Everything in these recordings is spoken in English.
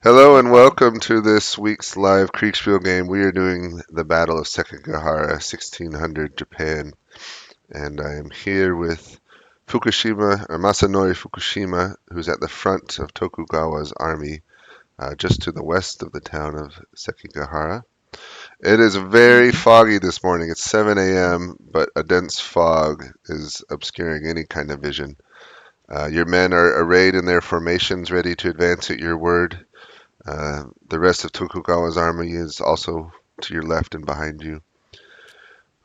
Hello and welcome to this week's live Kriegspiel game. We are doing the Battle of Sekigahara, 1600 Japan, and I am here with Masanori Fukushima, who's at the front of Tokugawa's army, just to the west of the town of Sekigahara. It is very foggy this morning. It's 7 a.m., but a dense fog is obscuring any kind of vision. Your men are arrayed in their formations, ready to advance at your word. The rest of Tokugawa's army is also to your left and behind you.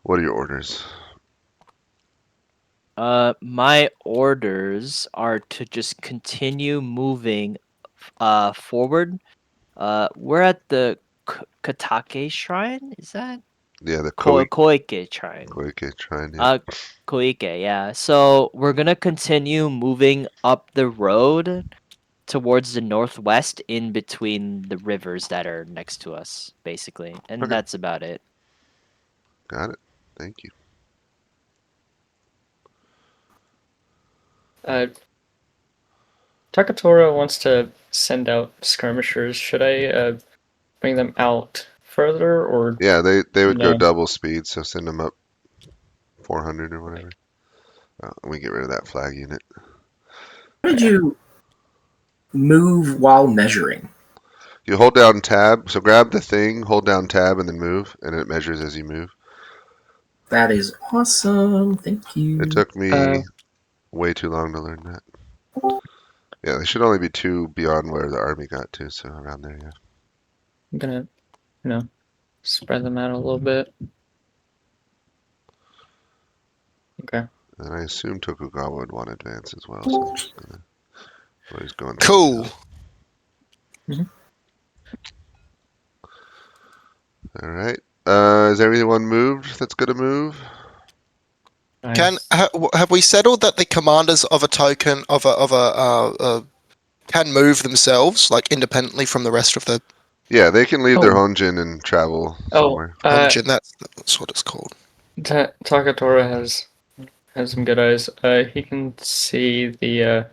What are your orders? My orders are to just continue moving forward. We're at the Katake Shrine, is that? Yeah, the Koike Shrine. Koike Shrine. Yeah. Uh, Koike, yeah. So we're gonna continue moving up the road towards the northwest in between the rivers that are next to us, basically. And Okay, that's about it. got it. Thank you. Uh, Takatora wants to send out skirmishers. Should I bring them out further or Yeah, they would go no? double speed, so send them up 400 or whatever. We get rid of that flag unit. How did you move while measuring? You hold down tab, so grab the thing, hold down tab, and then move, and it measures as you move. That is awesome. Thank you. It took me way too long to learn that. Yeah, they should only be two beyond where the army got to, so around there, yeah. I'm gonna, spread them out a little bit. Okay. And I assume Tokugawa would want to advance as well, so I'm just gonna. Well, he's going Cool. All right. Is everyone moved that's going to move? Can have we settled that the commanders of a token of a can move themselves like independently from the rest of the Yeah, they can leave their Oh. Honjin and travel somewhere. dungeon? That's what it's called. Takatora has some good eyes. He can see the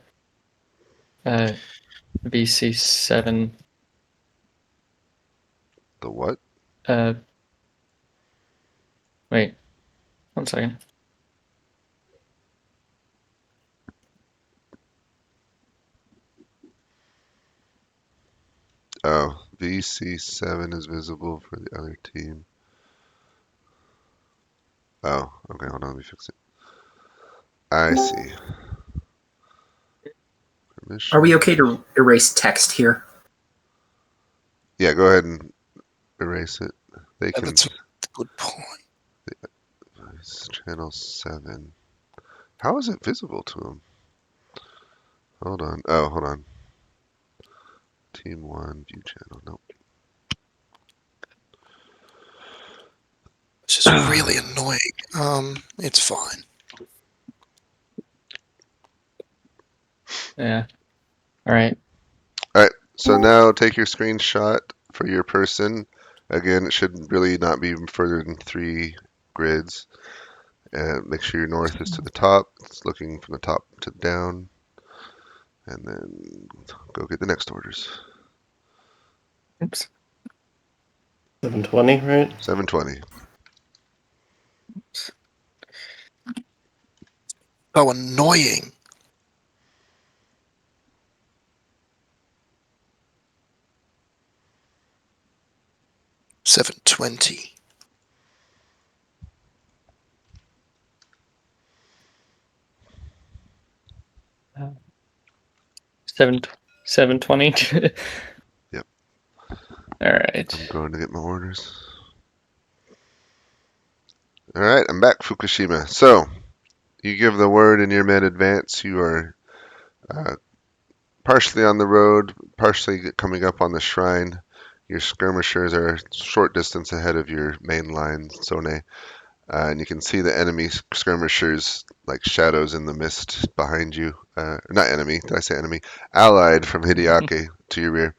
VC7. The what? Wait, 1 second. Oh, VC7 is visible for the other team. Oh, okay, hold on, let me fix it. I see. Permission. Are we okay to erase text here? Yeah, go ahead and erase it. They can. That's a good point. It's channel 7. How is it visible to them? Hold on. Oh, hold on. Team 1, view channel. Nope. It's just really annoying. It's fine. Yeah. All right. So now take your screenshot for your person. Again, it should really not be further than 3 grids. And make sure your north is to the top. It's looking from the top to down. And then go get the next orders. Oops. 720, right? 720. So annoying. $720. Seven 720. Yep. All right. I'm going to get my orders. All right, I'm back, Fukushima. So, you give the word and your men advance. You are partially on the road, partially coming up on the shrine. Your skirmishers are a short distance ahead of your main line, Sone. And you can see the enemy skirmishers like shadows in the mist behind you. Not enemy, did I say enemy? Allied from Hideaki to your rear.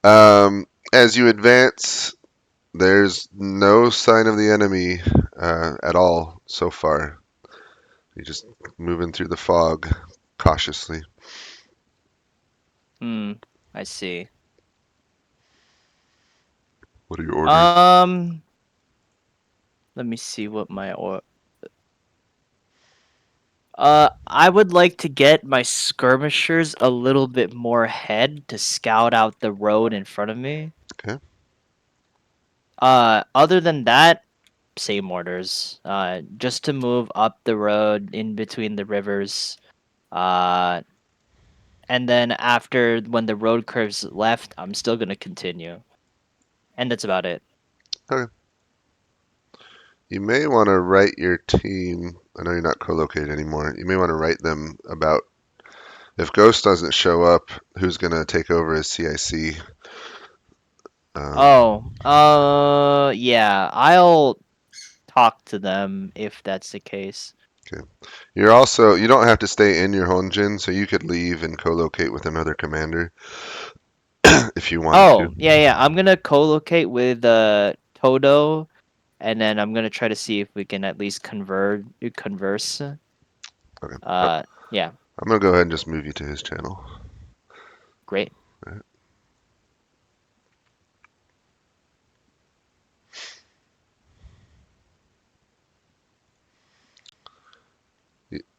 As you advance, there's no sign of the enemy at all so far. You're just moving through the fog cautiously. I see. What are your orders? Let me see what my I would like to get my skirmishers a little bit more ahead to scout out the road in front of me. Okay. Other than that, same orders. Just to move up the road in between the rivers. And then after when the road curves left, I'm still gonna continue. And that's about it. You may want to write your team. I know you're not co-located anymore. You may want to write them about if Ghost doesn't show up, who's gonna take over as CIC. Yeah, I'll talk to them if that's the case. You don't have to stay in your Honjin, so you could leave and co-locate with another commander if you wanted to. Yeah. I'm gonna co-locate with Todo, and then I'm gonna try to see if we can at least converse. Okay. Yeah, I'm gonna go ahead and just move you to his channel. great. Alright.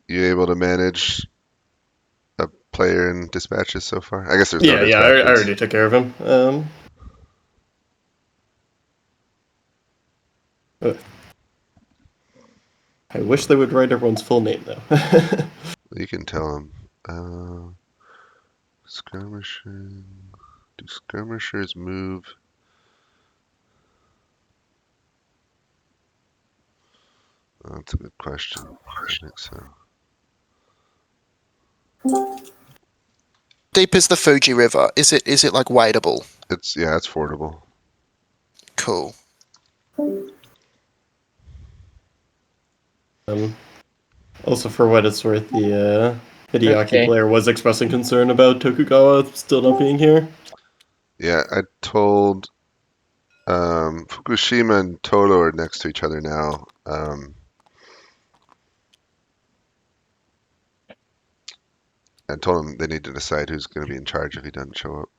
You able to manage a player in dispatches so far? I guess there's no Yeah, I dispatches. already took care of him. I wish they would write everyone's full name though. You can tell him. Skirmishing. Do skirmishers move? Oh, that's a good question. I think so. Deep is the Fuji River? Is it like wadable? It's fordable. Cool. Also, for what it's worth, the Hideaki Okay. player was expressing concern about Tokugawa still not being here. Yeah, I told Fukushima and Toto are next to each other now. I told them they need to decide who's going to be in charge if he doesn't show up.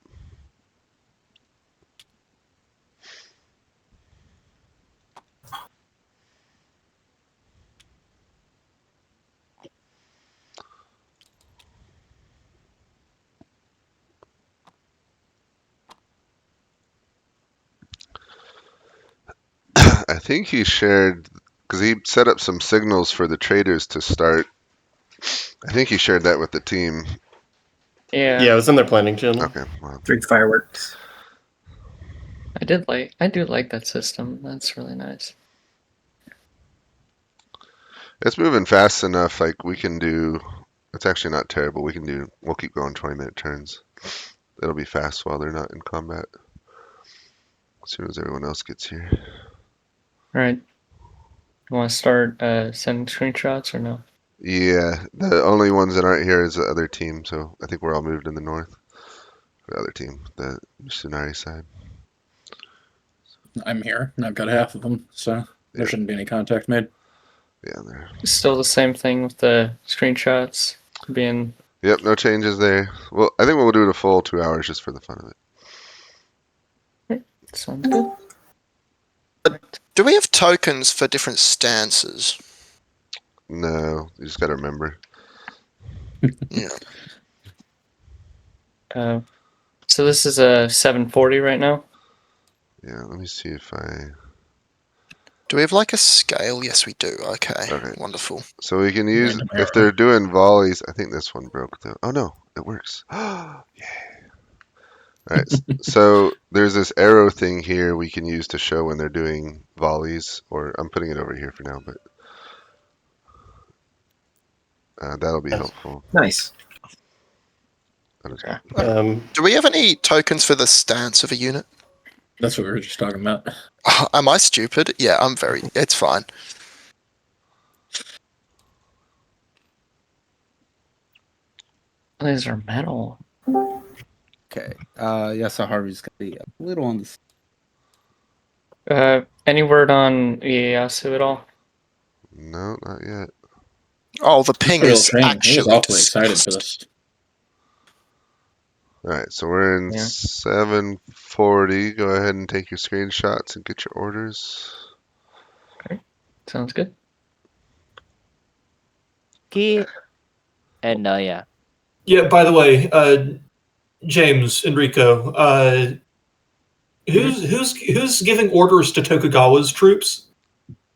I think he shared, because he set up some signals for the traders to start. I think he shared that with the team. Yeah. Yeah, it was in their planning channel. Okay, well, 3 fireworks. I do like that system. That's really nice. it's moving fast enough. Like we can do. It's actually not terrible. We'll keep going 20-minute turns. It'll be fast while they're not in combat. As soon as everyone else gets here. All right. You want to start sending screenshots or no? Yeah, the only ones that aren't here is the other team. So I think we're all moved in the north. The other team, the Mitsunari side. I'm here, and I've got half of them, so there shouldn't be any contact made. Yeah, there. Still the same thing with the screenshots being. Yep, no changes there. Well, I think we'll do it a full 2 hours just for the fun of it. Sounds good. Do we have tokens for different stances? No, you just gotta remember. Yeah. So this is a 740 right now. Yeah, let me see if I. Do we have like a scale? Yes, we do. Okay. Okay. Wonderful. So we can use Random if arrow. they're doing volleys. I think this one broke though. Oh no, it works. Yay! All right. So there's this arrow thing here we can use to show when they're doing volleys. Or I'm putting it over here for now, but that'll be helpful. Nice. Do we have any tokens for the stance of a unit? That's what we were just talking about. Am I stupid? Yeah, I'm very. It's fine. These are metal. Okay. Yeah, so Harvey's gonna be a little on the. Any word on Ieyasu at all? No, not yet. Oh, the ping Real is train. He was actually awfully excited for disgusting. this. All right, so we're in Yeah. 740. Go ahead and take your screenshots and get your orders. Sounds good. Key. And yeah. Yeah. By the way, James Enrico, who's giving orders to Tokugawa's troops?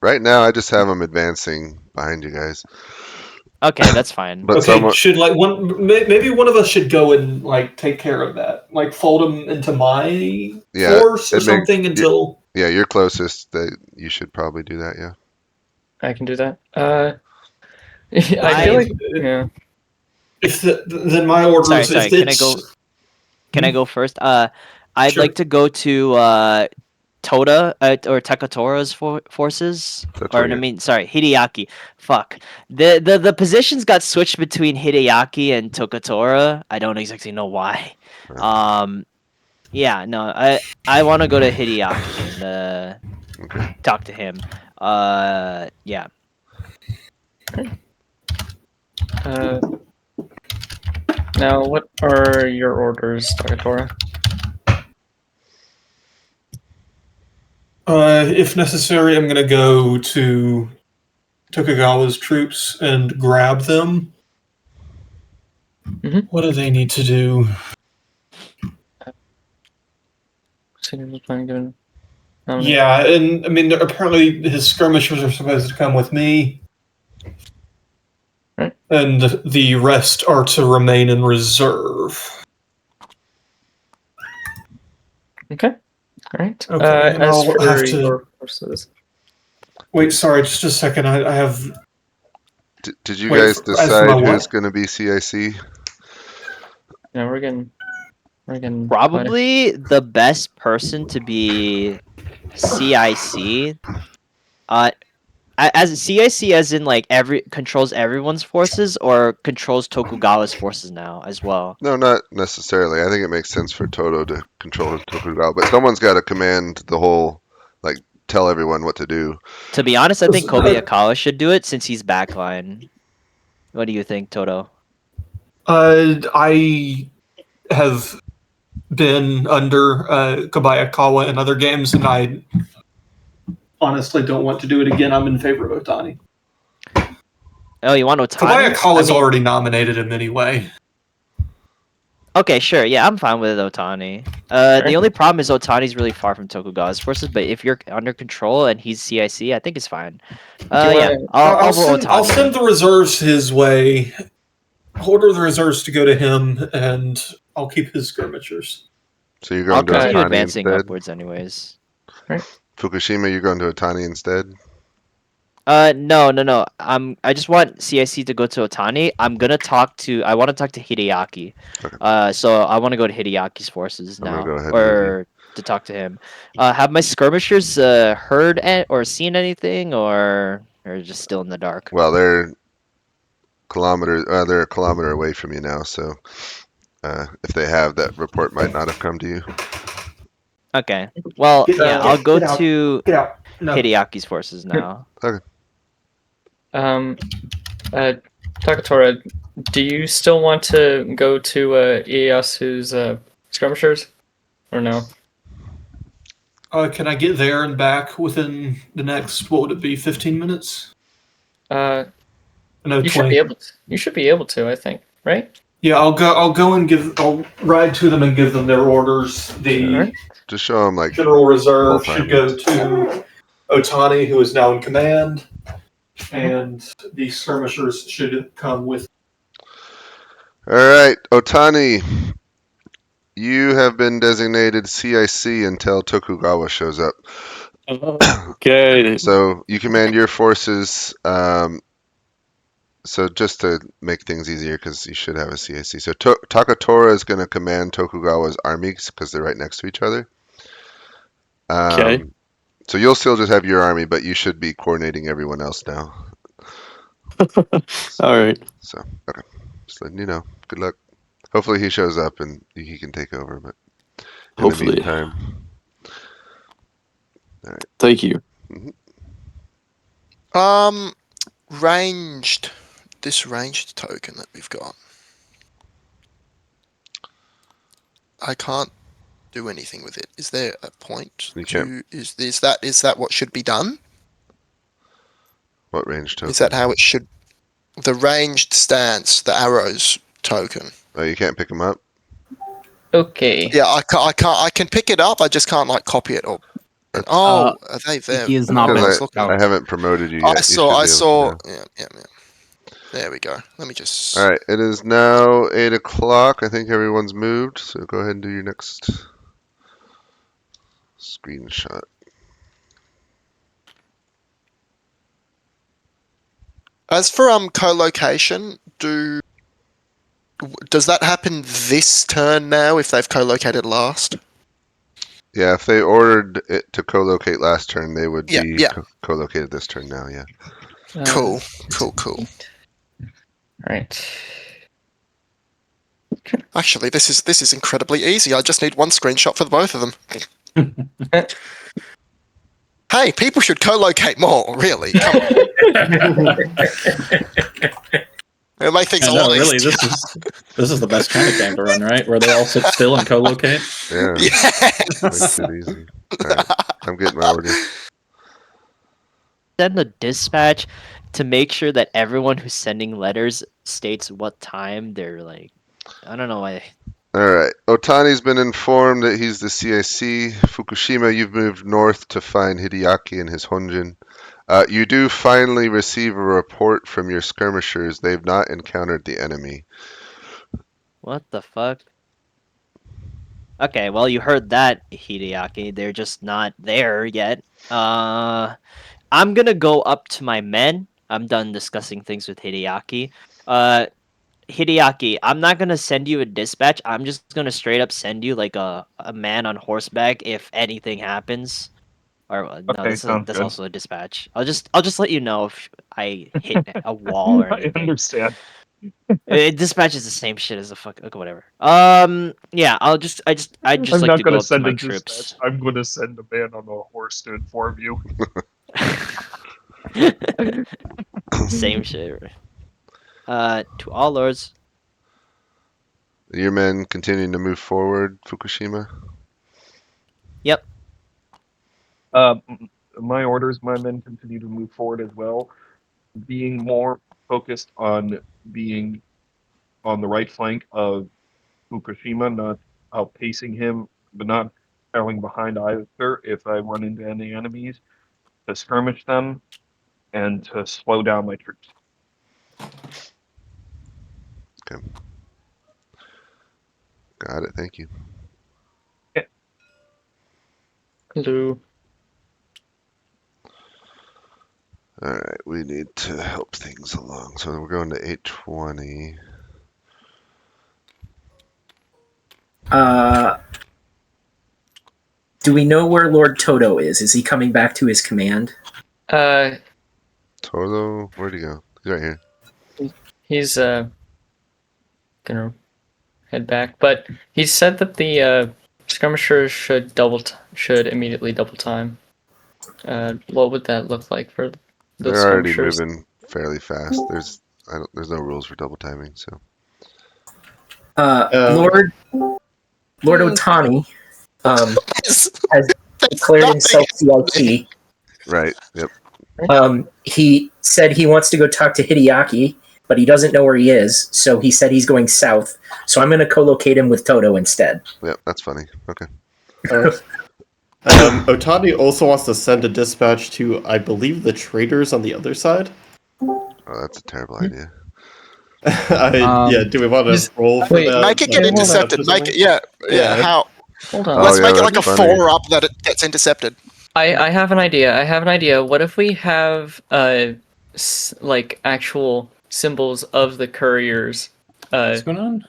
Right now, I just have them advancing behind you guys. Okay, that's fine. But Okay, someone, should like maybe one of us should go and like take care of that, like fold them into my yeah, force or it make- something until. yeah, you're closest. That you should probably do that. Yeah. I can do that. I feel like yeah. If then my orders. Sorry. If Can I it's, go? Can I go first? I'd Sure. like to go to Toda or Takatora's forces. That's Or right. I mean, sorry, Hideaki. Fuck. The positions got switched between Hideaki and Tokatora. I don't exactly know why. Yeah, no, I want to go to Hideaki and Okay. talk to him. Yeah. Now, what are your orders, Takatora? If necessary, I'm gonna go to Tokugawa's troops and grab them. Mhm. What do they need to do? Yeah, and I mean, apparently his skirmishers are supposed to come with me, Right. and the rest are to remain in reserve. Okay. All right. Okay, and as I'll for have to- your forces, Wait, sorry, just a second. I have. Did you Wait, guys as for my decide who's what? going to be CIC? yeah, we're getting Probably the best person to be CIC. As CIC, as in like controls everyone's forces, or controls Tokugawa's forces now as well. No, not necessarily. I think it makes sense for Toto to control Tokugawa, but someone's got to command the whole, like, tell everyone what to do. To be honest, I think Kobayakawa should do it since he's backline. What do you think, Toto? I have been under Kobayakawa in other games, and I honestly don't want to do it again. I'm in favor of Otani. Oh, you want Otani? Kobayakawa's already nominated him anyway. Okay, sure. Yeah, I'm fine with Otani. The only problem is Otani's really far from Tokugawa's forces, but if you're under control and he's CIC, I think it's fine. Yeah, I'll vote Otani. I'll send the reserves his way. Order the reserves to go to him, and I'll keep his skirmishers. So you're I'll going to continue Otani advancing instead? upwards anyways. Fukushima, you're going to Otani instead? No. I just want CIC to go to Otani. I want to talk to Hideaki. Okay. So I want to go to Hideaki's forces I'm gonna now, go ahead or to talk to him. Have my skirmishers heard or seen anything, or just still in the dark? Well, they're a kilometer away from you now, so if they have, that report might not have come to you. Okay. Well, I'll go to Get out. No. Hideaki's forces now. Takatora, do you still want to go to Ieyasu's skirmishers, or no? Can I get there and back within the next, what would it be, 15 minutes? No, You 20. should be able to. You should be able to, I think, right? Yeah, I'll go and I'll ride to them and give them their orders. The Alright. Just show them, like, General Reserve full should go to Otani, who is now in command, and the skirmishers should come with. all right, Otani, you have been designated CIC until Tokugawa shows up. Okay. So you command your forces. So just to make things easier, because you should have a CIC. So Takatora is going to command Tokugawa's armies because they're right next to each other. Okay. So you'll still just have your army, but you should be coordinating everyone else now. All right. So, okay. Just letting you know. Good luck. Hopefully he shows up and he can take over, but in Hopefully. the meantime. Thank you. This ranged token that we've got. I can't do anything with it. Is there a point You to? Is that what should be done? What range token? Is that how it should? The ranged stance, the arrows token. Oh, you can't pick them up? Okay. Yeah, I can't. I can pick it up. I just can't like copy it or. Oh, are they there? He has not Because been I haven't promoted you yet. I You saw. should be able to Yeah, now. yeah. There we go. Let me just. All right, it is now 8 o'clock. I think everyone's moved, so go ahead and do your next screenshot. As for co-location, does that happen this turn now if they've co-located last? Yeah, if they ordered it to co-locate last turn, they would Yeah, be yeah. co-located this turn now, yeah. Cool. Right. Actually, this is incredibly easy. I just need one screenshot for the both of them. Hey, people should co-locate more. Really, come on. It'll make things a lot really, easier. this is the best kind of game to run, right? Where they all sit still and co-locate. Yeah, Yes. makes it easy. All right, I'm getting my order. Send a dispatch to make sure that everyone who's sending letters states what time they're like. I don't know why. All right, Otani's been informed that he's the CIC. Fukushima, you've moved north to find Hideaki and his Honjin. You do finally receive a report from your skirmishers. They've not encountered the enemy. What the fuck? Okay, well you heard that, Hideaki. They're just not there yet. I'm gonna go up to my men. I'm done discussing things with Hideaki. Hideaki, I'm not gonna send you a dispatch. I'm just gonna straight up send you like a man on horseback if anything happens. Or no, Okay, that's sounds good. also a dispatch. I'll just let you know if I hit a wall or I anything. understand. Dispatch is the same shit as the fuck. Okay, whatever. Yeah, I just I'm like not to gonna go up to send my a troops. dispatch. I'm gonna send a man on a horse to inform you. Same shit. To all lords. Your men continuing to move forward, Fukushima? Yep. My orders, my men continue to move forward as well, being more focused on being on the right flank of Fukushima, not outpacing him, but not trailing behind either if I run into any enemies, to skirmish them, and to slow down my troops. Okay. Got it, thank you. Hello. All right, we need to help things along. So we're going to 820. Do we know where Lord Toto is? Is he coming back to his command? Toto, where'd he go? He's right here. He's gonna head back, but he said that the skirmishers should immediately double time. What would that look like for the They're already skirmishers? moving fairly fast. There's no rules for double timing, so. Lord Otani has declared himself CIT. Right, yep. He said he wants to go talk to Hideaki, but he doesn't know where he is, so he said he's going south. So I'm going to co-locate him with Toto instead. Yep, that's funny. Okay. Otani also wants to send a dispatch to, I believe, the traders on the other side. Oh, that's a terrible idea. Yeah, do we want to roll for that? Make it get intercepted. Make it, yeah. How? Hold on. Let's Oh, make yeah, it like a that's funny. 4-up that it gets intercepted. I have an idea. What if we have like actual symbols of the couriers? What's going on?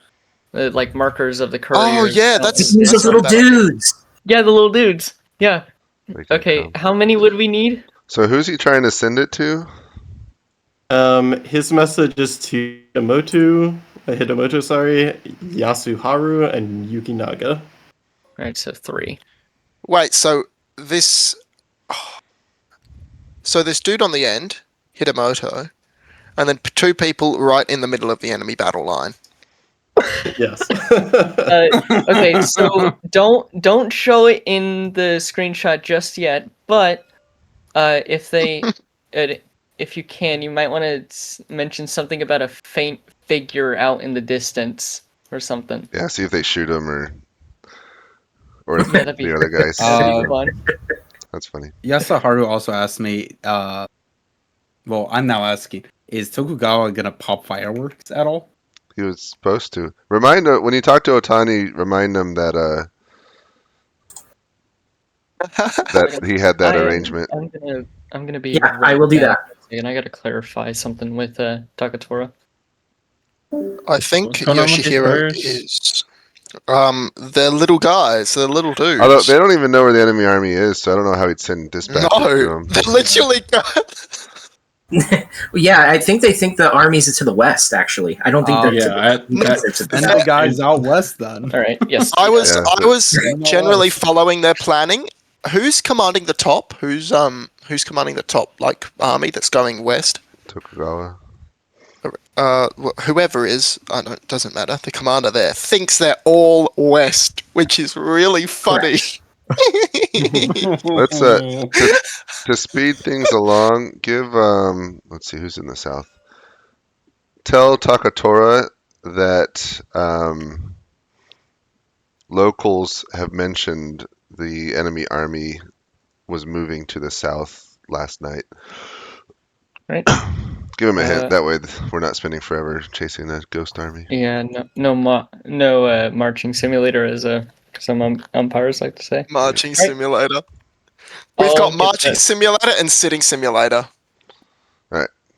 Like markers of the couriers. Oh yeah, that's Those little dudes. Yeah, the little dudes. Yeah. They can Okay, come. how many would we need? So who's he trying to send it to? His message is to Hidemoto, Yasuharu, and Yukinaga. Right, so 3. Wait, so this dude on the end, Hidemoto, and then 2 people right in the middle of the enemy battle line. Yes. Okay, so don't show it in the screenshot just yet, but if you can, you might want to mention something about a faint figure out in the distance or something. Yeah, see if they shoot him or if Yeah, that'd be the other guys. that'd be fun. That's funny. Yasaharu also asked me, well, I'm now asking, is Tokugawa gonna pop fireworks at all? He was supposed to. Remind him when you talk to Otani. Remind him that that he had that arrangement. I'm gonna be. Yeah, I will do that. And I gotta clarify something with Takatora. I think What's going on with these Yoshihiro players? is. They're little guys. They're little dudes. Although they don't even know where the enemy army is, so I don't know how he'd send dispatches to No, them. they're literally. Yeah, I think they think the armies are to the west. Actually, I don't think they're. Yeah, And the guys out west then. All right. Yes. I was Yeah, I was No, generally that's- following their planning. Who's commanding the top? Who's commanding the top like army that's going west? Tokugawa. Whoever is, I don't. Doesn't matter. The commander there thinks they're all west, which is really funny. Let's to speed things along. Give let's see who's in the south. Tell Takatora that locals have mentioned the enemy army was moving to the south last night. Right. Give him a hint. That way we're not spending forever chasing a ghost army. Yeah. No marching simulator, as some umpires like to say. Marching Right. simulator. We've I'll got get marching that. simulator and sitting simulator.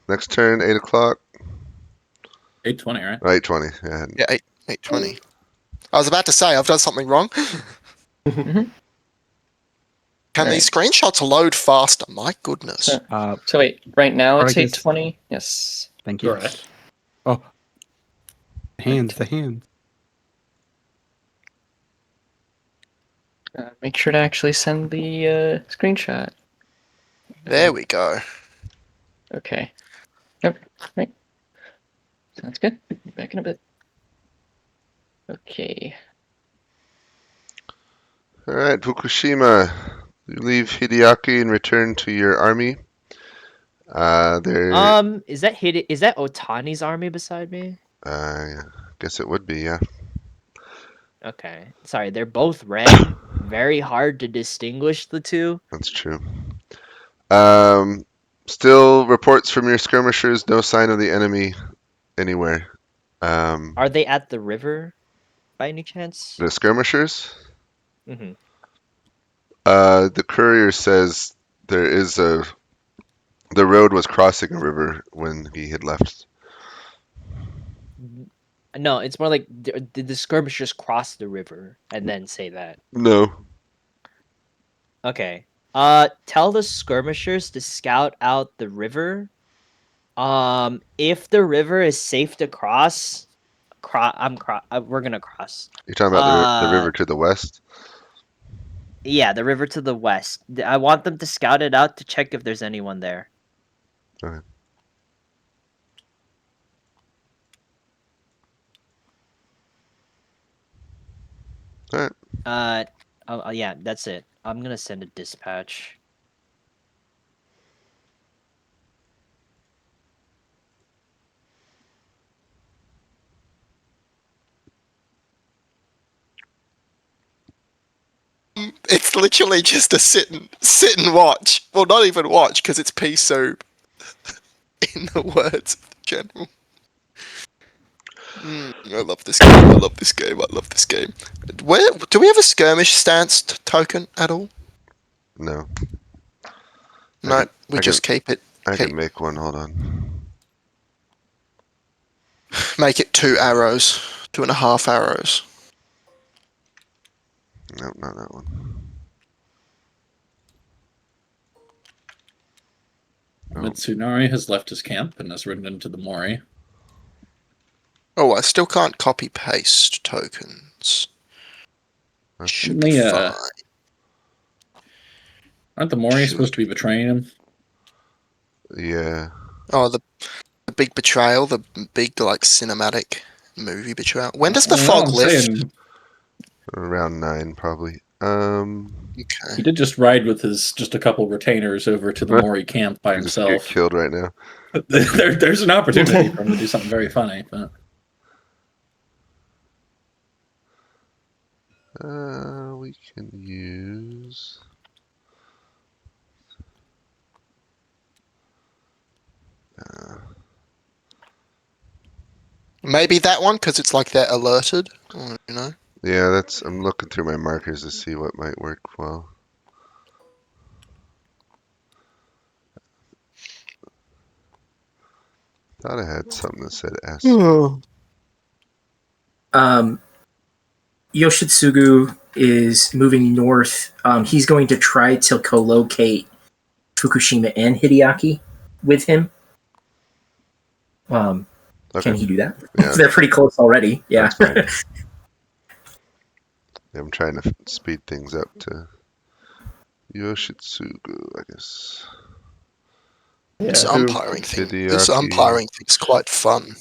Next turn, 8 o'clock. 8:20, right? 8:20. Yeah. Yeah, 8:20. I was about to say I've done something wrong. Can these screenshots load faster? My goodness. So wait, right now it's Argus. 8:20. Yes. Thank you. Correct. Oh, the hands. Make sure to actually send the screenshot. There we go. Okay. Yep. Right. Sounds good. Back in a bit. Okay. All right, Fukushima. You leave Hideaki and return to your army. There. Is that Otani's army beside me? Guess it would be, yeah. Okay. Sorry, they're both red. Very hard to distinguish the two. That's true. Still reports from your skirmishers. No sign of the enemy anywhere. Are they at the river, by any chance? The skirmishers. Mm-hmm. The courier says the road was crossing a river when he had left. No, it's more like did the skirmishers cross the river and then say that? No. Okay. Tell the skirmishers to scout out the river. If the river is safe to cross, we're gonna cross. You're talking about the river to the west? Yeah, the river to the west. I want them to scout it out to check if there's anyone there. Okay. Alright. Yeah, that's it. I'm gonna send a dispatch. It's literally just a sit and watch. Well, not even watch because it's pea soup. In the words of the general. I love this game. I love this game. I love this game. Where do we have a skirmish stance token at all? No. No, we just keep it. I can make one. Hold on. Make it 2 arrows, 2.5 arrows. Nope, not that one. Mitsunari has left his camp and has ridden into the Mori. Oh, I still can't copy paste tokens. Should be fine. Aren't the Mori supposed to be betraying him? Yeah. Oh, the big betrayal, the big like cinematic movie bit you out. When does I the don't know, fog I'm lift? saying Around 9, probably. Okay. he did just ride with his just a couple retainers over to the Mori camp by Just get himself. killed right now. There's an opportunity for him to do something very funny. But We can use. Maybe that one because it's like they're alerted. You know. Yeah, I'm looking through my markers to see what might work well. Thought I had something that said S. Yoshitsugu is moving north. He's going to try to co-locate Fukushima and Hideaki with him. Okay. Can he do that? Yeah. They're pretty close already. Yeah. That's fine. Yeah, I'm trying to speed things up to Yoshitsugu, I guess. This Yeah, umpiring thing. This Hideaki. umpiring thing's quite fun.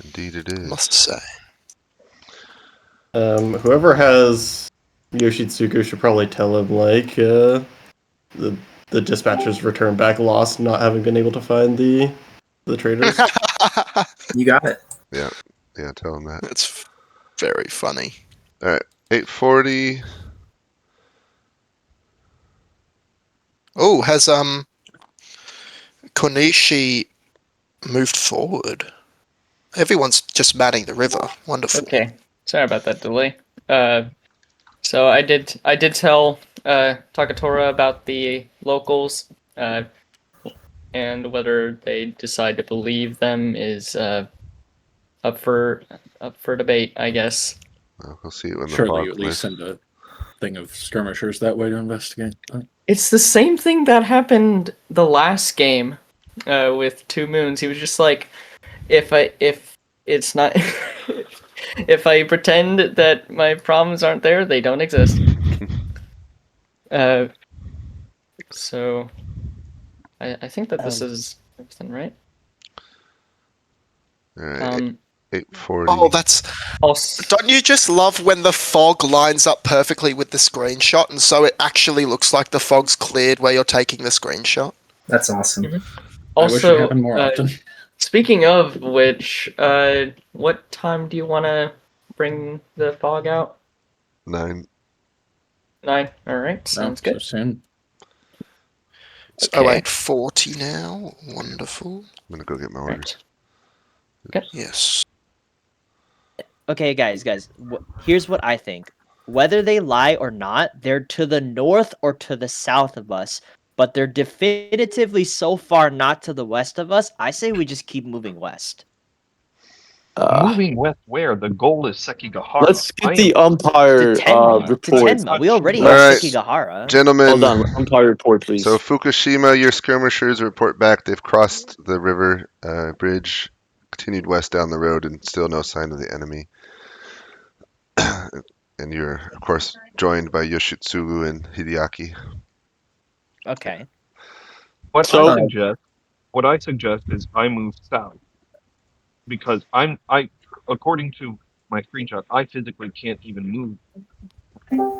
Indeed it is. I must say. whoever has Yoshitsugu should probably tell him like the dispatchers returned back lost, not having been able to find the traders. You got it. Yeah, tell him that. That's very funny. All right, 840. Oh, has Konishi moved forward? Everyone's just manning the river. Wonderful. Okay, sorry about that delay. So I did tell Takatora about the locals, and whether they decide to believe them is up for debate, I guess. Well, we'll see it when the surely fog you at least lifts. send a thing of skirmishers that way to investigate. It's the same thing that happened the last game with Two Moons. He was just like, if it's not, if I pretend that my problems aren't there, they don't exist. So I think that this is everything, right? All right, 840. Oh, that's. Don't you just love when the fog lines up perfectly with the screenshot, and so it actually looks like the fog's cleared where you're taking the screenshot? That's awesome. I wish it Also, happened more often. speaking of which, what time do you want to bring the fog out? 9. 9. All right, sounds So good. soon. It's Okay. 0840 now. Wonderful. I'm gonna go get my orders. Okay. Yes. Okay, guys, here's what I think. Whether they lie or not, they're to the north or to the south of us, but they're definitively so far not to the west of us. I say we just keep moving west. Moving west where? The goal is Sekigahara. Let's get the umpire To Tenma. report. We already All have right, Sekigahara. Gentlemen, Hold on, umpire report, please. so Fukushima, your skirmishers report back. They've crossed the river bridge, continued west down the road, and still no sign of the enemy. And you're, of course, joined by Yoshitsugu and Hideaki. Okay. What So- I suggest is I move south because according to my screenshot, I physically can't even move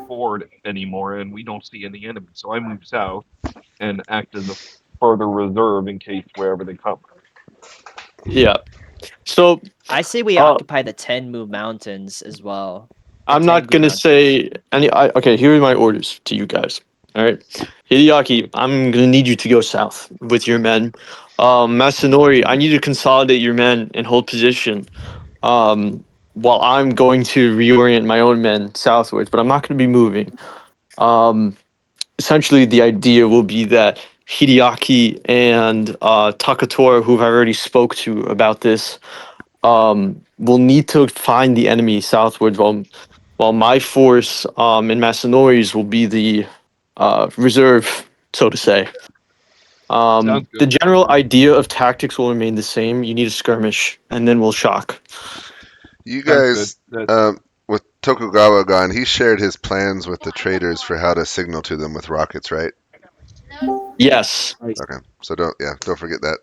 forward anymore, and we don't see any enemies. So I move south and act as a further reserve in case wherever they come. Yeah. So I say we occupy the Tenmu Mountains as well. I'm not gonna say any. Okay, here are my orders to you guys. All right, Hideaki, I'm gonna need you to go south with your men. Masanori, I need you to consolidate your men and hold position. While I'm going to reorient my own men southwards, but I'm not going to be moving. Essentially, the idea will be that Hideaki and Takatora, who I've already spoke to about this, will need to find the enemy southwards, while my force and Masanori's will be the reserve, so to say. Sounds good. The general idea of tactics will remain the same. You need a skirmish, and then we'll shock. You Sounds guys, good. with Tokugawa gone, he shared his plans with the traders for how to signal to them with rockets, right? Yes, Okay, so don't forget that.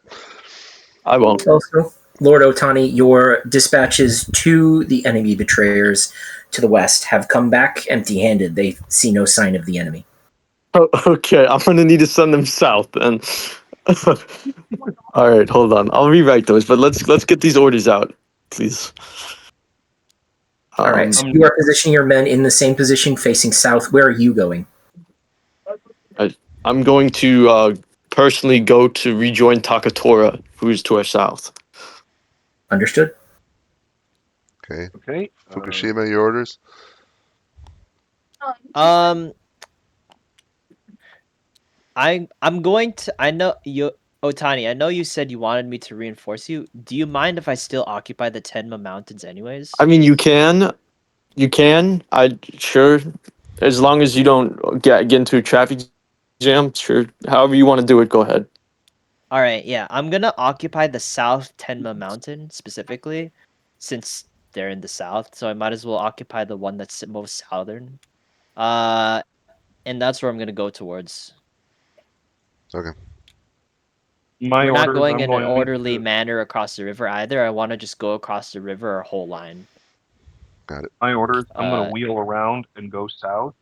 I won't. Also, Lord Otani, your dispatches to the enemy betrayers to the west have come back empty-handed. They see no sign of the enemy. Oh, okay, I'm gonna need to send them south then. All right, hold on. I'll rewrite those, but let's get these orders out, please. All right, so you are positioning your men in the same position facing south. Where are you going? I'm going to personally go to rejoin Takatora, who's to our south. Understood. Okay. Okay. Fukushima, your orders? I'm going to. I know you, Otani. I know you said you wanted me to reinforce you. Do you mind if I still occupy the Tenma Mountains, anyways? I mean, you can. I sure, as long as you don't get into a traffic jam. Sure, however you want to do it, go ahead. All right. Yeah, I'm gonna occupy the South Tenma Mountain specifically, since they're in the south. So I might as well occupy the one that's most southern. And that's where I'm gonna go towards. Okay. We're not going I'm in an going orderly to, manner across the river either. I want to just go across the river our whole line. Got it. my orders. I'm going Uh, to wheel around and go south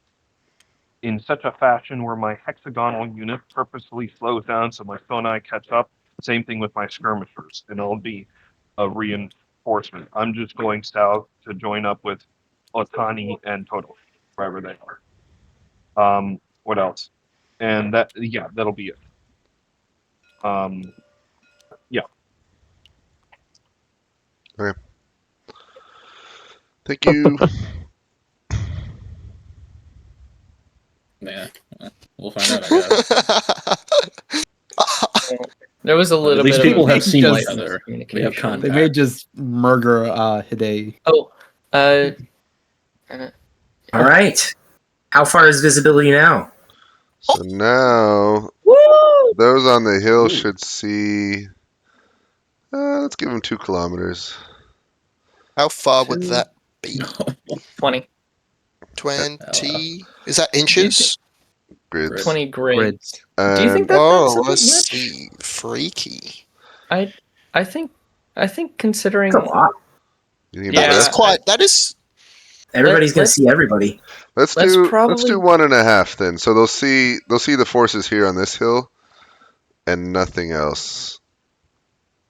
in such a fashion where my hexagonal unit purposefully slows down so my sonai catch up. Same thing with my skirmishers, and it'll be a reinforcement. I'm just going south to join up with Otani and Toto, wherever they are. What else? And that'll be it. Yeah. Okay. Thank you. Yeah, we'll find out, I guess. There was a little At least bit people of have seen just- each other. We have communication. contact. They may just murder Hide. Oh, All right. How far is visibility now? So now, those on the hill should see. Let's give them 2 kilometers. How far would that be? 20. 20? Is that inches? Grids. 20 grids. And, Do you think that's Oh, a bit let's much? see. Freaky. I think considering That's a lot. You need Yeah, better? That's quite. That is. Everybody's going to let's- see everybody. Let's let's do probably- 1.5 then. So they'll see the forces here on this hill, and nothing else.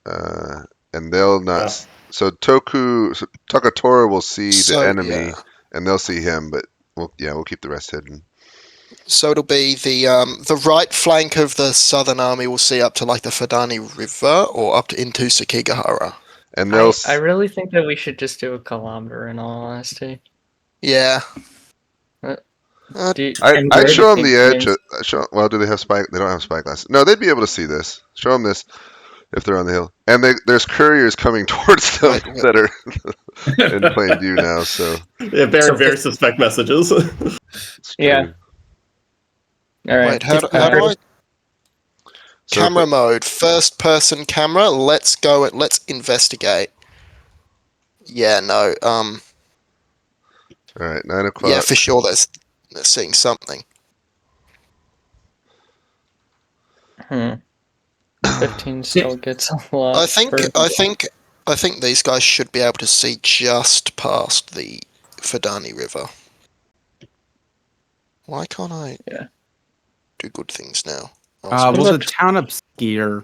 And they'll not. Yeah. So Takatora will see So, the enemy, yeah. and they'll see him. But we'll keep the rest hidden. So it'll be the right flank of the southern army will see up to like the Fadani River or up to into Sekigahara. And they'll. I really think that we should just do a kilometer in all honesty. Yeah. I'd show them the edge. James- Well, do they have spy? They don't have spyglass. No, they'd be able to see this. Show them this if they're on the hill. And there's couriers coming towards them that are in plain view now. So Yeah, very suspect messages. Yeah. All right. Wait, how do I? Camera mode, first person camera. Let's go. Let's investigate. Yeah, no. All right, 9 o'clock. Yeah, for sure. They're seeing something. 15 still gets a lot. I think these guys should be able to see just past the Fadani River. Why can't I? Yeah. Do good things now. Was the town obscure?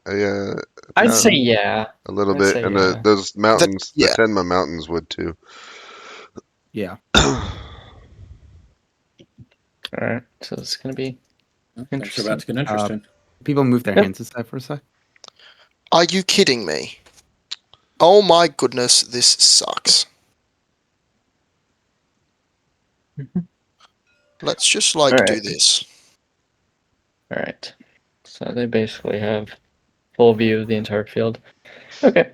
Yeah. I'd say yeah. A little I'd bit, say and yeah. those mountains, yeah. the Tenma Mountains would too. Yeah. All right, so it's gonna be It's interesting. about to get interesting. People move their Yep. hands aside for a sec. Are you kidding me? Oh my goodness, this sucks. Let's just All right. do this. All right. So they basically have full view of the entire field. Okay.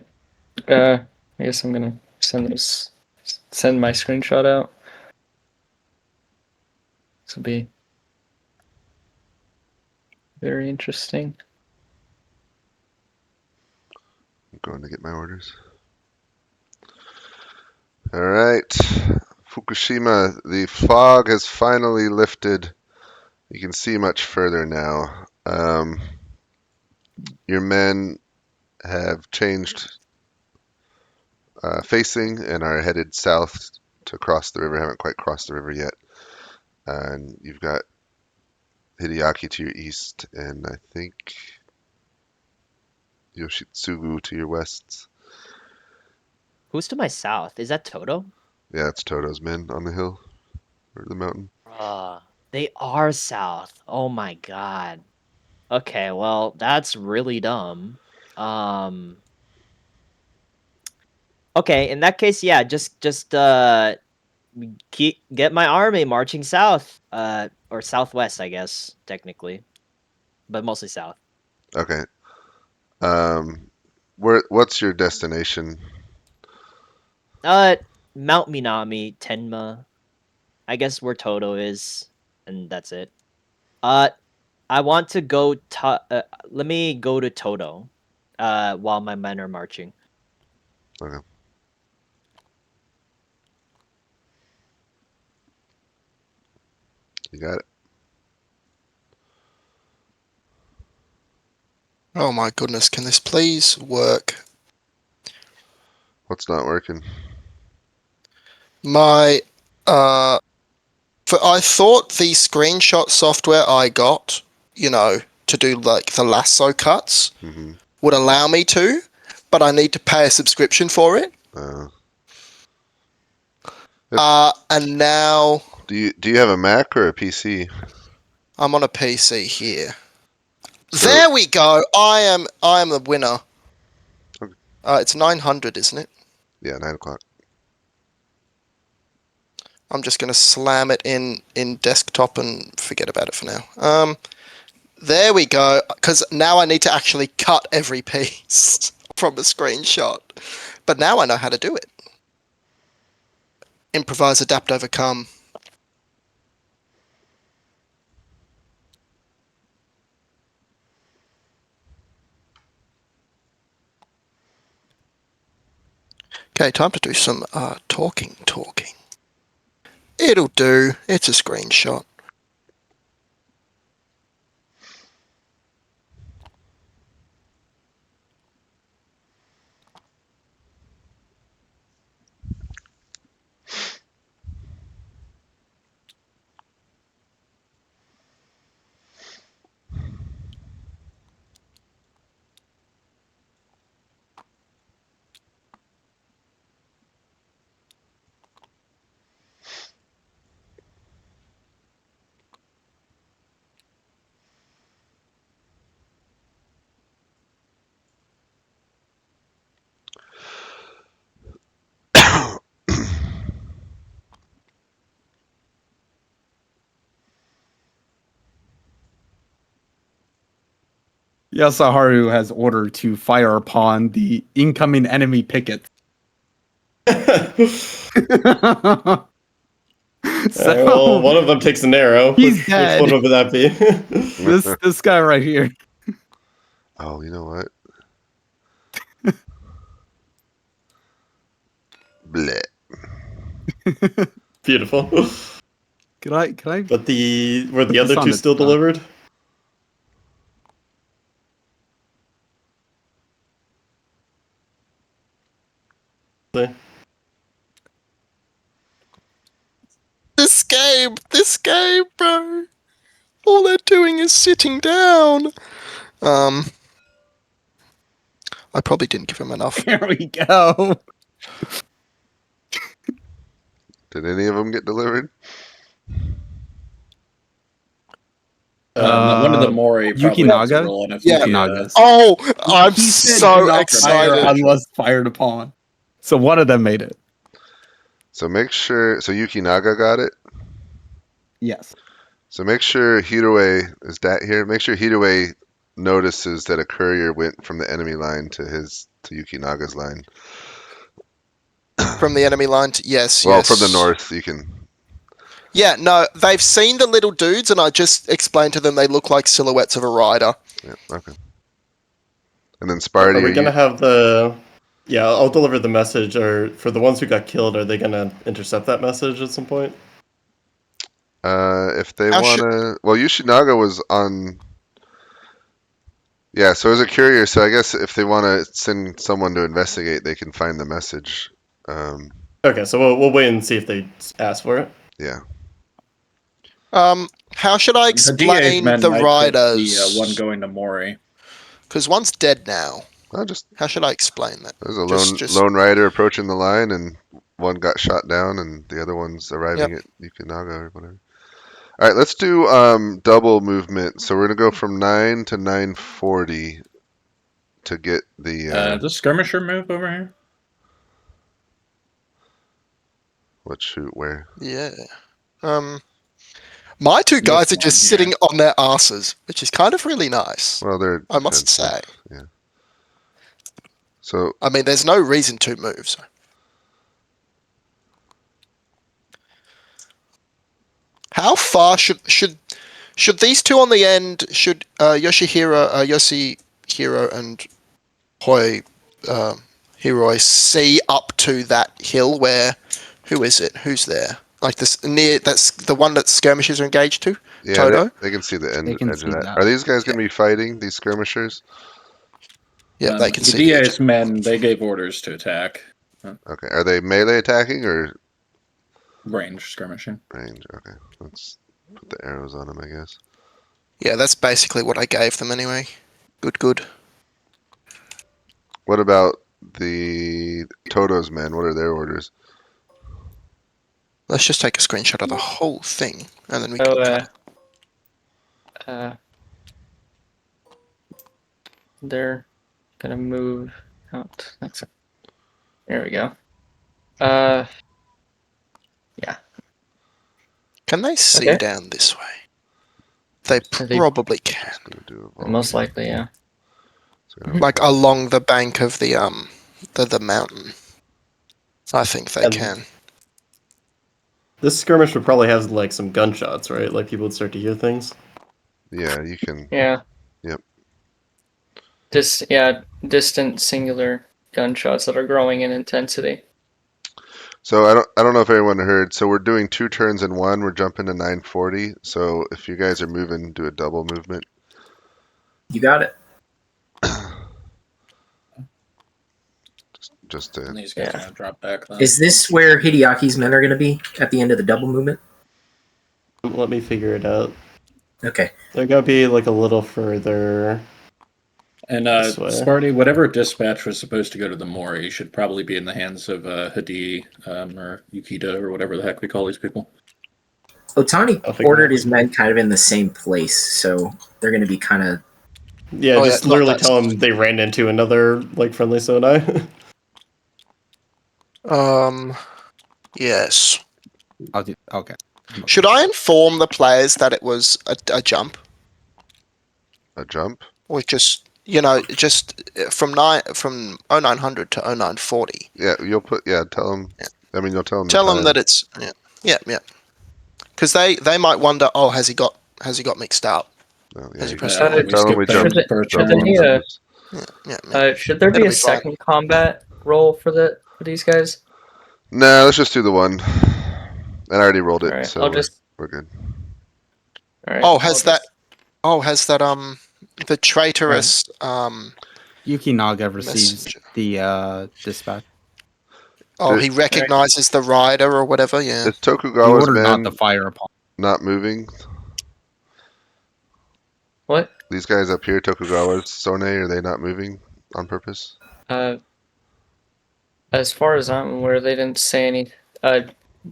I guess I'm gonna send my screenshot out. This will be very interesting. I'm going to get my orders. All right, Fukushima, the fog has finally lifted. You can see much further now. Your men have changed facing and are headed south to cross the river. Haven't quite crossed the river yet. And you've got Hideaki to your east, and I think Yoshitsugu to your west. Who's to my south? Is that Toto? Yeah, it's Toto's men on the hill or the mountain. They are south. Oh my god. Okay, well, that's really dumb. Okay, in that case, yeah, just get my army marching south, or southwest, I guess, technically, but mostly south. Okay. What's your destination? Mount Minami, Tenma. I guess where Toto is, and that's it. I want to go let me go to Toto, while my men are marching. Okay. You got it. Oh my goodness, can this please work? What's not working? My I thought the screenshot software I got, to do like the lasso cuts would allow me to, but I need to pay a subscription for it. And now do you have a Mac or a PC? I'm on a PC here. So, there we go. I am the winner. Okay. It's 900, isn't it? Yeah, 9 o'clock. I'm just going to slam it in desktop and forget about it for now. There we go. Because now I need to actually cut every piece from a screenshot. But now I know how to do it. Improvise, adapt, overcome. Okay, time to do some talking. It'll do. It's a screenshot. Yasaharu has ordered to fire upon the incoming enemy pickets. So well, one of them takes an arrow. He's dead. Which one would that be? this guy right here. Oh, you know what? Bleh. Beautiful. Can I? But were the other two still delivered? This game, bro. All they're doing is sitting down. I probably didn't give him enough. There we go. Did any of them get delivered? One of the Mori probably Yukinaga? Yukinaga. Oh, I'm so excited. Unless fired upon. So one of them made it. So make sure. So Yukinaga got it. Yes. So make sure Hideyori is that here. Make sure Hideyori notices that a courier went from the enemy line to Yukinaga's line. From the enemy line to yes. From the north, you can. Yeah, no, they've seen the little dudes, and I just explained to them they look like silhouettes of a rider. Yeah. Okay. And then Sparty. Are we gonna have the? Yeah, I'll deliver the message. Or for the ones who got killed, are they gonna intercept that message at some point? If they want to... Well, Yoshinaga was on... Yeah, so as a courier, so I guess if they want to send someone to investigate, they can find the message. Okay, so we'll wait and see if they ask for it. Yeah. How should I The DA's explain men the might take the one riders? going to Mori. Because one's dead now. I'll just How should I explain that? there's a Just- lone rider approaching the line, and one got shot down, and the other one's arriving Yep. at Yukinaga or whatever. All right, let's do double movement. So we're gonna go from 9 to 940 to get the Does skirmisher move over here? what shoot where? Yeah. My two guys are one just here. sitting on their asses, which is kind of really nice. Well, they're I must say. defensive, yeah. So I mean, there's no reason to move. So. How far should these two on the end? Should Yoshihiro and Hoi Hiroi see up to that hill where? Who is it? Who's there? Like this near? That's the one that skirmishers are engaged to. yeah, Toto? they can see the They can edge see of that. that. Are these guys gonna be fighting these skirmishers? Yeah, they can the see. The edge. DA's men, they gave orders to attack. Okay, are they melee attacking or Range skirmishing. range? Okay, let's put the arrows on them, I guess. Yeah, that's basically what I gave them anyway. Good. What about the Toto's men? What are their orders? Let's just take a screenshot of the whole thing, and then we So, can. they're gonna move out. There we go. Yeah. Can they see Okay. down this way? They They- probably can. Gonna do a Most likely, yeah. So we're gonna- Like along the bank of the mountain. I think they can. This skirmish would probably have like some gunshots, right? Like people would start to hear things. Yeah, you can. Yeah. Yep. Distant singular gunshots that are growing in intensity. So I don't know if everyone heard. So we're doing 2 turns in one. We're jumping to 940. So if you guys are moving, do a double movement. You got it. Just to And these guys are going to drop back then. Is this where Hideyaki's men are going to be at the end of the double movement? Let me figure it out. Okay. They're gonna be like a little further. And This way. Sparty, whatever dispatch was supposed to go to the Mori should probably be in the hands of Hadi or Yukita or whatever the heck we call these people. Otani I'll figure it ordered out. his men kind of in the same place, so they're going to be kind of. Yeah, Oh, just yeah, literally not that tell them they ran into another like friendly Sonai. Yes. Okay. Should I inform the players that it was a jump, a jump. or just from 0900 to 0940? Yeah, you'll put. Yeah, tell them. Yeah. I mean, you'll tell them. Tell them that it's yeah. Because they might wonder, oh, has he got mixed up? No, Has he you pressed can- the tell them we Should jumped. it- for a should double they, movement. should there be It'll a be fine. second combat roll for these guys? Nah, let's just do the one. And I already rolled it, Alright, so I'll just- we're good. All right. Oh, I'll has just- that the traitorous Yukinaga receives messenger. the dispatch. Oh, he recognizes the rider or whatever. Yeah. Is The Tokugawa's order men not to fire upon. not moving? What? These guys up here, Tokugawa's Sone, are they not moving on purpose? As far as I'm aware, they didn't say any.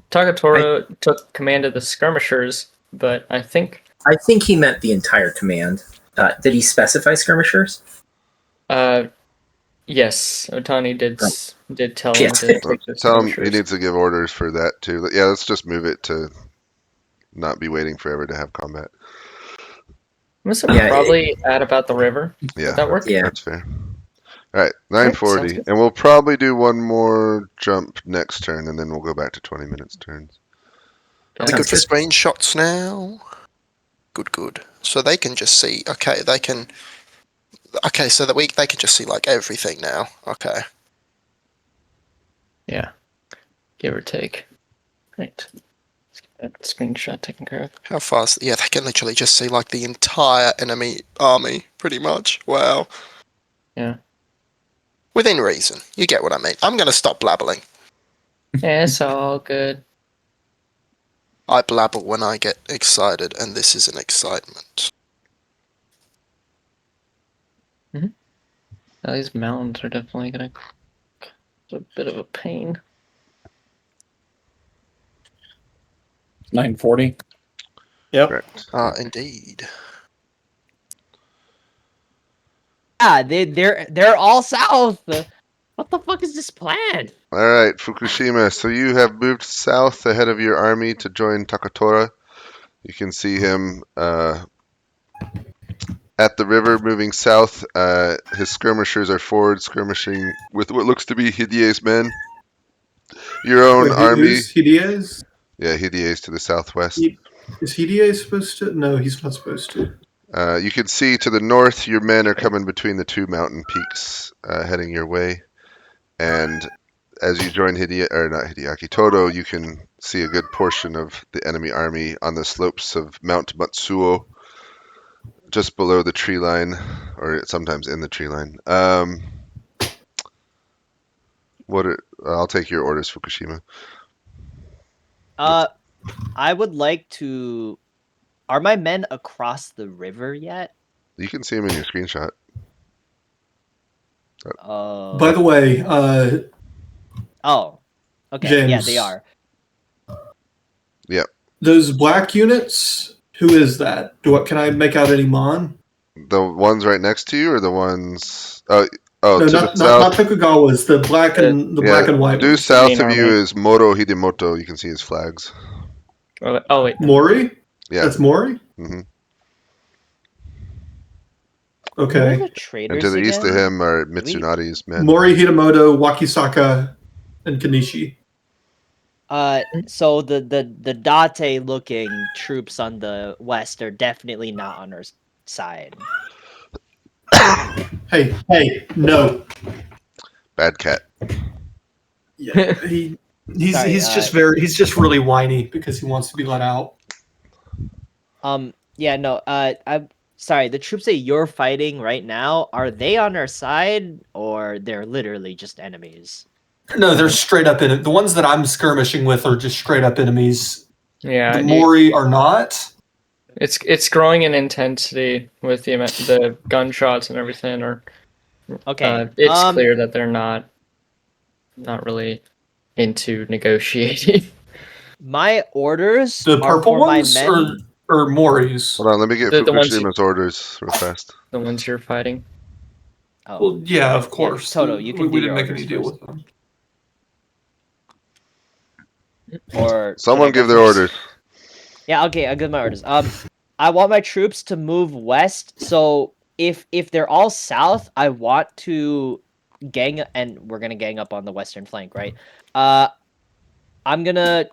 Tagatoro took command of the skirmishers, but I think. I think he meant the entire command. Did he specify skirmishers? Yes, Otani did tell him Yeah. to take the Tell him he skirmishers. needs to give orders for that too. Yeah, let's just move it to not be waiting forever to have combat. I'm gonna Yeah, probably at about the river. Yeah, Would that work? Yeah. that's fair. All right, 940, sounds good. and we'll probably do one more jump next turn, and then we'll go back to 20 minutes turns. Are we Sounds good for good. screenshots now? Good. So they can just see. Okay, they can. Okay, so that they can just see like everything now. Okay. Yeah. Give or take. Right. Let's get That screenshot taken care of. How fast? Yeah, they can literally just see like the entire enemy army, pretty much. Wow. Yeah. Within reason. You get what I mean. I'm going to stop blabbling. Yeah, it's all good. I blabble when I get excited, and this is an excitement. Now, these mountains are definitely gonna. It's a bit of a pain. 940. Yep. Correct. Indeed. Yeah, they're all south. What the fuck is this plan? All right, Fukushima. So you have moved south ahead of your army to join Takatora. You can see him at the river moving south. His skirmishers are forward skirmishing with what looks to be Hideye's men. Your own Wait, army. who's Hideye's? Yeah, Hideye's to the southwest. Is Hideye supposed to? No, he's not supposed to. You can see to the north, your men are coming between the two mountain peaks, heading your way. And as you join Todo, you can see a good portion of the enemy army on the slopes of Mount Matsuo, just below the tree line, or sometimes in the tree line. I'll take your orders, Fukushima. I would like to. Are my men across the river yet? You can see them in your screenshot. By the way, Oh. Okay. James. Yeah, they are. Yep. Those black units. Who is that? Can I make out any Mon? The ones right next to you, or the ones? Oh, No, to the not south. Tokugawa's. The black and white. Due ones. south main of you army. is Moro Hidemoto. You can see his flags. Oh wait. Mori. Yeah. That's Mori. hmm Who are Okay. the traders And to the east of again? him are Mitsunari's men. Mori, Hidemoto, Wakisaka, and Kanishi. So the Date looking troops on the west are definitely not on our side. Hey, no. Bad cat. Yeah, he's Sorry, he's just really whiny because he wants to be let out. Yeah, no, I'm sorry, the troops that you're fighting right now, are they on our side or they're literally just enemies? No, they're straight up in it. The ones that I'm skirmishing with are just straight up enemies. Yeah. The Mori are not. It's growing in intensity with the gunshots and everything. Okay. It's clear that they're not really into negotiating. My orders The are purple for my ones men. or Mori's. Hold on, let me get The ones Fukushima's orders real fast. The ones you're fighting. Oh, Well, yeah, of course. Toto, you can we do didn't your make orders any deal first. with them. Or Someone should I give go their first? orders. Yeah, okay, I'll give my orders. I want my troops to move west. So if they're all south, I want to gang, and we're gonna gang up on the western flank, right? I'm gonna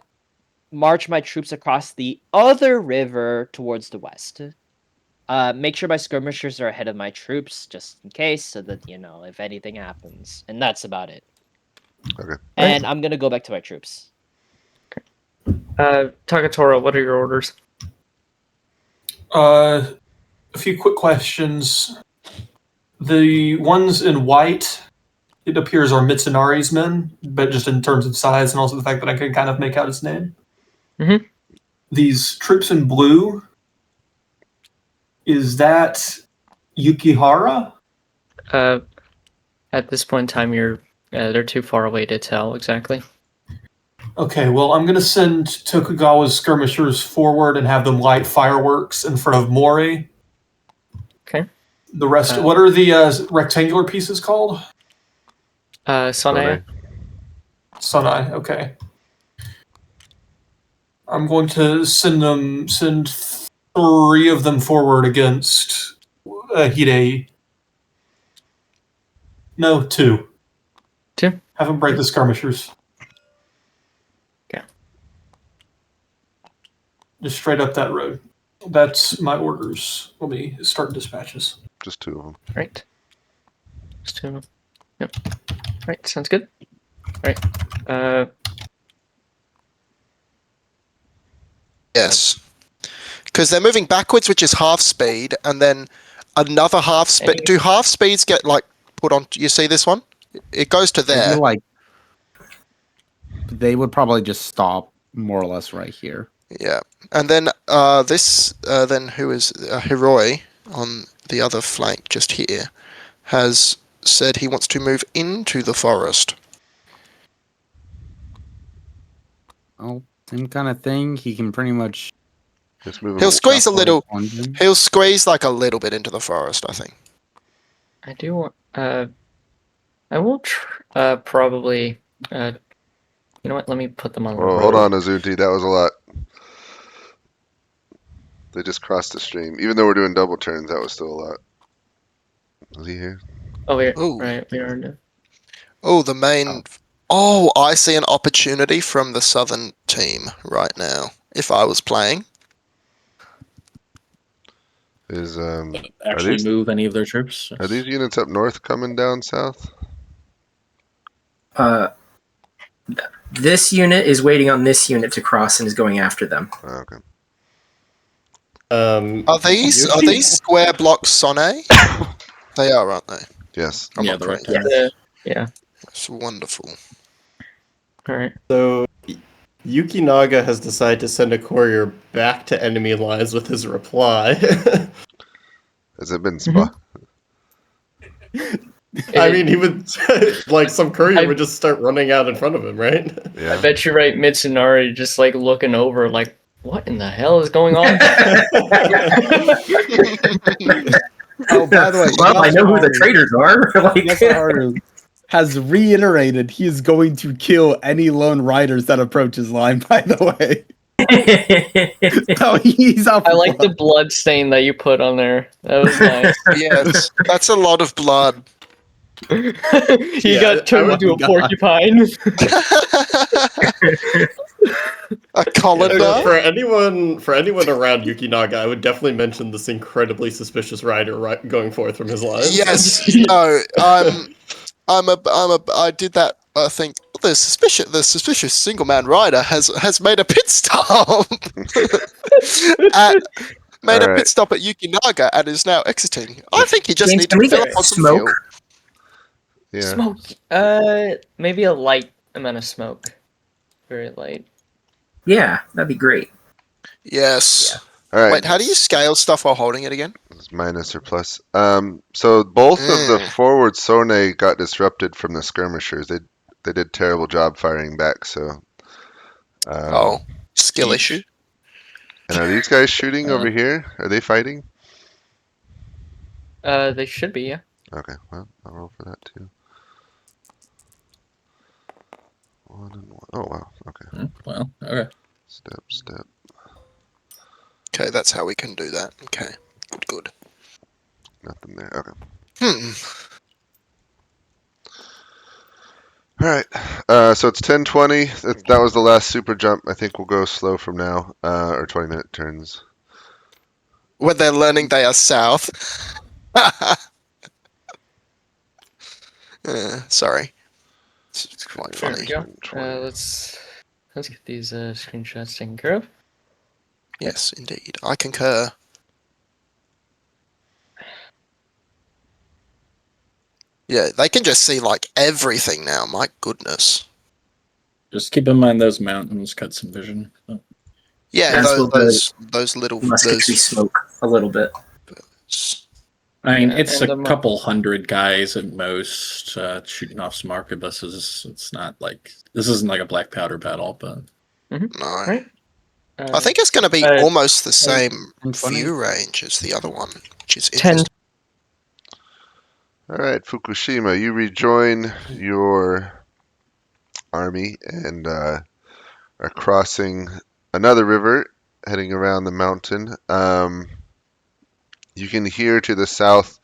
march my troops across the other river towards the west. Make sure my skirmishers are ahead of my troops, just in case, so that if anything happens. And that's about it. Okay. And I'm gonna go back to my troops. Takatora, what are your orders? A few quick questions. The ones in white, it appears are Mitsunari's men, but just in terms of size and also the fact that I can kind of make out his name. Mhm. These troops in blue, is that Yukihara? At this point in time, they're too far away to tell exactly. Okay, well, I'm going to send Tokugawa's skirmishers forward and have them light fireworks in front of Mori. Okay. The rest, what are the rectangular pieces called? Sonai. Sonai, okay. I'm going to send 3 of them forward against Hidei. No, 2. 2? Have them break the skirmishers. Okay. Just straight up that road. That's my orders. Let me start dispatches. Just 2 of them. Right. Just 2 of them. Yep. Right, sounds good. Right. Yes. Because they're moving backwards, which is half speed, and then another half speed. Any- Do half speeds get like put on? You see this one? It goes to I there. feel like they would probably just stop more or less right here. Yeah, and then then who is Hiroi on the other flank just here has said he wants to move into the forest. Oh, same kind of thing. He can pretty much. Just move He'll him. squeeze a little. on them. He'll squeeze like a little bit into the forest, I think. I do want. I will probably. You know what? Let me put them on the Well, road. hold on, Azunti. That was a lot. They just crossed the stream. Even though we're doing double turns, that was still a lot. Is he here? Oh, we're Ooh. right. We are. Oh, the main. Oh, I see an opportunity from the southern team right now. If I was playing, Is Actually, these- move any of their troops. are these units up north coming down south? This unit is waiting on this unit to cross and is going after them. Oh, okay. are these square blocks Sonne? They are, aren't they? Yes. I'm Yeah, not the right playing. there. Yeah. That's wonderful. All right. So Yukinaga has decided to send a courier back to enemy lines with his reply. Has it been spot? I mean, he would like some courier I- would just start running out in front of him, right? Yeah. I bet you're right. Mitsunari just like looking over, like, what in the hell is going on? Oh, by the way, Well, I know who the Yasunari- traitors are. Like, Yasunari has reiterated he is going to kill any lone riders that approach his line. By the way, so he's up. I like the blood stain that you put on there. That was nice. Yes, that's a lot of blood. He Yeah, got turned I into a would- porcupine. A colander? For anyone around Yukinaga, I would definitely mention this incredibly suspicious rider going forth from his lines. Yes. No. I did that. I think the suspicious single man rider has made a pit stop. Made a Alright. pit stop at Yukinaga and is now exiting. I think he just James, needs can to we fill get up on some smoke? fuel. Yeah. Smoke. Maybe a light amount of smoke. Very light. Yeah, that'd be great. Yes. All right. Wait, how do you scale stuff while holding it again? It's minus or plus. So both of the forward Sone got disrupted from the skirmishers. They did terrible job firing back. So. Skill issue. And are these guys shooting over here? Are they fighting? They should be, yeah. Okay. Well, I'll roll for that too. 1 and 1. Oh wow. Okay. Well, okay. Step. Okay, that's how we can do that. Okay. Good. Nothing there. Okay. Hmm. All right. So it's 10:20. That was the last super jump. I think we'll go slow from now, or 20-minute turns. When they're learning they are south. Sorry. It's quite There funny. we go. 20. Let's get these screenshots taken care of. Yes, indeed. I concur. Yeah, they can just see like everything now. My goodness. Just keep in mind those mountains cut some vision. Yeah, That's what those little Musketry smoke a little bit. I mean, Yeah, it's and a couple hundred guys at most shooting off some arquebuses. It's not like this isn't like a black powder battle, but No. Right. I think it's going to be almost the same 10-20. view range as the other one, which is 10. interesting. All right, Fukushima, you rejoin your army and are crossing another river, heading around the mountain. You can hear to the south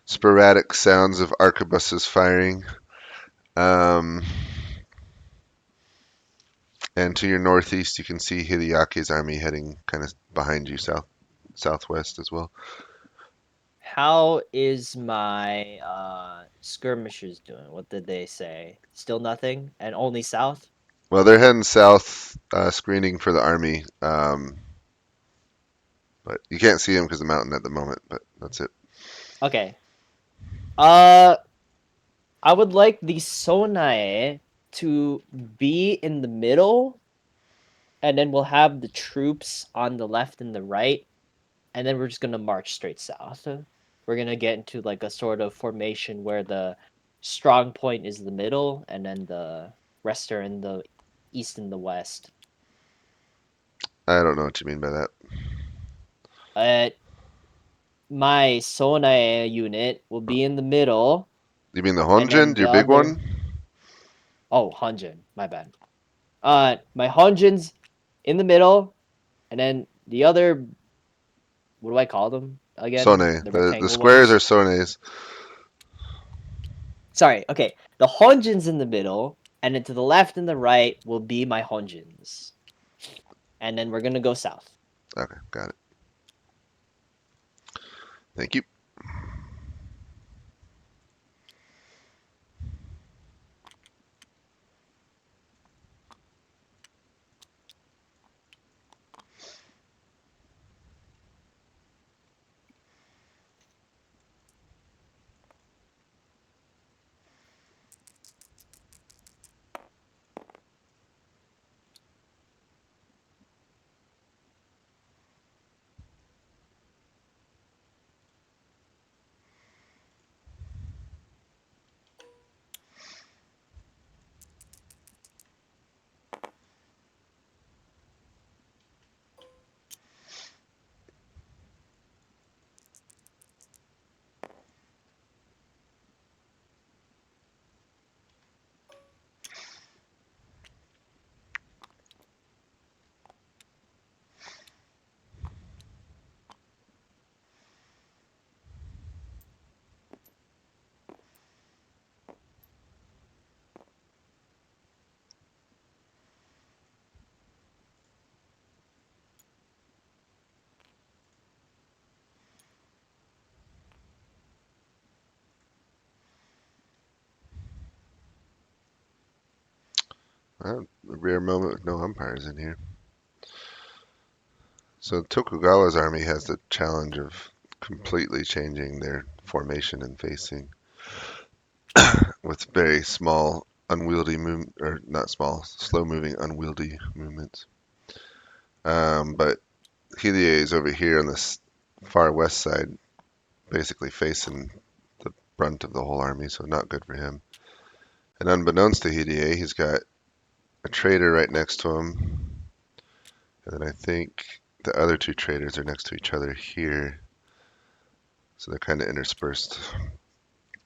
sporadic sounds of arquebuses firing. And to your northeast, you can see Hideyaki's army heading kind of behind you, southwest as well. How is my skirmishers doing? What did they say? Still nothing, and only south. Well, they're heading south, screening for the army. But you can't see him because of the mountain at the moment. But that's it. Okay. I would like the Sonae to be in the middle, and then we'll have the troops on the left and the right, and then we're just gonna march straight south. We're gonna get into like a sort of formation where the strong point is the middle, and then the rest are in the east and the west. I don't know what you mean by that. My Sonae unit will be in the middle. You mean the And then Honjin, your the big other... one? Oh, Hanjin. My bad. My Hanjin's in the middle, and then the other... What do I call them again? Sone. The The rectangle squares ones? are Sones. Sorry, okay. The Honjin's in the middle, and then to the left and the right will be my Honjins. And then we're gonna go south. Okay, got it. Thank you. Well, a rare moment with no umpires in here. So Tokugawa's army has the challenge of completely changing their formation and facing with very small, unwieldy movement, or not small, slow-moving, unwieldy movements. But Hideye is over here on this far west side, basically facing the brunt of the whole army, so not good for him. And unbeknownst to Hideye, he's got a trader right next to him, and then I think the other two traders are next to each other here. So they're kind of interspersed.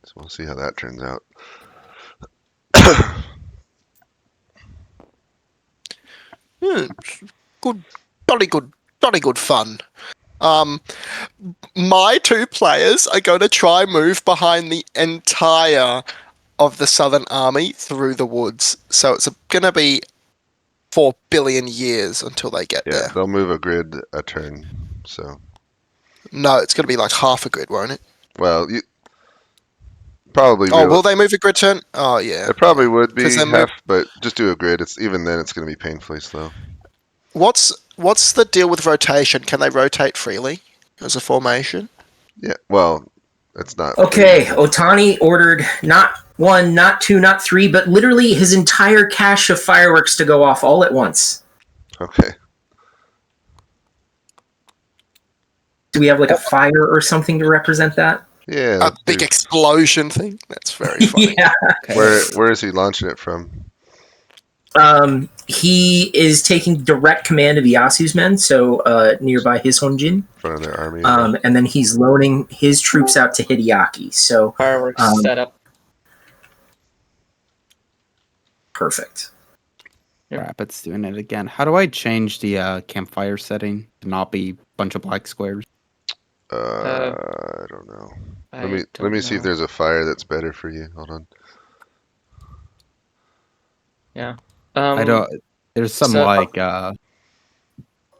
So we'll see how that turns out. Good, jolly good fun. My two players are going to try move behind the entire of the Southern Army through the woods. So it's going to be 4 billion years until they get Yeah, there. they'll move a grid a turn. So, No, it's going to be like half a grid, won't it? well, you probably Oh, will they move a grid turn? Oh, yeah. it probably would 'Cause be they half, move- but just do a grid. It's even then it's going to be painfully slow. What's the deal with rotation? Can they rotate freely as a formation? Yeah, well, it's not. Okay, free. Otani ordered not one, not two, not three, but literally his entire cache of fireworks to go off all at once. Okay. Do we have like a fire or something to represent that? Yeah. A big explosion thing? That's very funny. Yeah. Where is he launching it from? He is taking direct command of Iyasu's men, so nearby his Honjin. In front of their army. And then he's loaning his troops out to Hideaki. So Fireworks set up. Perfect. Crap, it's doing it again. How do I change the campfire setting to not be a bunch of black squares? I don't know. I Let me see if know. there's a fire that's better for you. Hold on. Yeah. I don't. There's some so- like.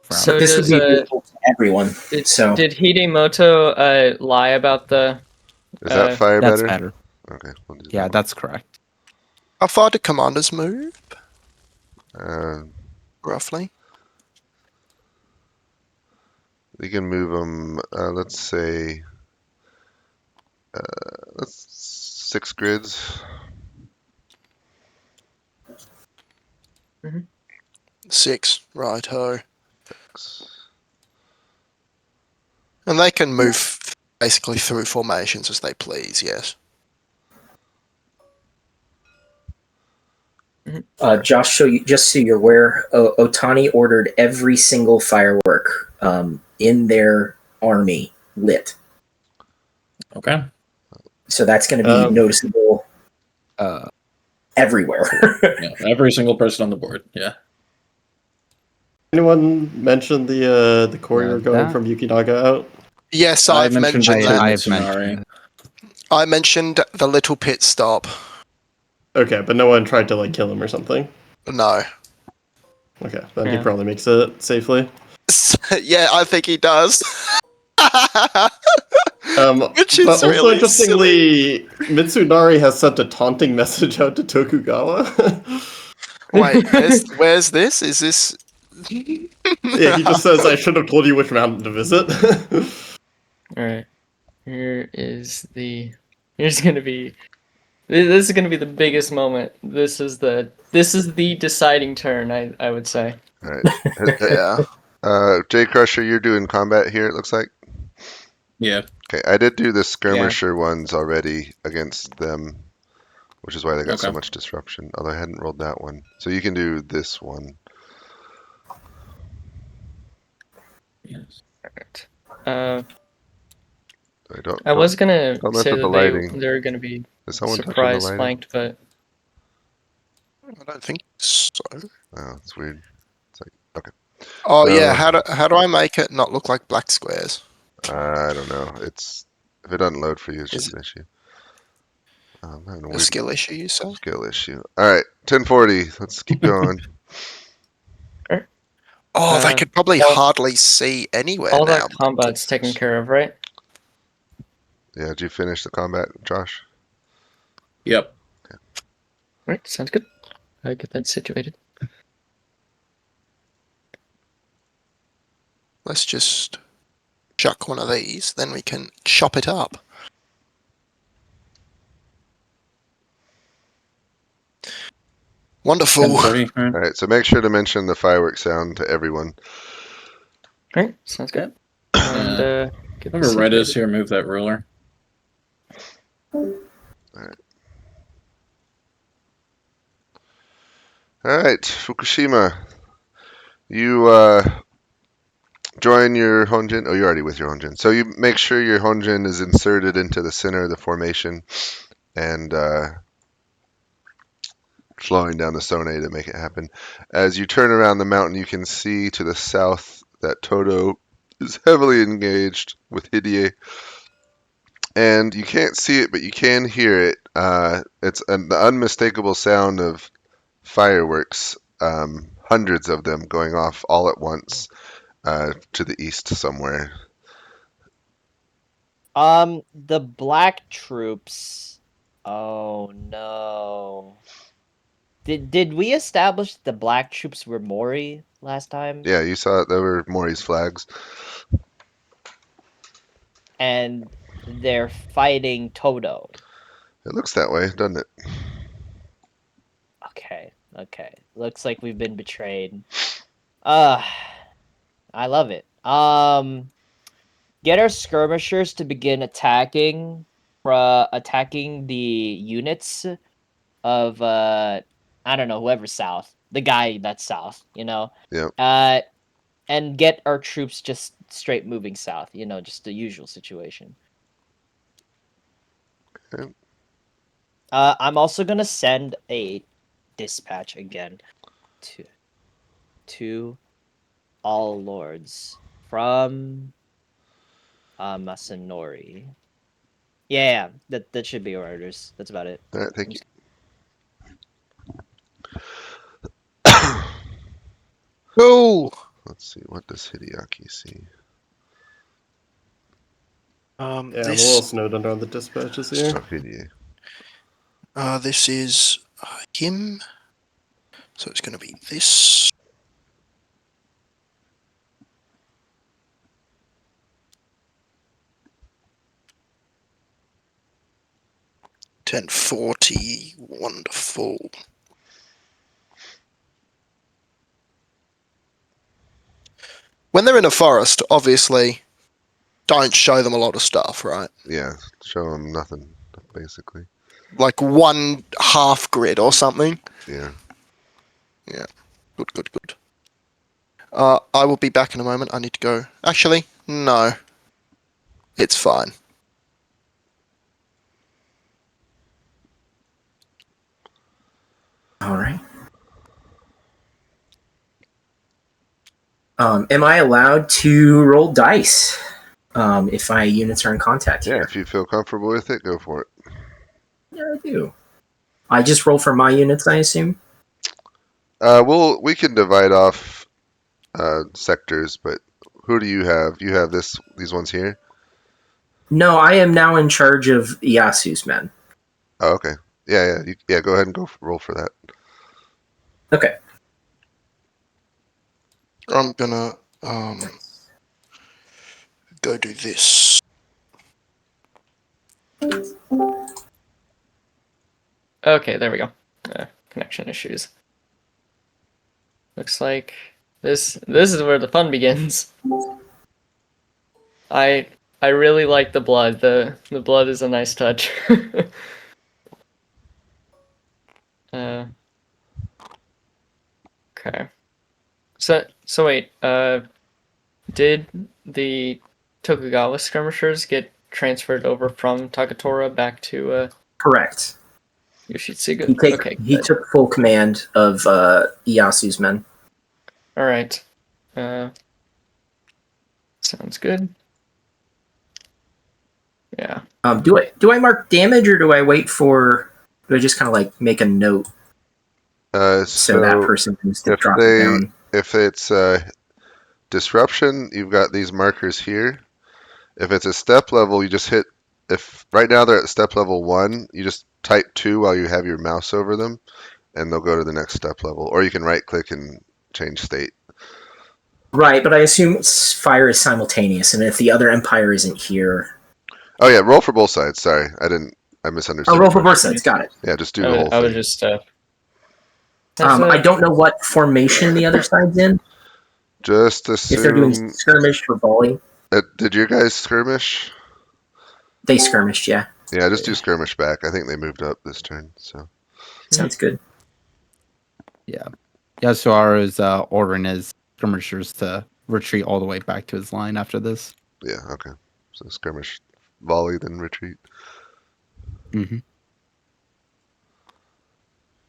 So this would does, be useful to everyone. did Hidemoto lie about the? Is that fire That's better? better. Okay. We'll do Yeah, that. that's correct. How far do commanders move, Uh, roughly? We can move them. Let's say, let's 6 grids. 6, righto. And they can move basically through formations as they please, yes. Josh, just so you're aware, Otani ordered every single firework in their army lit. Okay. So that's going to be noticeable everywhere. Yeah, every single person on the board. Yeah. Anyone mentioned the courier going that- from Yukinaga out? Yes, I I've mentioned mentioned it that. to I've Mitsunari. mentioned I mentioned the little pit stop. Okay, but no one tried to like kill him or something. No. Okay, then he Yeah. probably makes it safely. Yeah, I think he does. Which is But also really interestingly, Mitsunari has sent a taunting message out to Tokugawa. Wait, where's this? Is this? Yeah, he just says, "I should have told you which mountain to visit." All right. Here's gonna be. This is gonna be the biggest moment. This is the deciding turn. I would say. All right. Yeah. Jay Crusher, you're doing combat here. It looks like. Yeah. Okay, I did do the skirmisher ones already against them, which is why they got so Okay. much disruption. Although I hadn't rolled that one, so you can do this one. Yes. Alright. I don't. I was gonna don't mess say with the that lighting. they're gonna be Is someone touching the surprise lighting? flanked, but I don't think so. Oh, it's weird. It's like okay. Oh So- yeah, how do I make it not look like black squares? I don't know. It's if it doesn't load for you, it's Is just an issue. I'm having a A weird skill issue, you say? skill issue. All right, 1040. Let's keep going. Oh, they could probably all- hardly see anywhere all now. that combat's taken care of, right? Yeah, did you finish the combat, Josh? Yep. Right, sounds good. I get that situated. Let's just chuck one of these, then we can chop it up. Wonderful. 1040. All right, so make sure to mention the fireworks sound to everyone. Right, sounds good. And get Whoever this red is situated. here, move that ruler. All right, Fukushima. You join your Honjin. Oh, you're already with your Honjin. So you make sure your Honjin is inserted into the center of the formation and slowing down the Sone to make it happen. As you turn around the mountain, you can see to the south that Todo is heavily engaged with Hideye. And you can't see it, but you can hear it. It's the unmistakable sound of fireworks, hundreds of them going off all at once to the east somewhere. The black troops. Oh no. Did we establish the black troops were Mori last time? Yeah, you saw it. There were Mori's flags. And they're fighting Todo. It looks that way, doesn't it? Okay. Looks like we've been betrayed. I love it. Get our skirmishers to begin attacking the units of I don't know, whoever's south. The guy that's south, you know. Yep. And get our troops just straight moving south, you know, just the usual situation. Okay. I'm also gonna send a dispatch again to all lords from Masanori. Yeah, that should be our orders. That's about it. All right, thank you. Cool. Let's see. What does Hideaki see? Yeah, I'm a little snowed under on the dispatches here. Oh, Hideye. This is him. So it's going to be this. 1040. Wonderful. When they're in a forest, obviously, don't show them a lot of stuff, right? Yeah, show them nothing, basically. Like one half grid or something. Yeah. Yeah. Good. I will be back in a moment. I need to go. Actually, no. It's fine. All right. Am I allowed to roll dice if my units are in contact Yeah, here? if you feel comfortable with it, go for it. Yeah, I do. I just roll for my units, I assume? We can divide off sectors, but who do you have? You have these ones here? No, I am now in charge of Iyasu's men. Oh, okay. Yeah. Go ahead and roll for that. Okay. I'm gonna go do this. Okay, there we go. Connection issues. Looks like this is where the fun begins. I really like the blood. The blood is a nice touch. Okay. So wait, did the Tokugawa skirmishers get transferred over from Takatora back to Correct. Yoshitsugu? He took full command of Iyasu's men. All right. Sounds good. Yeah. Do I mark damage or do I wait for? Do I just kind of like make a note so that person needs to drop it down? If it's disruption, you've got these markers here. If it's a step level, you just hit. If right now they're at step level 1, you just type 2 while you have your mouse over them, and they'll go to the next step level. Or you can right click and change state. Right, but I assume fire is simultaneous, and if the other Empire isn't here. Oh yeah, roll for both sides. Sorry, I misunderstood. Oh, roll for both sides. Got it. Yeah, just do the whole thing. I was just. I don't know what formation the other side's in. Just assume. If they're doing skirmish or volley. Did you guys skirmish? They skirmished, yeah. Yeah, just do skirmish back. I think they moved up this turn. So. Sounds good. Yeah. Yasuharu's ordering his skirmishers to retreat all the way back to his line after this. Yeah, okay. So skirmish, volley, then retreat. Mm-hmm.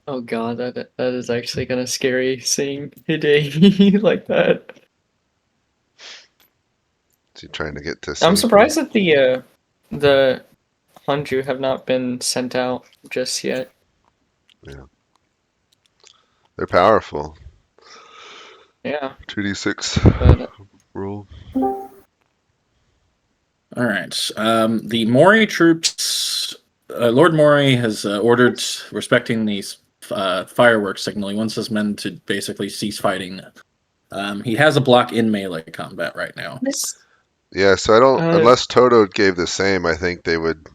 Oh god, that is actually kind of scary seeing Hidei like that. Is he trying to get to? I'm surprised that the Hanju have not been sent out just yet. Yeah. They're powerful. Yeah. 2d6 roll. All right. The Mori troops. Lord Mori has ordered, respecting these fireworks signal, he wants his men to basically cease fighting. He has a block in melee combat right now. Yeah, so I don't. Unless Toto gave the same, I think they would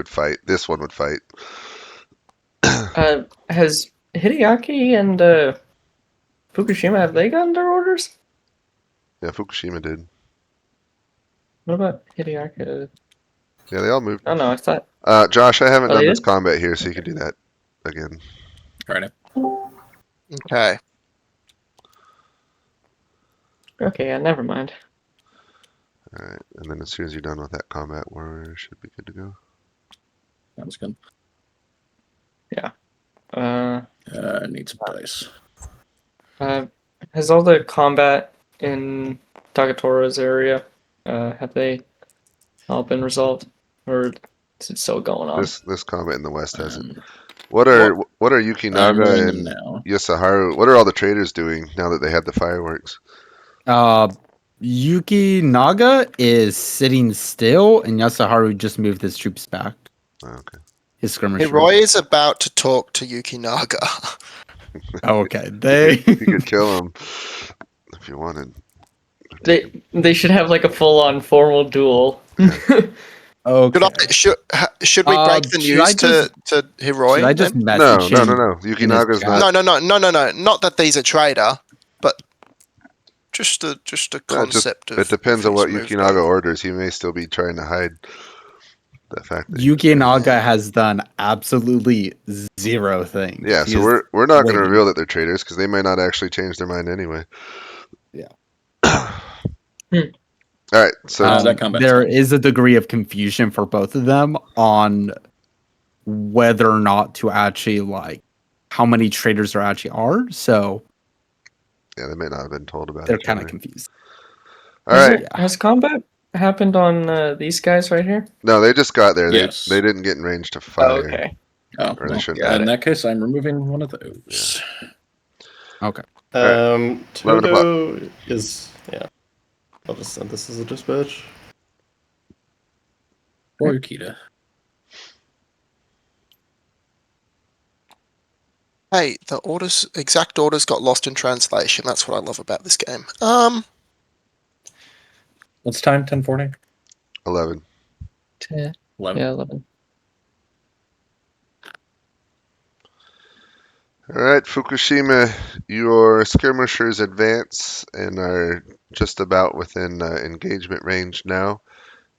fight. This one would fight. Has Hideaki and Fukushima, have they gotten their orders? Yeah, Fukushima did. What about Hideaki? Yeah, they all moved. Oh no, I thought. Josh, I haven't done this did? combat here, so you can do that again. Right. Okay. Okay, yeah, never mind. All right, and then as soon as you're done with that combat, warrior should be good to go. Sounds good. Yeah. I need some dice. Has all the combat in Takatora's area, have they all been resolved, or is it still going on? This combat in the west hasn't. What are Yukinaga and Yasuharu? What are all the traders doing now that they had the fireworks? Yuki Naga is sitting still, and Yasuharu just moved his troops back. Oh, okay. His skirmish. Hiroy is about to talk to Yukinaga. Oh, okay. You could kill him if you wanted. They should have like a full-on formal duel. Okay. Should we break the should I news just- to Should Hiroi? I just then? message No. him? Yukinaga's chat? not. No. Not that he's a traitor, but just a concept of. It depends if on what he's moved Yukinaga over. orders. He may still be trying to hide the fact that. Yuki Naga has done absolutely zero things. Yeah, He so is we're not going to waiting. reveal that they're traitors because they may not actually change their mind anyway. Yeah. All right, so that combat's there done. is a degree of confusion for both of them on whether or not to actually like how many traders there actually are. So yeah, they may not have been told about they're each kind of other. confused. All right, Has combat happened on these guys right here? no, they just got there. Yes. They didn't get in range to fire. Oh, okay. Oh, Or they well, shouldn't in have. that case, I'm removing one of those. Okay. Alright. 11 Toto is I'll just send this as a dispatch. Or Yukita. Hey, the exact orders got lost in translation. That's what I love about this game. What's time? 10:40? 11. 10. 11. Yeah, 11. All right, Fukushima, your skirmishers advance and are just about within engagement range now.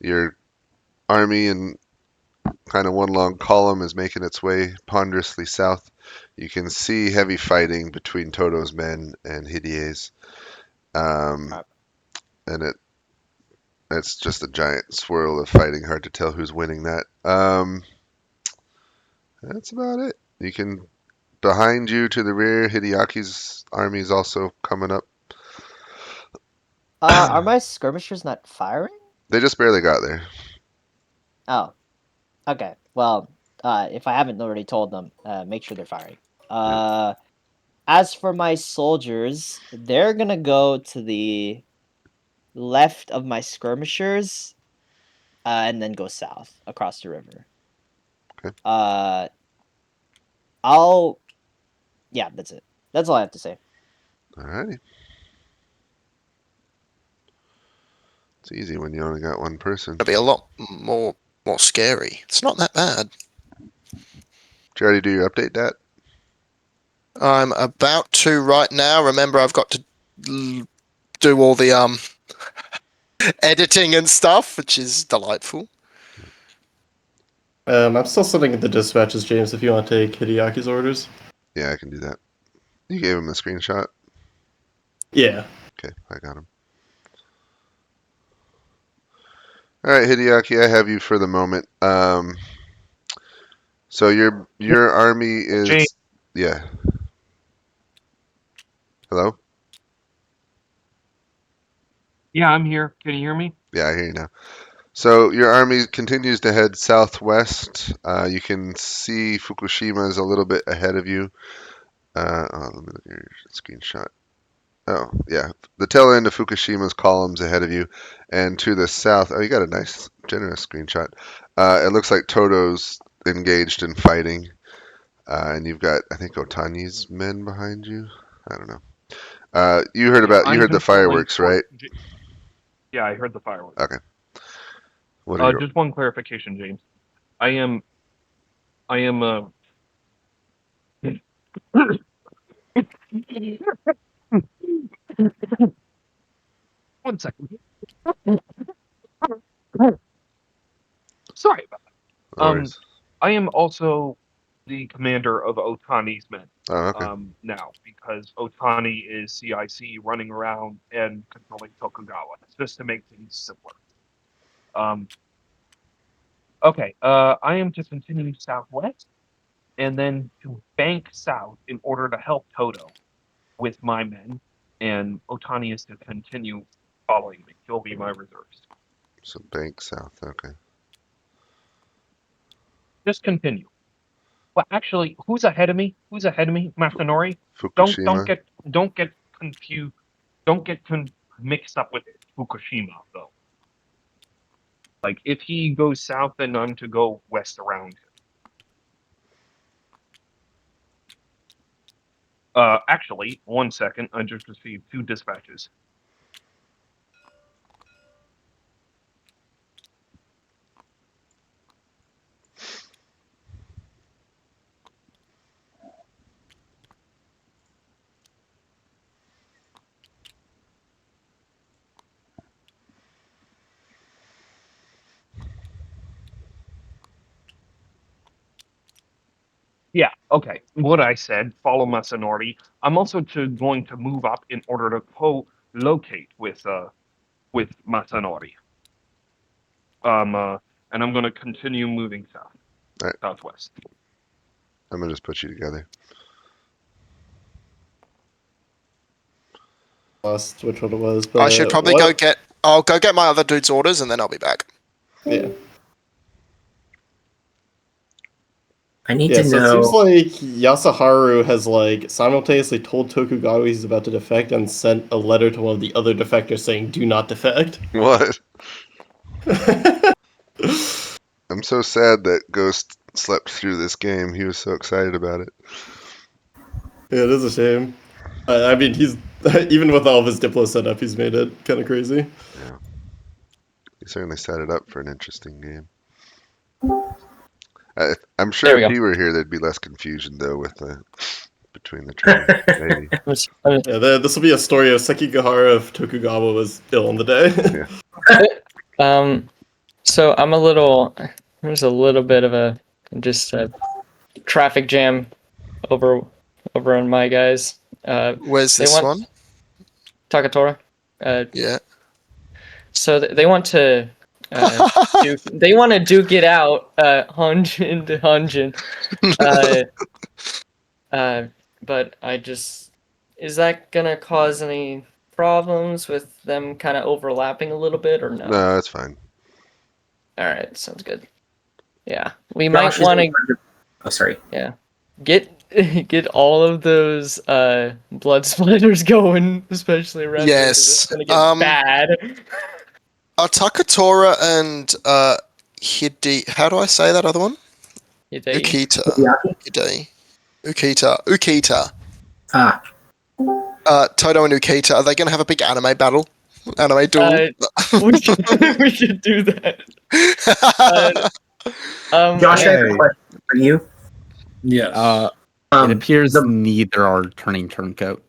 Your army in kind of one long column is making its way ponderously south. You can see heavy fighting between Toto's men and Hidei's. And it's just a giant swirl of fighting. Hard to tell who's winning that. That's about it. You can behind you to the rear, Hideyaki's army is also coming up. Are my skirmishers not firing? They just barely got there. Oh, okay. Well, if I haven't already told them, make sure they're firing. As for my soldiers, they're gonna go to the left of my skirmishers, and then go south across the river. Okay. Yeah, that's it. That's all I have to say. Alrighty. It's easy when you only got one person. It'll be a lot more scary. It's not that bad. Did you already do your update, Dat? I'm about to right now. Remember, I've got to do all the editing and stuff, which is delightful. I'm still sending the dispatches, James, if you want to take Hideyaki's orders. Yeah, I can do that. You gave him the screenshot? Yeah. Okay, I got him. Alright, Hideaki, I have you for the moment. So your army is... James. Yeah. Hello? Yeah, I'm here. Can you hear me? Yeah, I hear you now. So your army continues to head southwest. You can see Fukushima is a little bit ahead of you. Let me look at your screenshot. Oh, yeah. The tail end of Fukushima's columns ahead of you. And to the south, oh, you got a nice, generous screenshot. It looks like Toto's engaged in fighting. And you've got, I think, Otani's men behind you. I don't know. You heard the fireworks, right? Yeah, I heard the fireworks. Okay. What are your... Just one clarification, James. I am one second. Sorry about that. No worries. I am also the commander of Otani's men. Oh, okay. Now, because Otani is CIC running around and controlling Tokugawa. It's just to make things simpler. Okay, I am to continue southwest and then to bank south in order to help Toto with my men, and Otani is to continue following me. He'll be my reserves. So bank south, okay. Just continue. Well, actually, who's ahead of me? Who's ahead of me? Masanori? Fukushima. Don't get confused. Don't get mixed up with Fukushima, though. Like, if he goes south, then I'm to go west around him. Actually, 1 second. I just received 2 dispatches. Yeah, okay. What I said, follow Masanori. I'm also going to move up in order to co-locate with Masanori. And I'm going to continue moving south, Alright. southwest. I'm gonna just put you together. Lost which one it was, but I should probably go get. I'll go get my other dude's orders, and then I'll be back. Yeah. I need Yeah, to so know. it seems like Yasuharu has like simultaneously told Tokugawa he's about to defect and sent a letter to one of the other defectors saying "Do not defect." What? I'm so sad that Ghost slept through this game. He was so excited about it. Yeah, it is a shame. I mean, he's even with all of his Diplo setup, he's made it kind of crazy. Yeah. He certainly set it up for an interesting game. I'm sure There we if go. he were here, there'd be less confusion though with between the trains. Maybe. Yeah, this will be a story of Sekigahara if Tokugawa was ill on the day. So there's a little bit of a traffic jam over on my guys. Where's They this want- one? Takatora. Yeah. So they want to duke it out, Hanjin to Hanjin. But is that gonna cause any problems with them kind of overlapping a little bit or no? No, that's fine. All right, sounds good. Yeah, we Josh might is want in to charge of- Oh, sorry. get all of those blood splatters going, especially around here, 'cause Yes, it's gonna get bad. Are Takatora and Hide? How do I say that other one? Ukita. Hideaki? Hide. Ukita. Ah, Toto and Ukita. Are they going to have a big anime battle? Anime duel? We should do that. Josh, I have Hey. a question for you. Yes. It appears neither are turning turncoat.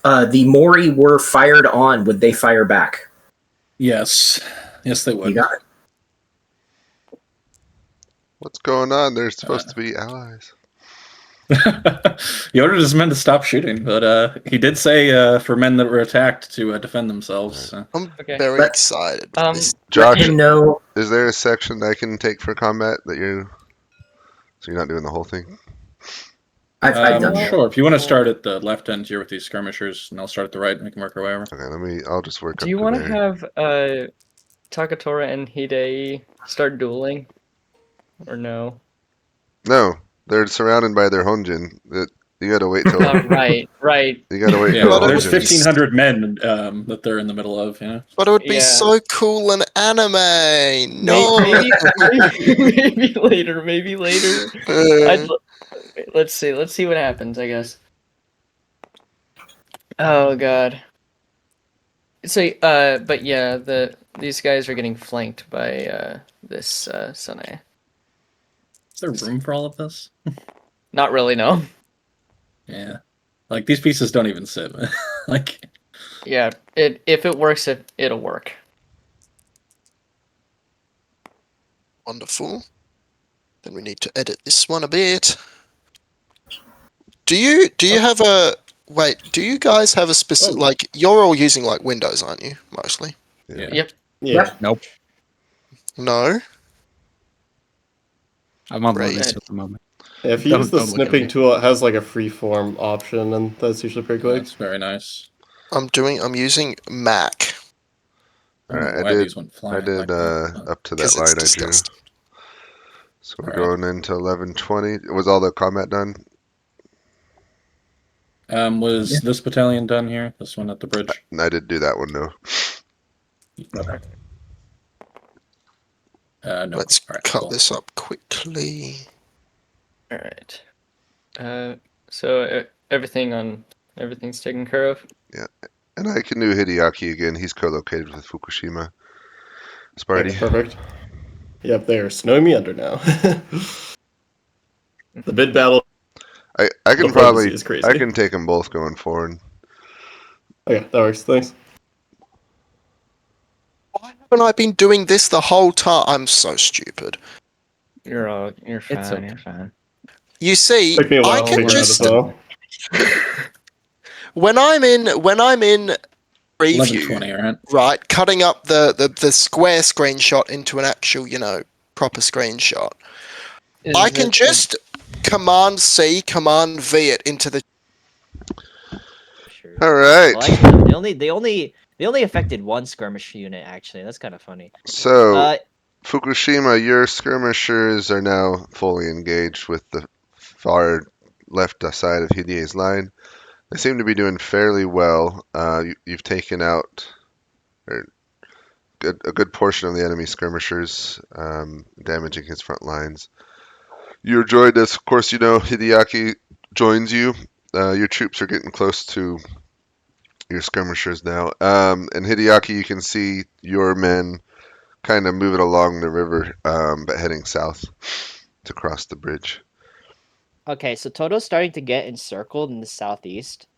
The Mori were fired on. Would they fire back? Yes. Yes, they You would. got it. What's going on? They're supposed to be allies. He ordered his men to stop shooting, but he did say for men that were attacked to defend themselves. So. I'm Okay. very excited. For this. Let Josh, him know. is there a section I can take for combat that so you're not doing the whole thing? I've done that. Sure. If you want to start at the left end here with these skirmishers, and I'll start at the right and we can work our way over. Okay, I'll just work Do up you to want to there. have Takatora and Hidei start dueling, or no? No, they're surrounded by their Honjin. You gotta wait till. Right. You gotta wait Yeah, till. But it there's would be- 1,500 men that they're in the middle of. Yeah. But it would be Yeah. so cool in anime. No. Maybe later. Maybe later. Let's see. Let's see what happens. I guess. Oh God. So, but yeah, these guys are getting flanked by this Sanae. Is there room for all of this? Not really, no. Yeah. Like, these pieces don't even sit. Like, Yeah, if it works, it'll work. Wonderful. Then we need to edit this one a bit. Do you have a wait? Do you guys have a specific like? You're all using like Windows, aren't you? Mostly. Yeah. Yep. Yeah. Nope. No. I'm on Right. Linux at the moment. Yeah, if you Don't- use the don't look at snipping me. tool, it has like a freeform option, and that's usually pretty quick. that's very nice. I'm using Mac All right, Why these went flying I did like that. up to that because it's line I drew. disgusting. So we're Alright. going into 11:20. Was all the combat done? Was this battalion done here? This one at the bridge? I did do that one, no. Okay. No. Let's All right, cut cool. this up quickly. All right. So everything's taken care of. And I can do Hideaki again. He's co-located with Fukushima. Okay, Sparty. perfect. Yep, they're snowing me under now. The bid battle. I can diplomacy probably is crazy. I can take them both going forward. Okay, that works. Thanks. Why haven't I been doing this the whole time? I'm so stupid. You're fine. okay. You're fine. You see, Took me a I while to can figure out as just well. when I'm in preview, 11:20, right? right, cutting up the square screenshot into an actual, proper screenshot. I can just Command C, Command V it into the. Sure. All right. Well, actually, no. They only affected one skirmish unit. Actually, that's kind of funny. So, Fukushima, your skirmishers are now fully engaged with the far left side of Hidei's line. They seem to be doing fairly well. You've taken out a good portion of the enemy skirmishers, damaging his front lines. You're joined as, of course, Hideaki joins you. Your troops are getting close to your skirmishers now. And Hideaki, you can see your men kind of moving along the river, but heading south to cross the bridge. Okay, so Toto's starting to get encircled in the southeast,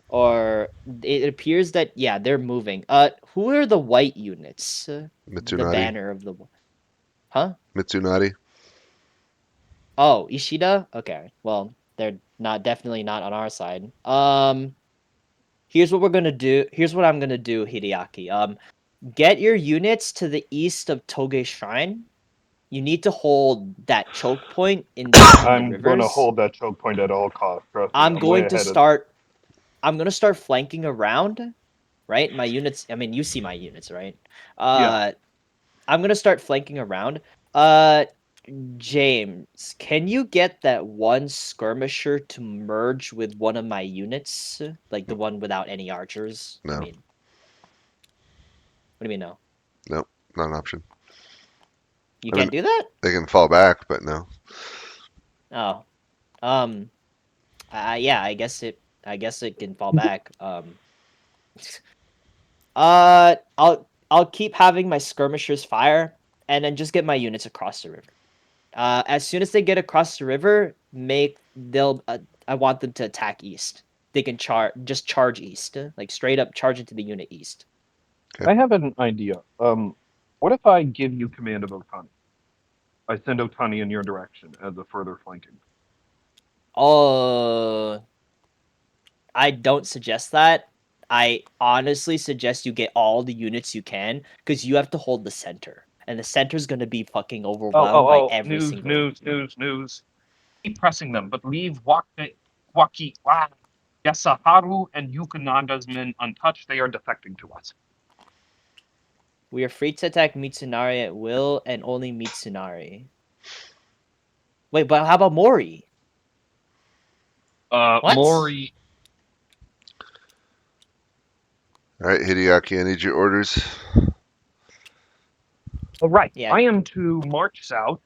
or it appears that they're moving. Who are the white units? The Mitsunari. banner of the, huh? Mitsunari. Oh, Ishida. Okay, well they're definitely not on our side. Here's what we're gonna do. Here's what I'm gonna do, Hideaki. Get your units to the east of Toge Shrine. You need to hold that choke point in between the I'm going to rivers. hold that choke point at all costs. Trust me. I'm I'm way going to ahead of. start. I'm gonna start flanking around. Right, my units. I mean, you see my units, right? Yeah. I'm gonna start flanking around. James, can you get that one skirmisher to merge with one of my units, like the one without any archers? No. I mean, what do you mean no? Nope, not an option. You can't do that? They can fall back, but no. Oh, yeah, I guess it can fall back. I'll keep having my skirmishers fire, and then just get my units across the river. As soon as they get across the river, I want them to attack east. They can charge east, like straight up charge into the unit east. Okay. I have an idea. What if I give you command of Otani? I send Otani in your direction as a further flanking. I don't suggest that. I honestly suggest you get all the units you can, because you have to hold the center, and the center's gonna be fucking overwhelmed by every single. News. Keep pressing them, but leave Yasaharu and Yukonaga's men untouched. They are defecting to us. We are free to attack Mitsunari at will, and only Mitsunari. Wait, but how about Mori? What? Mori. All right, Hideaki, I need your orders. All right. Yeah. I am to march south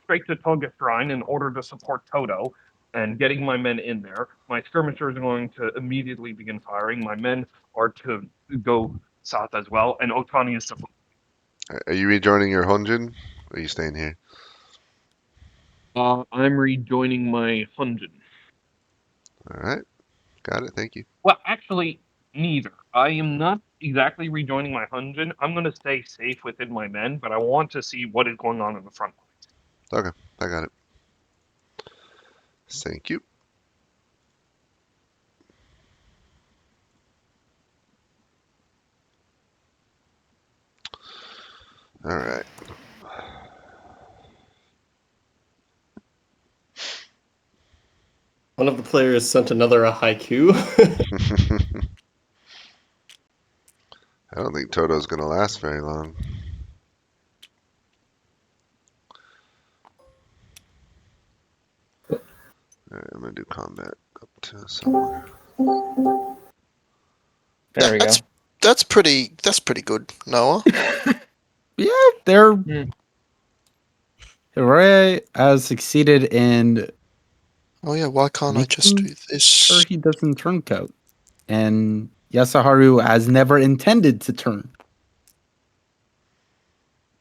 straight to Toga Shrine in order to support Toto and getting my men in there. My skirmishers are going to immediately begin firing. My men are to go south as well, and Otani is to. Are you rejoining your Honjin? Or are you staying here? I'm rejoining my Hunjin. All right, got it. Thank you. Well, actually, neither. I am not exactly rejoining my Hunjin. I'm going to stay safe within my men, but I want to see what is going on in the front lines. Okay, I got it. Thank you. All right. One of the players sent another a haiku. I don't think Toto's going to last very long. All right, I'm going to do combat up to somewhere. There we go. That's pretty good, Noah. Yeah, they're Hmm. Hiroya has succeeded in Oh yeah, why can't I just do this? sure he doesn't turncoat. And Yasaharu has never intended to turn.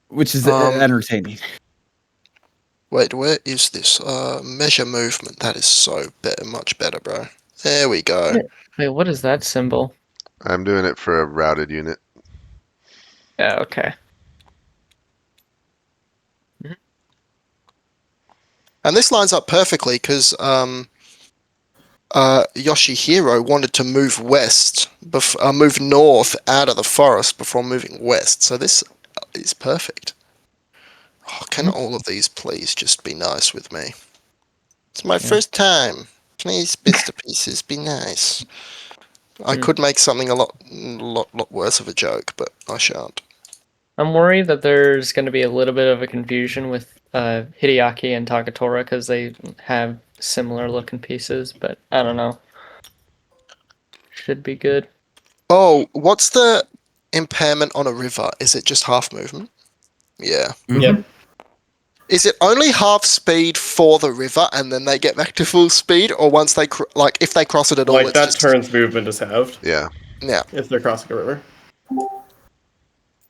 Which is entertaining. Wait, where is this? Measure movement. That is so better, much better, bro. There we go. Wait, what is that symbol? I'm doing it for a routed unit. Yeah, okay. And this lines up perfectly because Yoshihiro wanted to move move north out of the forest before moving west. So this is perfect. Oh, can all of these please just be nice with me? It's my first time. Please, bits to pieces, be nice. I could make something a lot worse of a joke, but I shan't. I'm worried that there's going to be a little bit of a confusion with Hideaki and Takatora because they have similar looking pieces, but I don't know. Should be good. Oh, what's the impairment on a river? Is it just half movement? Yeah. Yep. Is it only half speed for the river and then they get back to full speed, or once they if they cross it at all, Like it's that just turn's movement is halved Yeah. if they're crossing a river.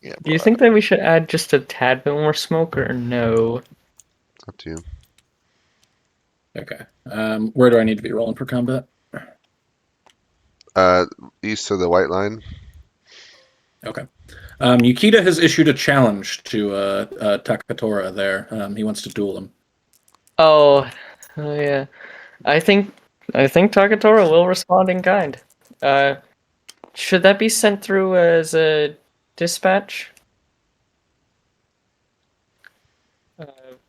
Yeah. Do you think that we should add just a tad bit more smoke or no? It's up to you. Okay. Where do I need to be rolling for combat? East of the white line. Okay. Yukita has issued a challenge to Takatora there. He wants to duel him. Oh yeah. I think Takatora will respond in kind. Should that be sent through as a dispatch?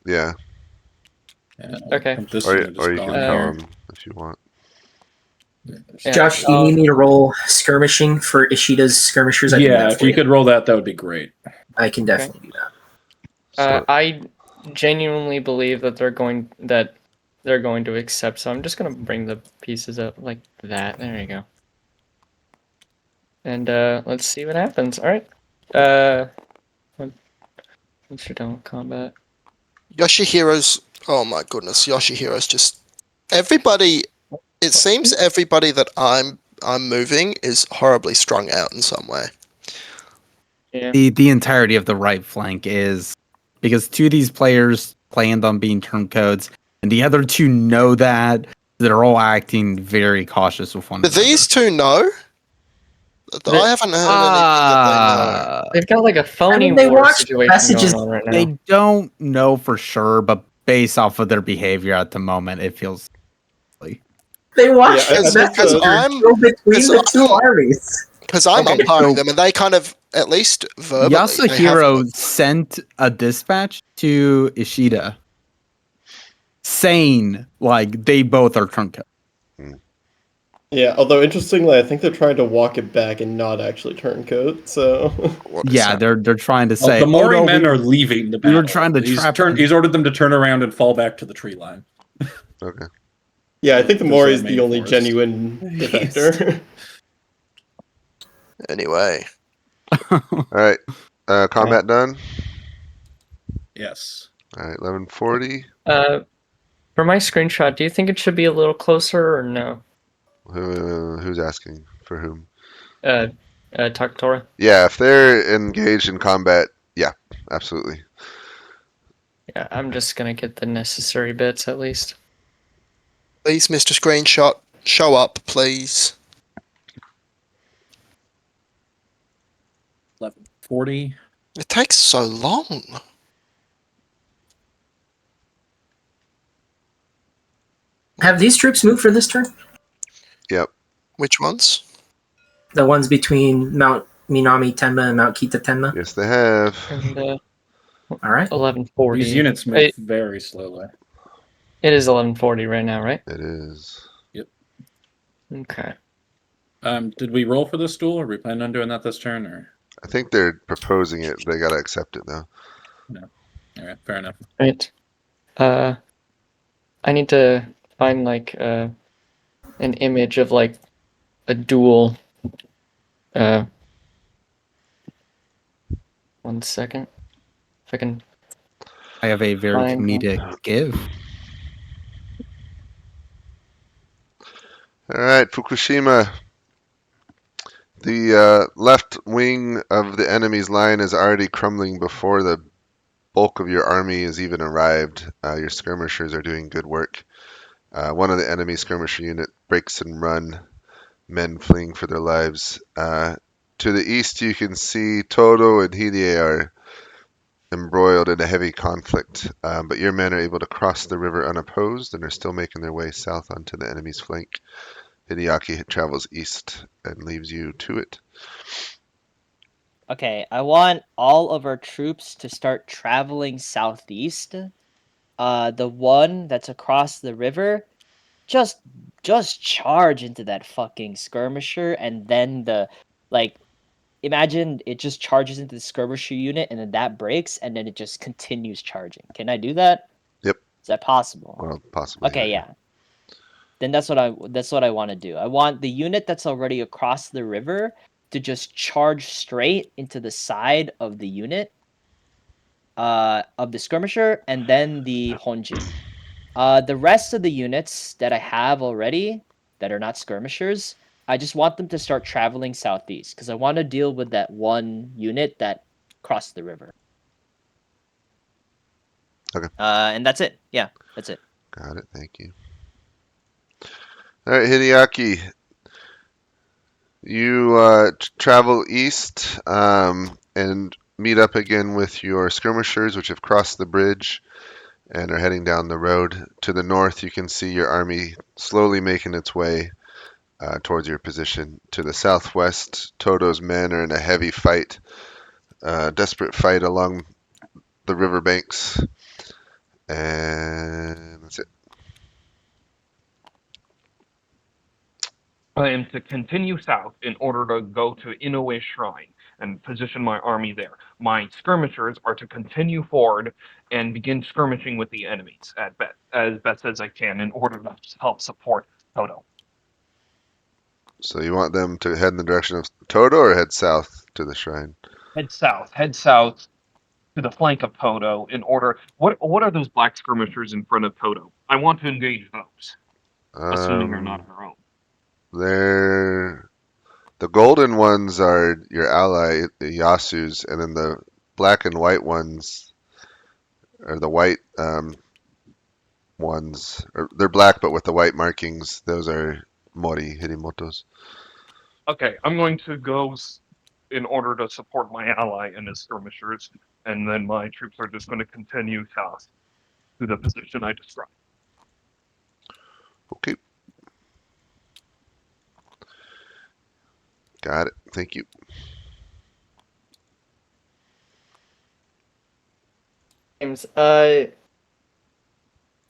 Yeah. Okay. This Or unit is you can gone tell here. him if you want. Yeah. Josh, do you need me to roll skirmishing for Ishida's skirmishers? I can do Yeah, that if for you could roll that, that would be great. I can definitely do that. So, I genuinely believe that they're going to accept. So I'm just gonna bring the pieces up like that. There you go. And let's see what happens. All right. Let's don't combat. Yoshihiro's. Oh my goodness, Yoshihiro's just everybody. It seems everybody that I'm moving is horribly strung out in some way. Yeah. The entirety of the right flank is because two of these players planned on being turncoats, and the other two know that they're all acting very cautious with one Do another. these two know? I haven't heard anything that they know. They've got like a phony they war watch situation messages. going on right now. They don't know for sure, but based off of their behavior at the moment, it feels like They watch Yeah, I- messages Because I'm go between because the two armies. I'm Okay, umpiring so- them, and they kind of at least verbally. they have- Yasuhiro sent a dispatch to Ishida saying like they both are turncoats. Yeah, although interestingly, I think they're trying to walk it back and not actually turncoat. So What is Yeah, that? they're trying to Well, say the Mori no, men we- are leaving the we battle. were trying to trap them. He's ordered them to turn around and fall back to the tree line. okay. yeah, I think the Those Mori are is the the main only forest. genuine defector. Anyway, All right. Combat done. Yes. All right. 1140. For my screenshot, do you think it should be a little closer or no? Who's asking for whom? Takatora. Yeah, if they're engaged in combat, yeah, absolutely. Yeah, I'm just gonna get the necessary bits at least. please, Mr. Screenshot, show up, please. 1140. It takes so long. Have these troops moved for this turn? Yep. Which ones? The ones between Mount Minami Tenma and Mount Kita Tenma? Yes, they have. And All right. 1140. These units move very slowly. It is 1140 right now, right? It is. Okay. Did we roll for this duel? Or are we planning on doing that this turn? Or I think they're proposing it. They gotta accept it though. all right, fair enough. Right. I need to find like an image of like a duel. 1 second. If I can. I have a very Fine. comedic give. All right, Fukushima. The left wing of the enemy's line is already crumbling before the bulk of your army has even arrived. Your skirmishers are doing good work. One of the enemy skirmisher unit breaks and run, men fleeing for their lives. To the east, you can see Todo and Hideyori embroiled in a heavy conflict, but your men are able to cross the river unopposed and are still making their way south onto the enemy's flank. Hideaki travels east and leaves you to it. Okay, I want all of our troops to start traveling southeast. The one that's across the river, just charge into that fucking skirmisher, and then imagine it just charges into the skirmisher unit, and then that breaks, and then it just continues charging. Can I do that? Yep. Is that possible? Well, possibly. Okay, yeah. Then that's what I want to do. I want the unit that's already across the river to just charge straight into the side of the unit, of the skirmisher, and then the Honjin. The rest of the units that I have already that are not skirmishers, I just want them to start traveling southeast because I want to deal with that one unit that crossed the river. Okay. And that's it. Yeah, that's it. Got it. Thank you. All right, Hideaki. You travel east and meet up again with your skirmishers, which have crossed the bridge and are heading down the road. To the north, you can see your army slowly making its way towards your position. To the southwest, Todo's men are in a heavy fight, desperate fight along the riverbanks. And that's it. I am to continue south in order to go to Inoue Shrine and position my army there. My skirmishers are to continue forward and begin skirmishing with the enemies as best as I can in order to help support Toto. So you want them to head in the direction of Todo or head south to the shrine? Head south to the flank of Toto in order. What are those black skirmishers in front of Toto? I want to engage those, assuming they're not our own. They're the golden ones are your ally Ieyasus, and then the black and white ones are the white ones. They're black but with the white markings. Those are Mori Hidemoto's. Okay, I'm going to go in order to support my ally and his skirmishers, and then my troops are just going to continue south to the position I described. Okay. Got it. Thank you. James,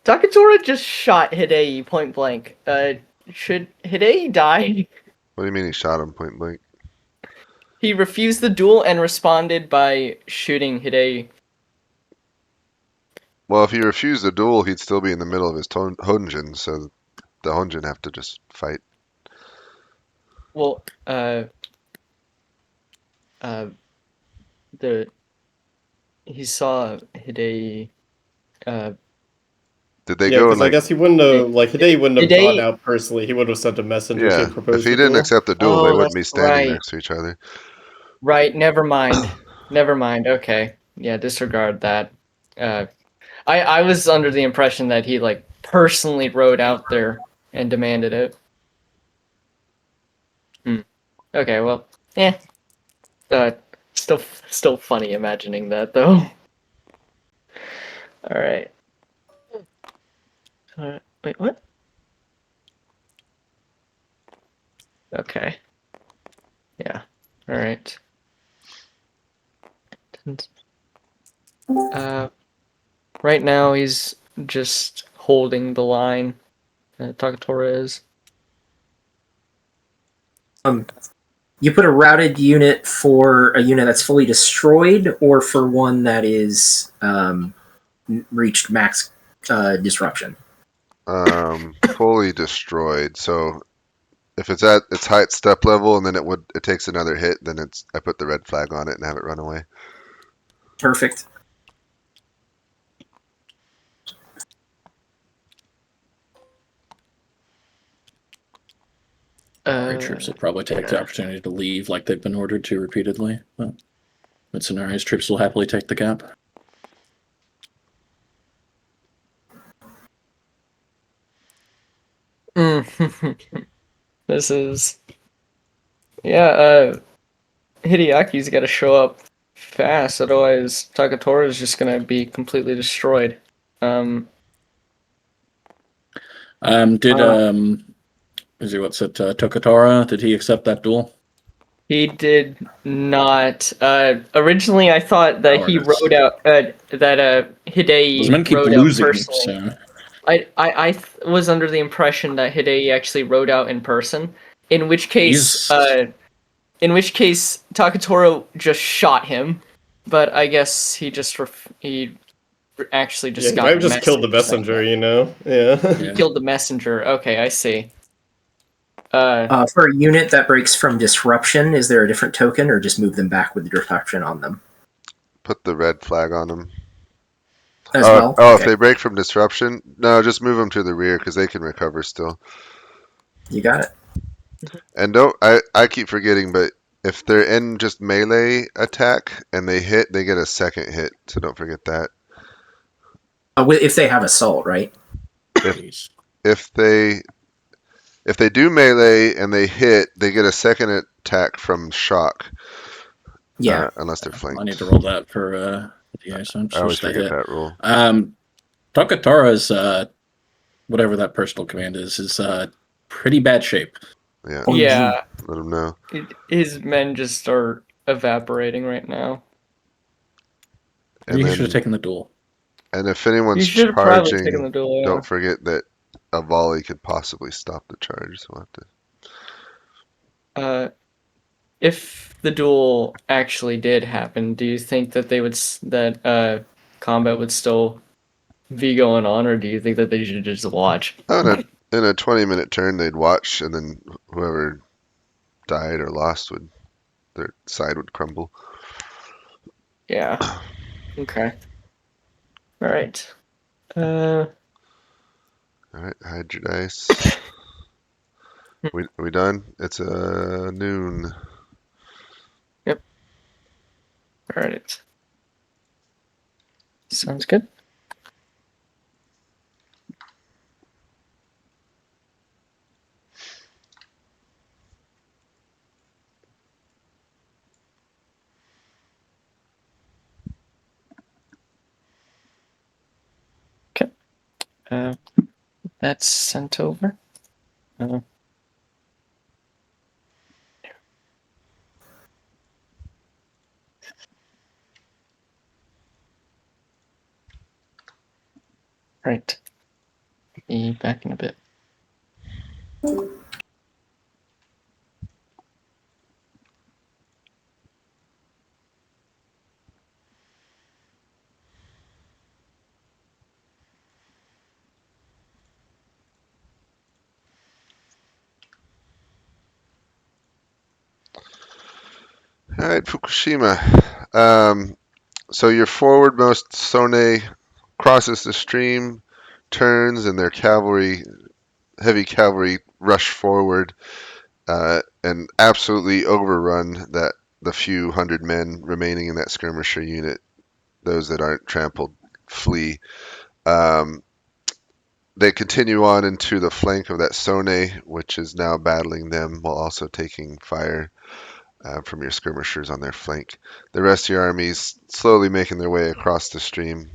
Takatora just shot Hidei point blank. Should Hidei die? What do you mean he shot him point blank? He refused the duel and responded by shooting Hidei. Well, if he refused the duel, he'd still be in the middle of his Honjin, so the Honjin have to just fight. Well, he saw Hidei. Did they Yeah, go because I like? guess he wouldn't have, like, Hidei wouldn't have Hidei- gone out personally. He would have sent a messenger Yeah, to propose if he the didn't duel. accept the duel, they Oh, wouldn't be that's standing right. next to each other. Right, never mind. Never mind. Okay. Yeah, disregard that. I was under the impression that he like personally rode out there and demanded it. Okay, well, still funny imagining that though. All right. Wait, what? Okay. Yeah. All right. Right now he's just holding the line. Takatora is. You put a routed unit for a unit that's fully destroyed, or for one that is reached max disruption. Fully destroyed. So if it's at its height step level and then it takes another hit, then I put the red flag on it and have it run away. Perfect. Troops will probably take the opportunity to leave like they've been ordered to repeatedly. But Mitsunari's troops will happily take the gap. This is... Yeah, Hideaki's got to show up fast, otherwise Takatora is just gonna be completely destroyed. Is he what's it? Tokugawa? Did he accept that duel? He did not. Originally, I thought that he Cowardice. wrote out that Those men Hidei keep wrote out losing. personally. So I was under the impression that Hidei actually wrote out in person. In which case, he's Takatora just shot him. But I guess he just he actually just Yeah, he got might the have just killed the message saying messenger, that. you know? Yeah. He Yeah. killed the messenger. Okay, I see. For a unit that breaks from disruption, is there a different token, or just move them back with the disruption on them Put the red flag on them. as well? If Okay, they break from disruption, no, just move them to the rear because they can recover still. you got it. And I keep forgetting, but if they're in just melee attack and they hit, they get a second hit. So don't forget that. If they have assault, right? jeez. If they do melee and they hit, they get a second attack from shock. Yeah. Unless they're I flanked. need to roll that for the so I always just a forget hit. that rule. Takatora's whatever that personal command is pretty bad shape. Yeah. Yeah, Let them know. his men just are evaporating right now. And You then, should have taken the duel. and if You anyone's should have probably taken charging, the duel. Yeah. don't forget that a volley could possibly stop the charge. So we'll have to. If the duel actually did happen, do you think that combat would still be going on, or do you think that they should just watch? In a 20-minute turn, they'd watch, and then whoever died or lost their side would crumble. Yeah. Okay. All right. All right, hide your dice. Are we done? It's noon. Yep. All right. Sounds good. Okay. That's sent over. Right. Be back in a bit. All right, Fukushima. So your forwardmost Sone crosses the stream, turns, and their heavy cavalry, rush forward and absolutely overrun the few hundred men remaining in that skirmisher unit. Those that aren't trampled flee. They continue on into the flank of that Sone, which is now battling them while also taking fire from your skirmishers on their flank. The rest of your armies slowly making their way across the stream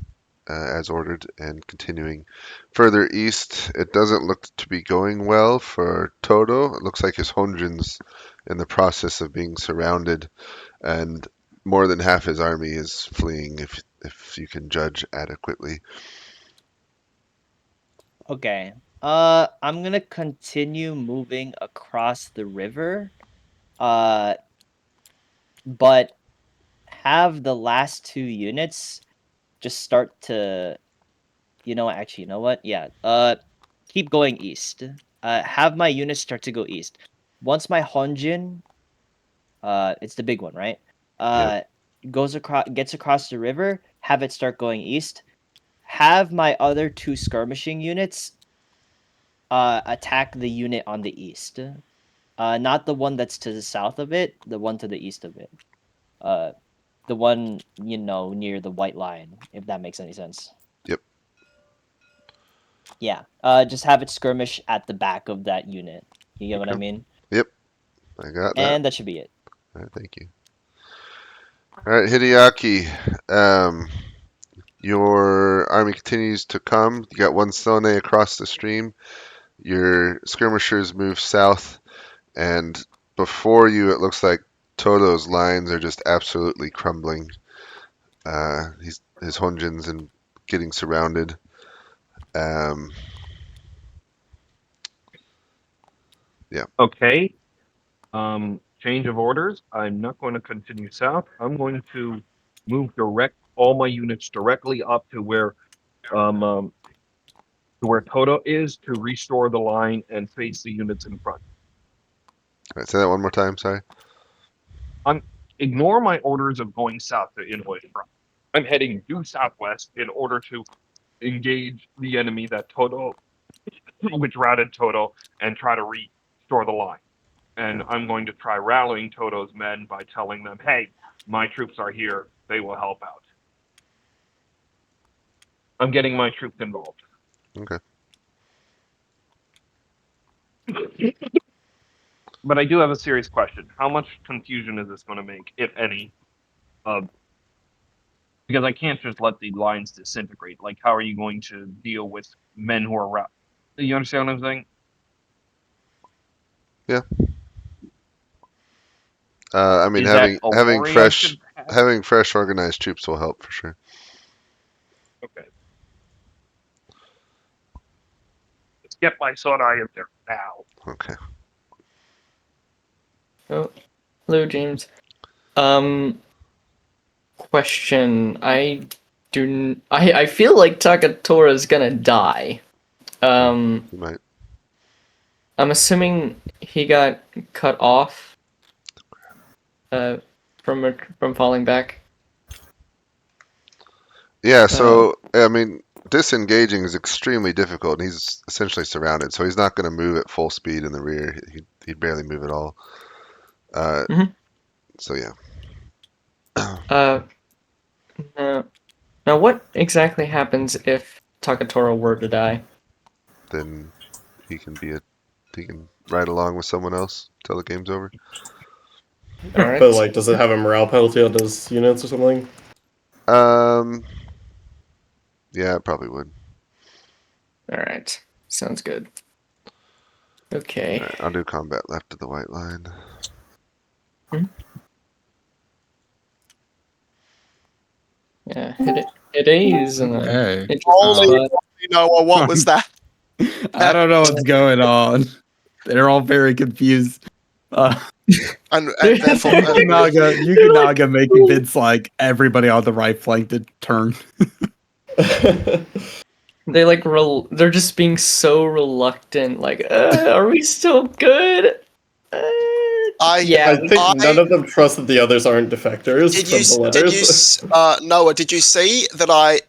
as ordered and continuing further east. It doesn't look to be going well for Todo. It looks like his Honjin's in the process of being surrounded, and more than half his army is fleeing, if you can judge adequately. Okay. I'm gonna continue moving across the river. But have the last two units just start to, you know what? Yeah. Keep going east. Have my units start to go east. Once my Honjin, it's the big one, right? Gets across the river. Have it start going east. Have my other two skirmishing units attack the unit on the east. Not the one that's to the south of it, the one to the east of it. The one, near the white line, if that makes any sense. Yep. Yeah. Just have it skirmish at the back of that unit. You get what I Okay. mean? Yep. I got that. And that should be it. All right, thank you. All right, Hideaki. Your army continues to come. You got one Sone across the stream. Your skirmishers move south, and before you, it looks like Todo's lines are just absolutely crumbling. His Honjin's and getting surrounded. Okay. Change of orders. I'm not going to continue south. I'm going to move all my units directly up to where Toto is to restore the line and face the units in front. All right, say that one more time. Sorry. Ignore my orders of going south to Inouye front. I'm heading due southwest in order to engage the enemy which routed Toto, and try to restore the line. And I'm going to try rallying Toto's men by telling them, hey, my troops are here. They will help out. I'm getting my troops involved. Okay. But I do have a serious question. How much confusion is this going to make, if any? Because I can't just let the lines disintegrate. Like, how are you going to deal with men who are routed? You understand what I'm saying? Yeah. I mean, Is that a having worry I fresh should have? having fresh organized troops will help for sure. Okay. Let's get my son I am there now. Okay. Oh, hello, James. Question. I feel like Takatora is gonna die. You might. I'm assuming he got cut off. From falling back. Yeah. So I mean, disengaging is extremely difficult. And he's essentially surrounded, so he's not going to move at full speed in the rear. He'd barely move at all. So yeah. Now what exactly happens if Takatora were to die? Then he can ride along with someone else till the game's over. All right. But like, does it have a morale penalty on those units or something? Yeah, it probably would. All right. Sounds good. Okay. All right, I'll do combat left of the white line. Yeah, it is. Hey. Holy Noah, what was that? I don't know what's going on. They're all very confused. And therefore, Yukunaga making bids like everybody on the right flank to turn. They they're just being so reluctant. Like, are we still good? I think none of them trust that the others aren't defectors from the letters. Noah, did you see that I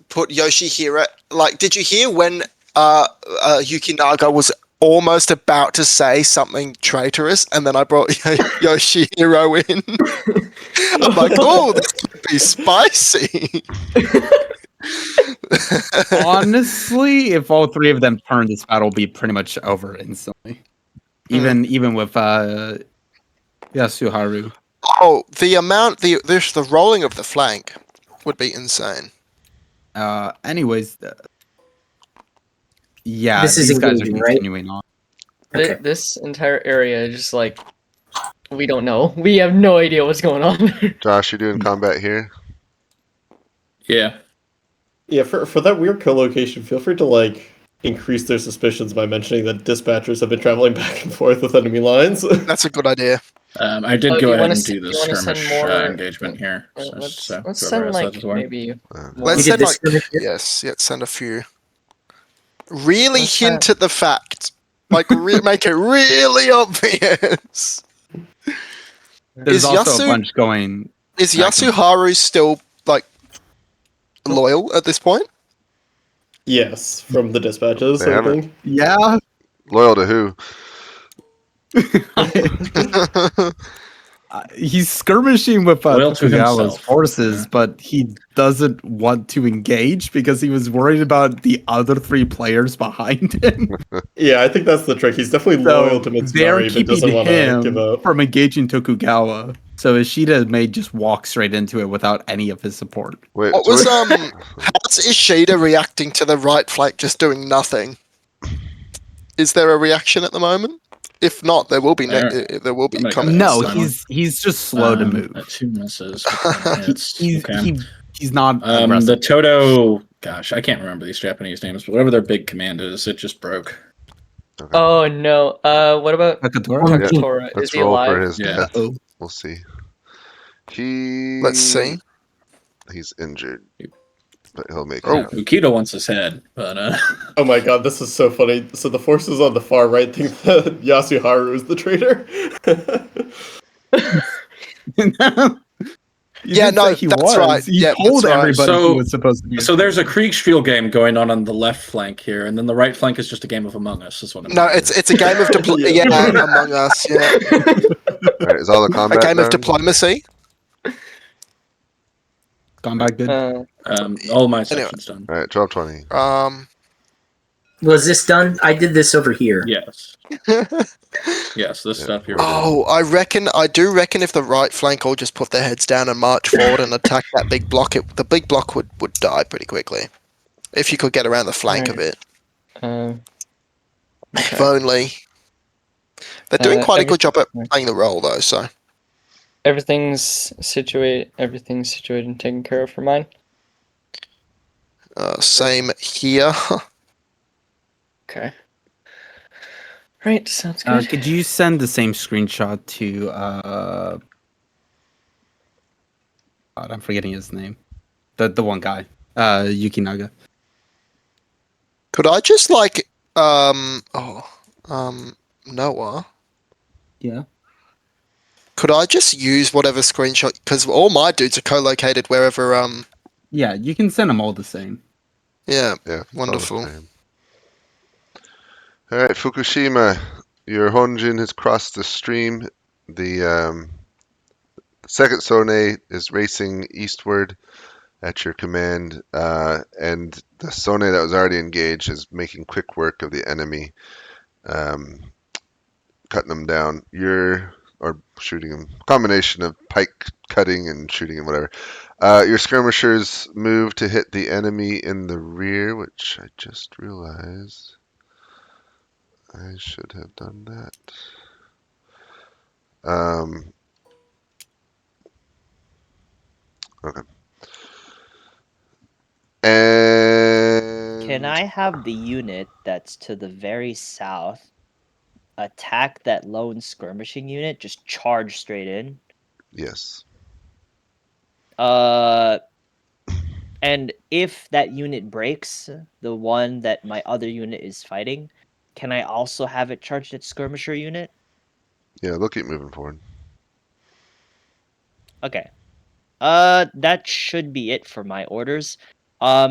put Yoshihira? Like, did you hear when Yukinaga was almost about to say something traitorous, and then I brought Yoshihiro in? I'm like, oh, this could be spicy. Honestly, if all three of them turn, this battle will be pretty much over instantly. Even with Yasuharu. Oh, the rolling of the flank would be insane. Anyways, yeah, This is these guys are engaging, right? continuing on. Okay. This entire area is just like, we don't know. We have no idea what's going on. Josh, you're doing combat here? Yeah. Yeah, for that weird co-location, feel free to like increase their suspicions by mentioning that dispatchers have been traveling back and forth with enemy lines. That's a good idea. I did Oh, go you ahead wanna and s- do the you wanna send skirmish more- engagement here. Let's whoever send has like that as well. maybe. Let's You send did this like skirmish here? yes, send a few. Really Let's hint at the fact, like make it really obvious. There's Is also a bunch going. Is back and Yasuharu still like loyal at this point? Yes, from the dispatches, They I haven't. think. Yeah. Loyal to who? He's skirmishing with Loyal to Tokugawa's himself. forces, Yeah. but he doesn't want to engage because he was worried about the other 3 players behind him. Yeah, I think that's the trick. He's definitely loyal to they're Mitsunari, but keeping doesn't want to give him up. from engaging Tokugawa. So Ishida may just walk straight into it without any of his support. Wait, What so was what- how's Ishida reacting to the right flank just doing nothing? Is there a reaction at the moment? If not, there will be there will be I'm gonna coming. go No, silent. he's just slow to move. 2 misses. with 10 hits. He's Okay. he's not The aggressive. Toto, gosh, I can't remember these Japanese names, but whatever their big command is, it just broke. Oh no. What about Takatora? Takatora? Is let's he roll for alive? his Yeah. death. Oh, We'll see. Let's see. He's injured, but he'll make Oh. it. Ukito wants his head, but Oh my god, this is so funny. So the forces on the far right think that Yasuharu is the traitor. You Yeah, did no, say he that's was. right. He Yeah, told that's right. everybody So- he was supposed to be. So there's a Kriegspiel game going on the left flank here, and then the right flank is just a game of Among Us. Is what I'm No, hearing. it's a game of Yeah. Among Us. Yeah, All right, is all the a combat game of done? diplomacy. gone back good. All my sections done. All right, 12:20. Was this done? I did this over here. Yes. Yes, this Yeah. stuff here. Oh, I do reckon if the right flank all just put their heads down and march forward and attack that big block, the big block would die pretty quickly. If you could get around the flank of Right. it. If Okay. only. They're doing quite a good job at everything- playing the role though, so. Everything's situated and taken care of for mine. Same here. Okay. Right, sounds good. Could you send the same screenshot to God, I'm forgetting his name. The one guy. Yukinaga. Could I just Noah? Yeah. Could I just use whatever screenshot? Because all my dudes are co-located wherever. Yeah, you can send them all the same. Yeah. Yeah, it's all the Wonderful. same. All right, Fukushima, your Honjin has crossed the stream. The second Sone is racing eastward at your command, and the Sone that was already engaged is making quick work of the enemy, cutting them down. Or shooting them. Combination of pike cutting and shooting and whatever. Your skirmishers move to hit the enemy in the rear, which I just realized I should have done that. Okay. And Can I have the unit that's to the very south attack that lone skirmishing unit? Just charge straight in. Yes. And if that unit breaks, the one that my other unit is fighting, can I also have it charge its skirmisher unit? Yeah, they'll keep moving forward. Okay. That should be it for my orders. Are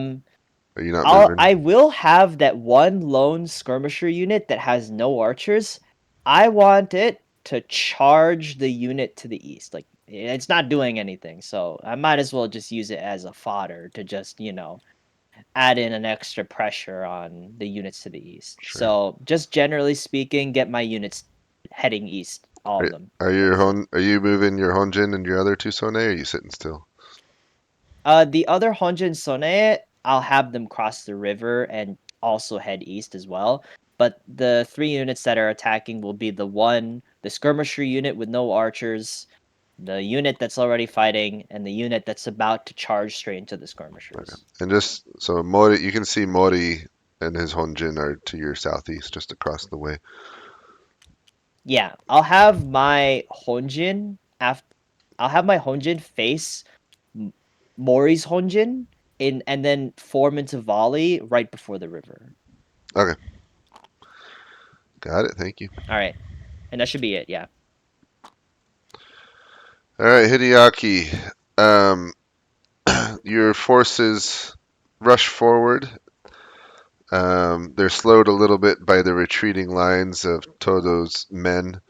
you not moving? I will have that one lone skirmisher unit that has no archers. I want it to charge the unit to the east. Like, it's not doing anything, so I might as well just use it as a fodder to just, add in an extra pressure on the units to the east. Sure. So, just generally speaking, get my units heading east, all of them. Are you moving your Honjin and your other two Sone, or are you sitting still? The other Honjin Sone, I'll have them cross the river and also head east as well. But the 3 units that are attacking will be the skirmisher unit with no archers, the unit that's already fighting, and the unit that's about to charge straight into the skirmishers. Okay. And just so Mori, you can see Mori and his Honjin are to your southeast, just across the way. Yeah, I'll have my Honjin face Mori's Honjin and then form into volley right before the river. Okay. Got it. Thank you. All right. And that should be it, yeah. All right, Hideaki. Your forces rush forward. They're slowed a little bit by the retreating lines of Todo's men.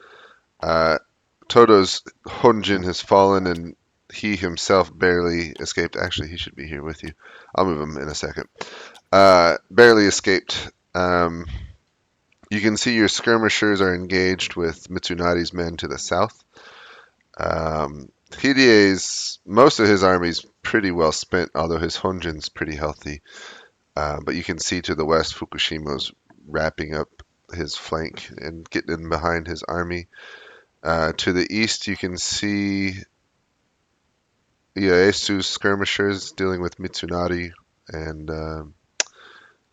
Todo's Honjin has fallen, and he himself barely escaped. Actually, he should be here with you. I'll move him in a second. Barely escaped. You can see your skirmishers are engaged with Mitsunari's men to the south. Hidei's, most of his army's pretty well spent, although his Honjin's pretty healthy. But you can see to the west, Fukushima's wrapping up his flank and getting in behind his army. To the east, you can see Ieyasu's skirmishers dealing with Mitsunari, and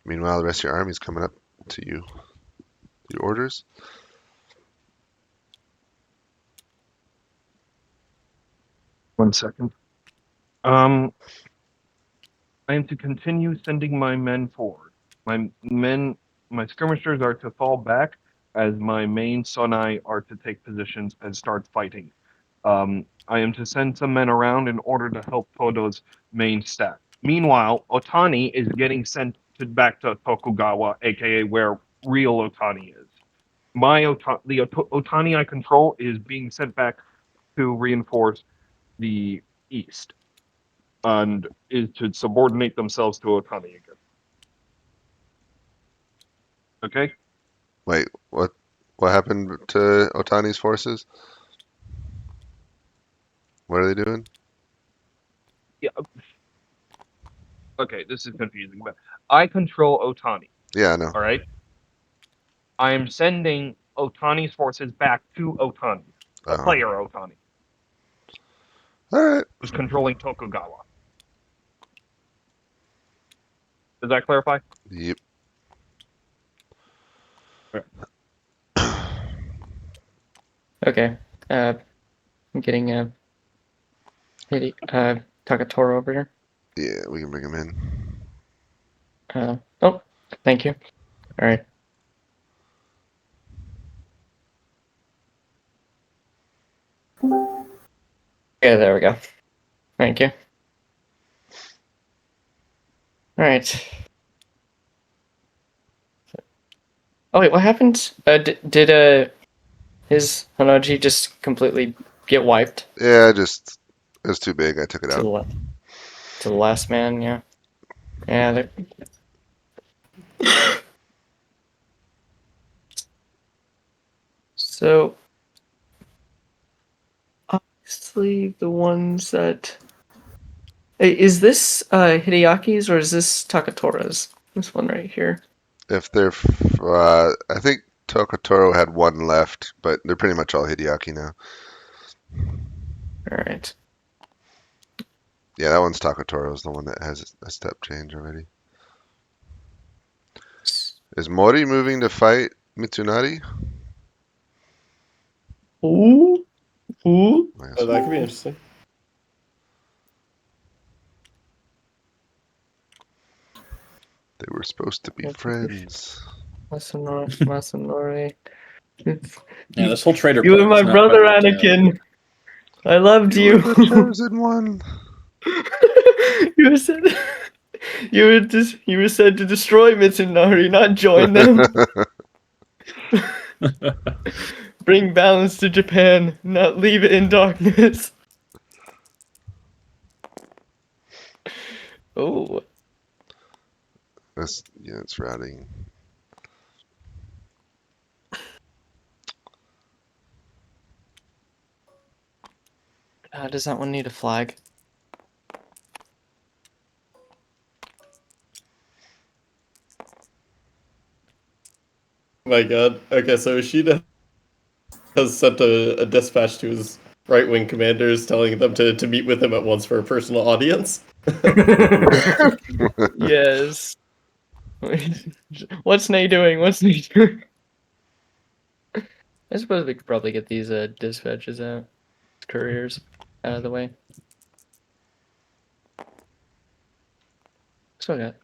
meanwhile, the rest of your army's coming up to you. Your orders? One second. I am to continue sending my men forward. My skirmishers are to fall back, as my main sonai are to take positions and start fighting. I am to send some men around in order to help Todo's main staff. Meanwhile, Otani is getting sent back to Tokugawa, aka where real Otani is. The Otani I control is being sent back to reinforce the east, and is to subordinate themselves to Otani again. Okay? Wait, what? What happened to Otani's forces? What are they doing? Yeah. Okay, this is confusing, but I control Otani. Yeah, I know. All right. I am sending Otani's forces back to Otani, the player Otani, All right. who's controlling Tokugawa. Does that clarify? Yep. Okay. I'm getting Takatoro over here. Yeah, we can bring him in. Oh, thank you. All right. Yeah, there we go. Thank you. All right. Oh wait, what happened? Did his Hanaji just completely get wiped Yeah, just it was too big. I took it to the out. left? To the last man, yeah. Yeah. So, obviously, the ones that is this Hideyaki's or is this Takatora's? This one right here. If they're, I think Tokotoro had one left, but they're pretty much all Hideaki now. All right. Yeah, that one's Takotoro's the one that has a step change already. Is Mori moving to fight Mitsunari? Ooh. Oh, that could be interesting. They were supposed to be friends. Masanori. Yeah, this whole traitor. You were plan my is not brother, quite worked out. Anakin. I loved you. Were the chosen one. You were said you were said to destroy Mitsunari, not join them. Bring balance to Japan, not leave it in darkness. Oh. Yeah, it's routing. Does that one need a flag? Oh my god. Okay, so Ishida has sent a dispatch to his right-wing commanders telling them to meet with him at once for a personal audience. Yes. What's Nate doing? What's Nate doing? I suppose we could probably get these dispatches out, couriers out of the way. So I got.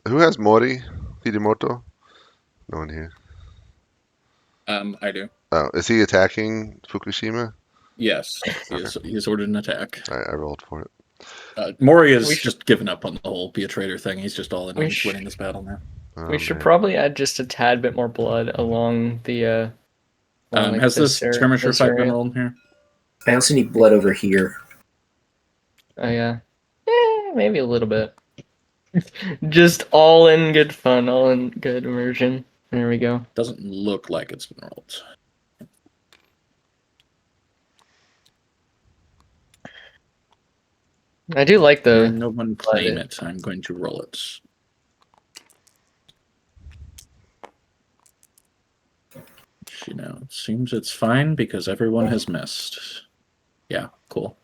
Who has Mori? Hidemoto? No one here. I do. Oh, is he attacking Fukushima? Yes, he has ordered an attack. I rolled for it. Mori is We should- just given up on the whole be a traitor thing. He's just all in We on sh- winning this battle now. Oh, We should man. probably add just a tad bit more blood along the. along, like, Has this skirmisher this fight been area. rolled here? I also need blood over here. Oh yeah. Maybe a little bit. Just all in good fun, all in good immersion. There we go. Doesn't look like it's been rolled. I do like the. No one claim it. I'm going to roll it. You know, it seems it's fine because everyone has missed. Yeah, cool.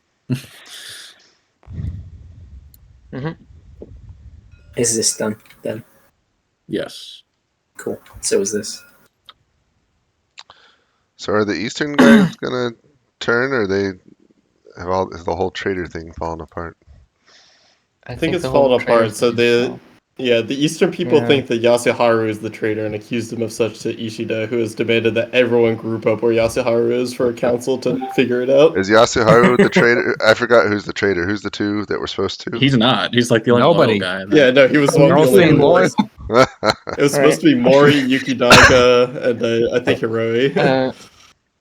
Is this done then? Yes. Cool. So is this. So are the Eastern guys gonna turn, or is the whole traitor thing falling apart? I think it's the whole fallen apart. trade So is the Eastern people Yeah. think that Yasuharu is the traitor and accused him of such to Ishida, who has demanded that everyone group up where Yasuharu is for a council to figure it out. Is Yasuharu the traitor? I forgot who's the traitor. Who's the two that were supposed to? He's not. He's like the only Nobody. loyal guy. I think. Yeah, no, he was one They're of all the only saying boys. loyal. It was supposed to be Mori, Yukidaga, and I think Hiroi.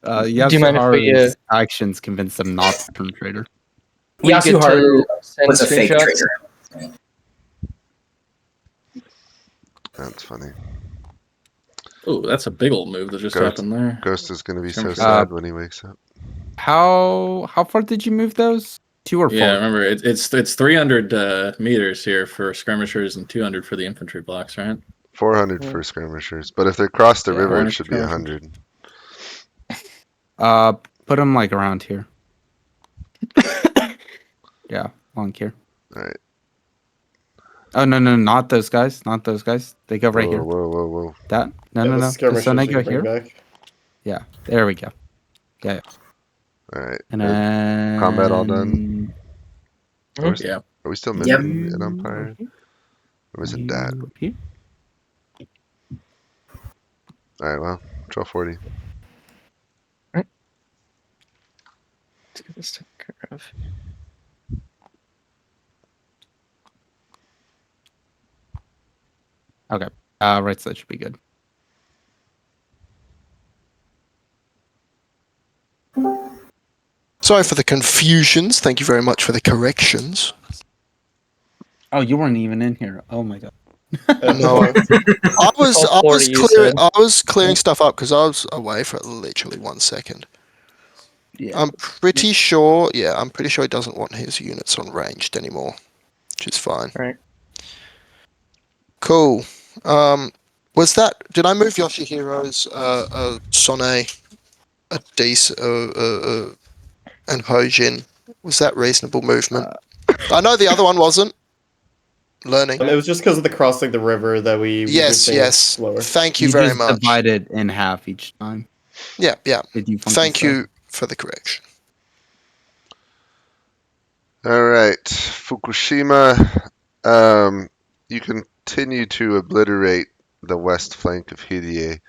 Do you mind if we, Yasuharu's actions convinced them not to turn traitor. we get to Yasuharu send was a fake screenshots? traitor. That's funny. Oh, that's a big old move that just Ghost. happened there. Ghost is gonna be so Skirmisher. sad when he wakes up. How far did you move those? 2 or 4? Yeah, remember it's 300 meters here for skirmishers and 200 for the infantry blocks, right? 400 for skirmishers, but if they cross the Yeah, river, it 400 should be skirmishers. 100. Put them like around here. Yeah, along here. All right. Oh no, not those guys. Not those guys. They go right whoa, here. Whoa. That no. The The skirmishers sun they you go can bring here. back. Yeah, there we go. Yeah, All right. and then Combat all done? Yeah. Are we still Yep. missing an umpire? Or was it that? Up here. All right. Well, 1240. Let's get this taken care of. Okay. Right side should be good. Sorry for the confusions. Thank you very much for the corrections. Oh, you weren't even in here. Oh my god. No, I was All 40 you said. clearing stuff up because I was away for literally 1 second. Yeah. I'm pretty sure. Yeah, I'm pretty sure he doesn't want his units on ranged anymore, which is fine. Right. Cool. Was that? Did I move Yoshihiro's Sone, and Hojin? Was that reasonable movement? I know the other one wasn't. Learning. It was just because of the crossing the river that we Yes, moved things yes. slower. Thank you You very just much. divide it in half each time. Yeah. Did you? Thank you for the correction. All right, Fukushima. You continue to obliterate the west flank of Hideye.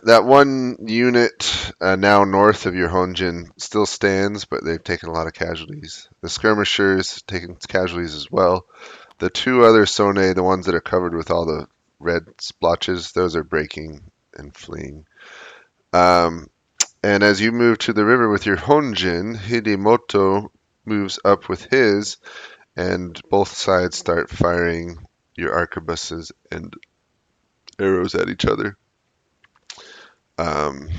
That one unit now north of your Honjin still stands, but they've taken a lot of casualties. The skirmishers taken casualties as well. The 2 other Sone, the ones that are covered with all the red splotches, those are breaking and fleeing. And as you move to the river with your Honjin, Hidemoto moves up with his, and both sides start firing your arquebuses and arrows at each other. And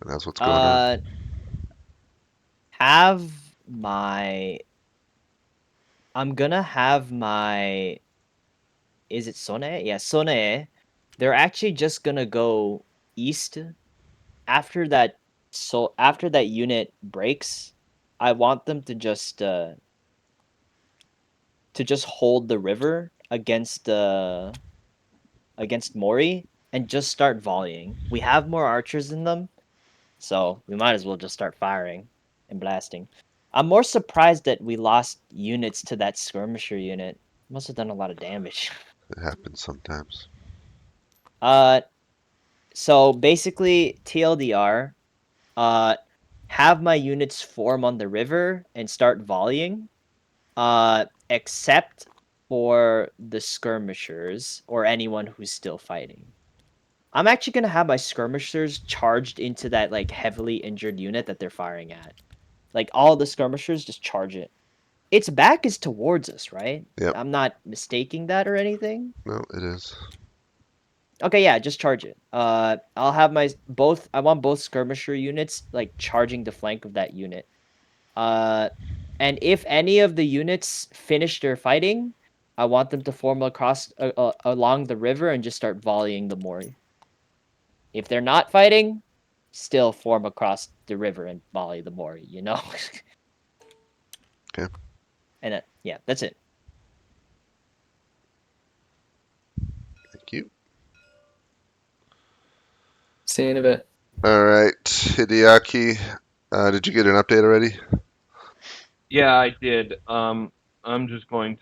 that's what's going on. I'm gonna have my. Is it Sone? Yeah, Sone. They're actually just gonna go east after that. So after that unit breaks, I want them to just hold the river against Mori and just start volleying. We have more archers than them, so we might as well just start firing and blasting. I'm more surprised that we lost units to that skirmisher unit. Must have done a lot of damage. It happens sometimes. So basically, TLDR, have my units form on the river and start volleying, except for the skirmishers or anyone who's still fighting. I'm actually gonna have my skirmishers charged into that like heavily injured unit that they're firing at. Like all the skirmishers just charge it. Its back is towards us, right? Yep. I'm not mistaking that or anything. No, it is. Okay, yeah, just charge it. I'll have my both. I want both skirmisher units like charging the flank of that unit. And if any of the units finish their fighting, I want them to form across along the river and just start volleying the Mori. If they're not fighting, still form across the river and volley the Mori. You know. Okay. And yeah, that's it. Thank you. See you in a bit. All right, Hideaki, did you get an update already? Yeah, I did. I'm uploading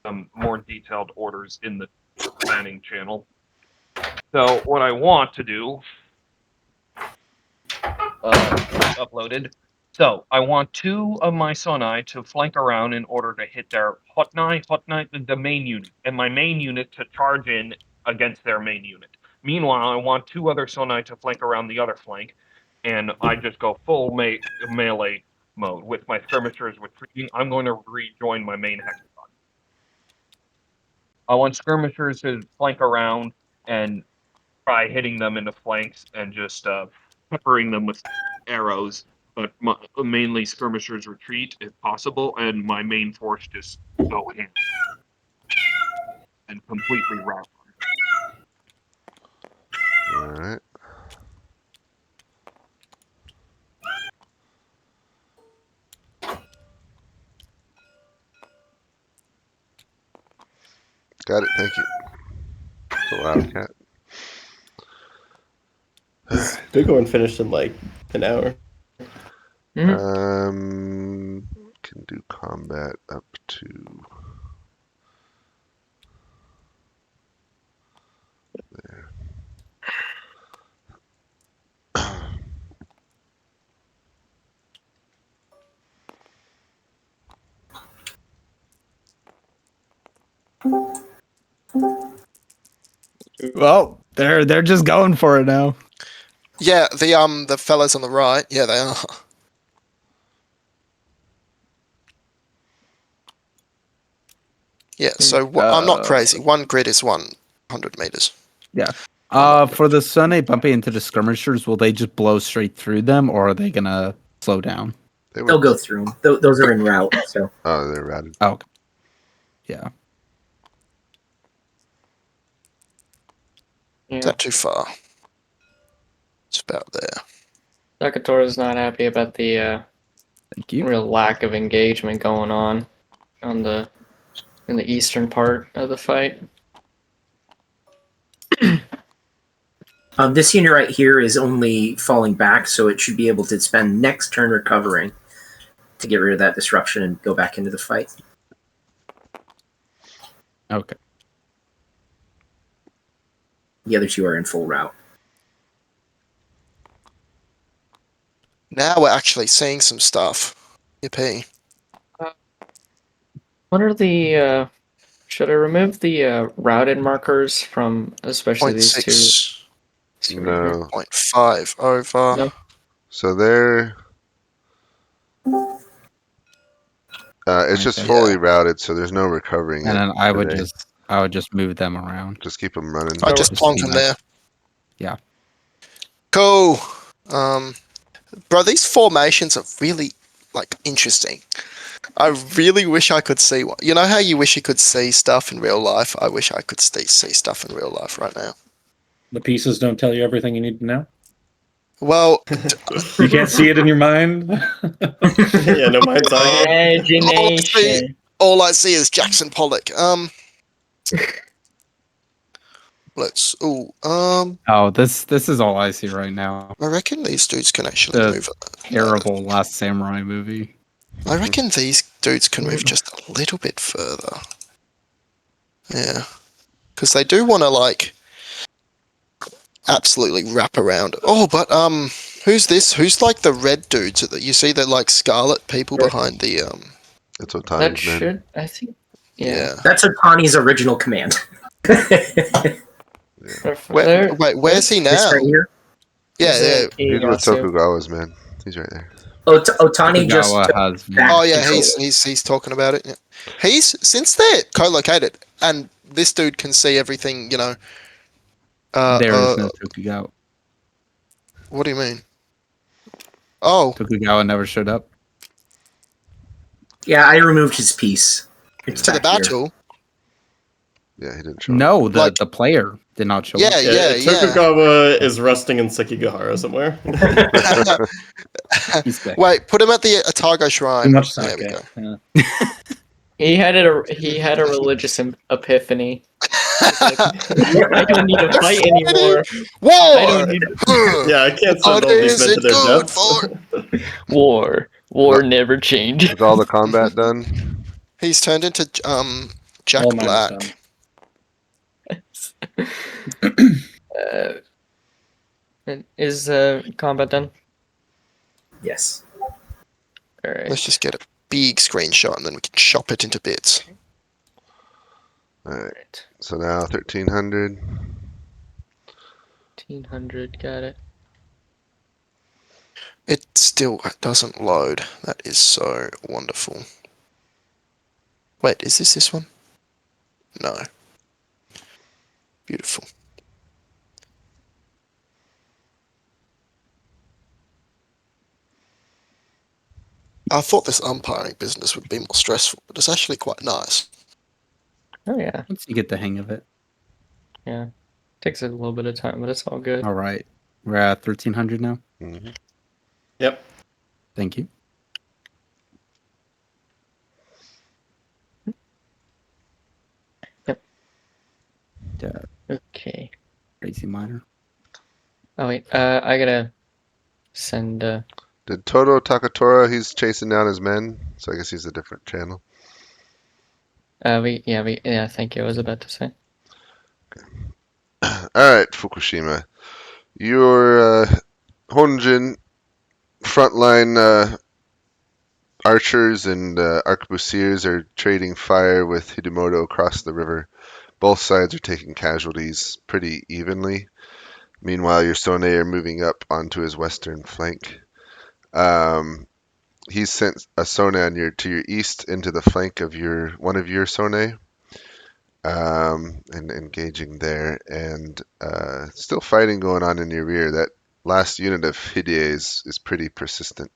some more detailed orders in the planning channel. So what I want to do, uploaded. So I want 2 of my Sonai to flank around in order to hit their Hotnai, the main unit, and my main unit to charge in against their main unit. Meanwhile, I want 2 other Sonai to flank around the other flank, and I just go full melee mode with my skirmishers retreating. I'm going to rejoin my main hexagon. I want skirmishers to flank around and try hitting them in the flanks and just peppering them with arrows, but mainly skirmishers retreat if possible, and my main force just go in and completely rout them. All right. Got it. Thank you. It's a loud cat. This big one finished in like an hour. Can do combat up to. There. Well, they're just going for it now. Yeah, the fellas on the right. Yeah, they are. Yeah, so I'm not crazy. 1 grid is 100 meters. Yeah. For the Sunday bumping into the skirmishers, will they just blow straight through them, or are they gonna slow down? They'll go through them. Those are en route. So. Oh, they're routed. Oh, okay. Yeah. Is that too far? It's about there. Sakatora's not happy about the Thank you. real lack of engagement going on in the eastern part of the fight. This unit right here is only falling back, so it should be able to spend next turn recovering to get rid of that disruption and go back into the fight. Okay. The other 2 are in full route. Now we're actually seeing some stuff. Yippee. What are the should I remove the routed markers from especially these 0.6. 2? No. 0.5 over. No. So they're. It's just Okay. fully routed, so there's no recovering And it then I would today. just move them around. Just keep them running. I just Just plonk see them that. there. Yeah. Cool. Bro, these formations are really like interesting. I really wish I could see one. You know how you wish you could see stuff in real life? I wish I could see stuff in real life right now. The pieces don't tell you everything you need to know. Well, You can't see it in your mind. Yeah, no, mine's on here. Imagination. all I see is Jackson Pollock. Let's. Oh, this is all I see right now. I reckon these dudes can actually The move. Terrible Last Samurai movie. I reckon these dudes can move just a little bit further. Yeah, because they do want to like absolutely wrap around. Oh, but Who's this? Who's like the red dudes that you see? That like scarlet people behind the It's That Otani's men. should, I think. Yeah. That's Otani's original command. Wait, where's he This now? right here. Yeah, yeah. He's with Tokugawa's men. He's right there. Otani just Tokugawa took has back Oh yeah, control. he's talking about it. Yeah. He's since they're co-located, and this dude can see everything. You know. there is no Tokugawa. What do you mean? Oh, Tokugawa never showed up. Yeah, I removed his piece. It's to the back here. battle. Yeah, he didn't show up. No, the Like- the player did not show Yeah, up. yeah, yeah. Tokugawa is resting in Sekigahara somewhere. He's sick. Wait, put him at the Atago Shrine. Too much There we sake. go. Yeah. He had a religious epiphany. I don't need to fight anymore. War. I don't need Yeah, I can't send What all these is men to it their good deaths. for? war. War never changes. Is all the combat done? He's turned into Jack All mine is Black. Is combat done? Yes. All right. Let's just get a big screenshot and then we can chop it into bits. Alright. So now 1300. 1500. Got it. It still doesn't load. That is so wonderful. Wait, is this one? No. Beautiful. I thought this umpiring business would be more stressful, but it's actually quite nice. Oh yeah. Once you get the hang of it. Yeah. Takes a little bit of time, but it's all good. All right. We're at 1300 now. Mm-hmm. Yep. Thank you. Yep. Yeah, Okay. crazy minor. Oh wait. I gotta send. Did Todo Takatora, he's chasing down his men, so I guess he's a different channel. Yeah. Thank you. I was about to say. Alright, Fukushima. Your Honjin frontline archers and arquebusiers are trading fire with Hidemoto across the river. Both sides are taking casualties pretty evenly. Meanwhile, your Sone are moving up onto his western flank. He's sent a Sone to your east into the flank of one of your Sone, and engaging there, and still fighting going on in your rear. That last unit of Hidei is pretty persistent.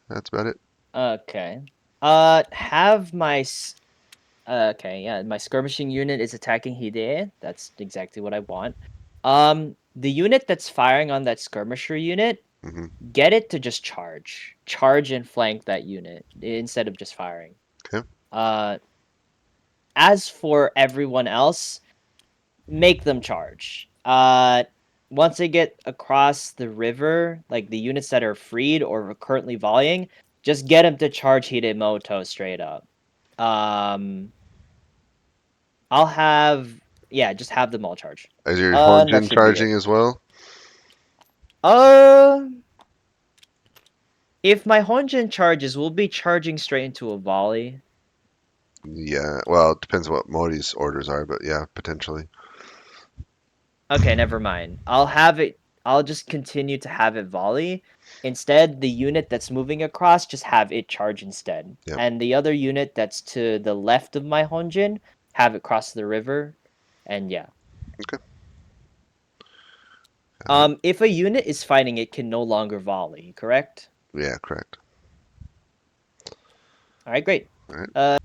That's about it. Okay. Have my my skirmishing unit is attacking Hidei. That's exactly what I want. The unit that's firing on that skirmisher unit, Mhm. get it to just charge and flank that unit instead of just firing. Okay. As for everyone else, make them charge. Once they get across the river, like the units that are freed or are currently volleying, just get them to charge Hidemoto straight up. Just have them all charge. Is your That Honjin should be charging it. as well? If my Honjin charges, we'll be charging straight into a volley. Yeah, well, it depends what Mori's orders are, but yeah, potentially. Okay, never mind. I'll just continue to have it volley. Instead, the unit that's moving across, just have it charge instead. Yep. And the other unit that's to the left of my Honjin, have it cross the river. And yeah. Okay. If a unit is fighting, it can no longer volley, correct? Yeah, correct. Alright, great. Oh,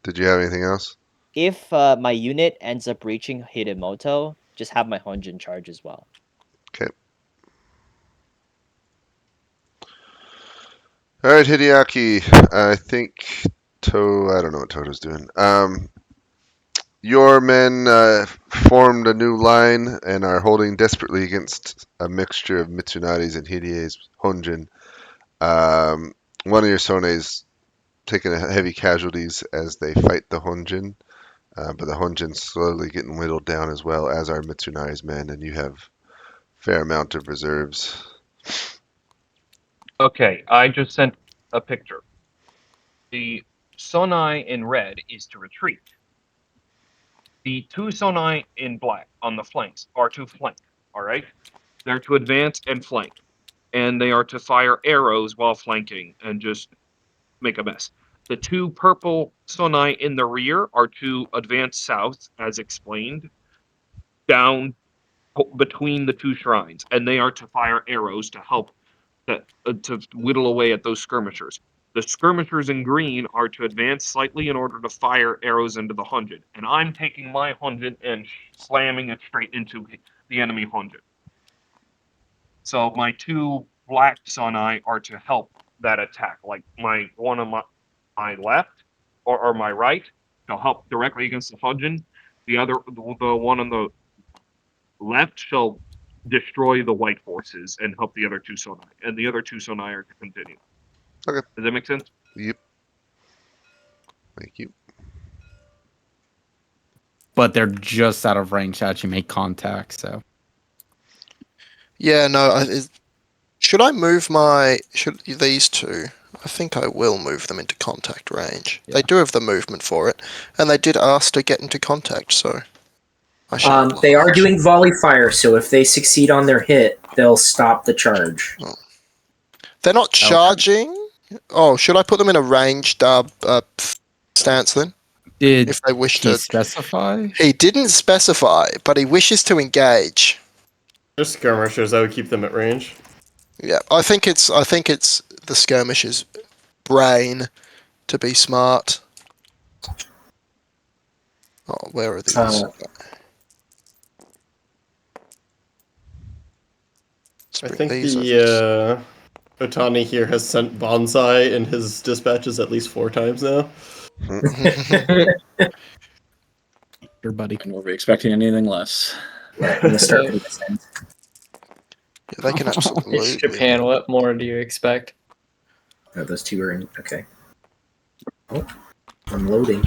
did you have anything else? If my unit ends up reaching Hidemoto, just have my Honjin charge as well. Okay. All right, Hideaki. I think I don't know what Toto's doing. Your men formed a new line and are holding desperately against a mixture of Mitsunari's and Hidei's Honjin. One of your Sone's taking heavy casualties as they fight the Honjin. but the Honjin's slowly getting whittled down as well as our Mitsunari's men, and you have fair amount of reserves. Okay, I just sent a picture. The Sonai in red is to retreat. The two Sonai in black on the flanks are to flank. All right, they're to advance and flank, and they are to fire arrows while flanking and just make a mess. The two purple Sonai in the rear are to advance south, as explained, down between the two shrines, and they are to fire arrows to help to whittle away at those skirmishers. The skirmishers in green are to advance slightly in order to fire arrows into the Honjin, and I'm taking my Honjin and slamming it straight into the enemy Honjin. So my two black Sonai are to help that attack, like my one on my left or my right to help directly against the Honjin. The one on the left shall destroy the white forces and help the other two Sonai, and the other two Sonai are to continue. Okay. Does that make sense? Yep. Thank you. But they're just out of range to actually make contact. So Yeah, no. Should I move these two? I think I will move them into contact range. Yeah. They do have the movement for it, and they did ask to get into contact, so I should. They are doing volley fire, so if they succeed on their hit, they'll stop the charge. They're not charging. Oh, should I put them in a ranged stance then? did If they wish he to. specify? He didn't specify, but he wishes to engage. Just skirmishers, I would keep them at range. Yeah, I think it's the skirmish's brain to be smart. Oh, where are these? I think the Otani here has sent Bonsai in his dispatches at least 4 times now. Your buddy. And were we expecting anything less? I'm gonna start from this end. Yeah, they can absolutely. It's Japan. What more do you expect? Oh, those two are in. Okay. Oh, I'm loading.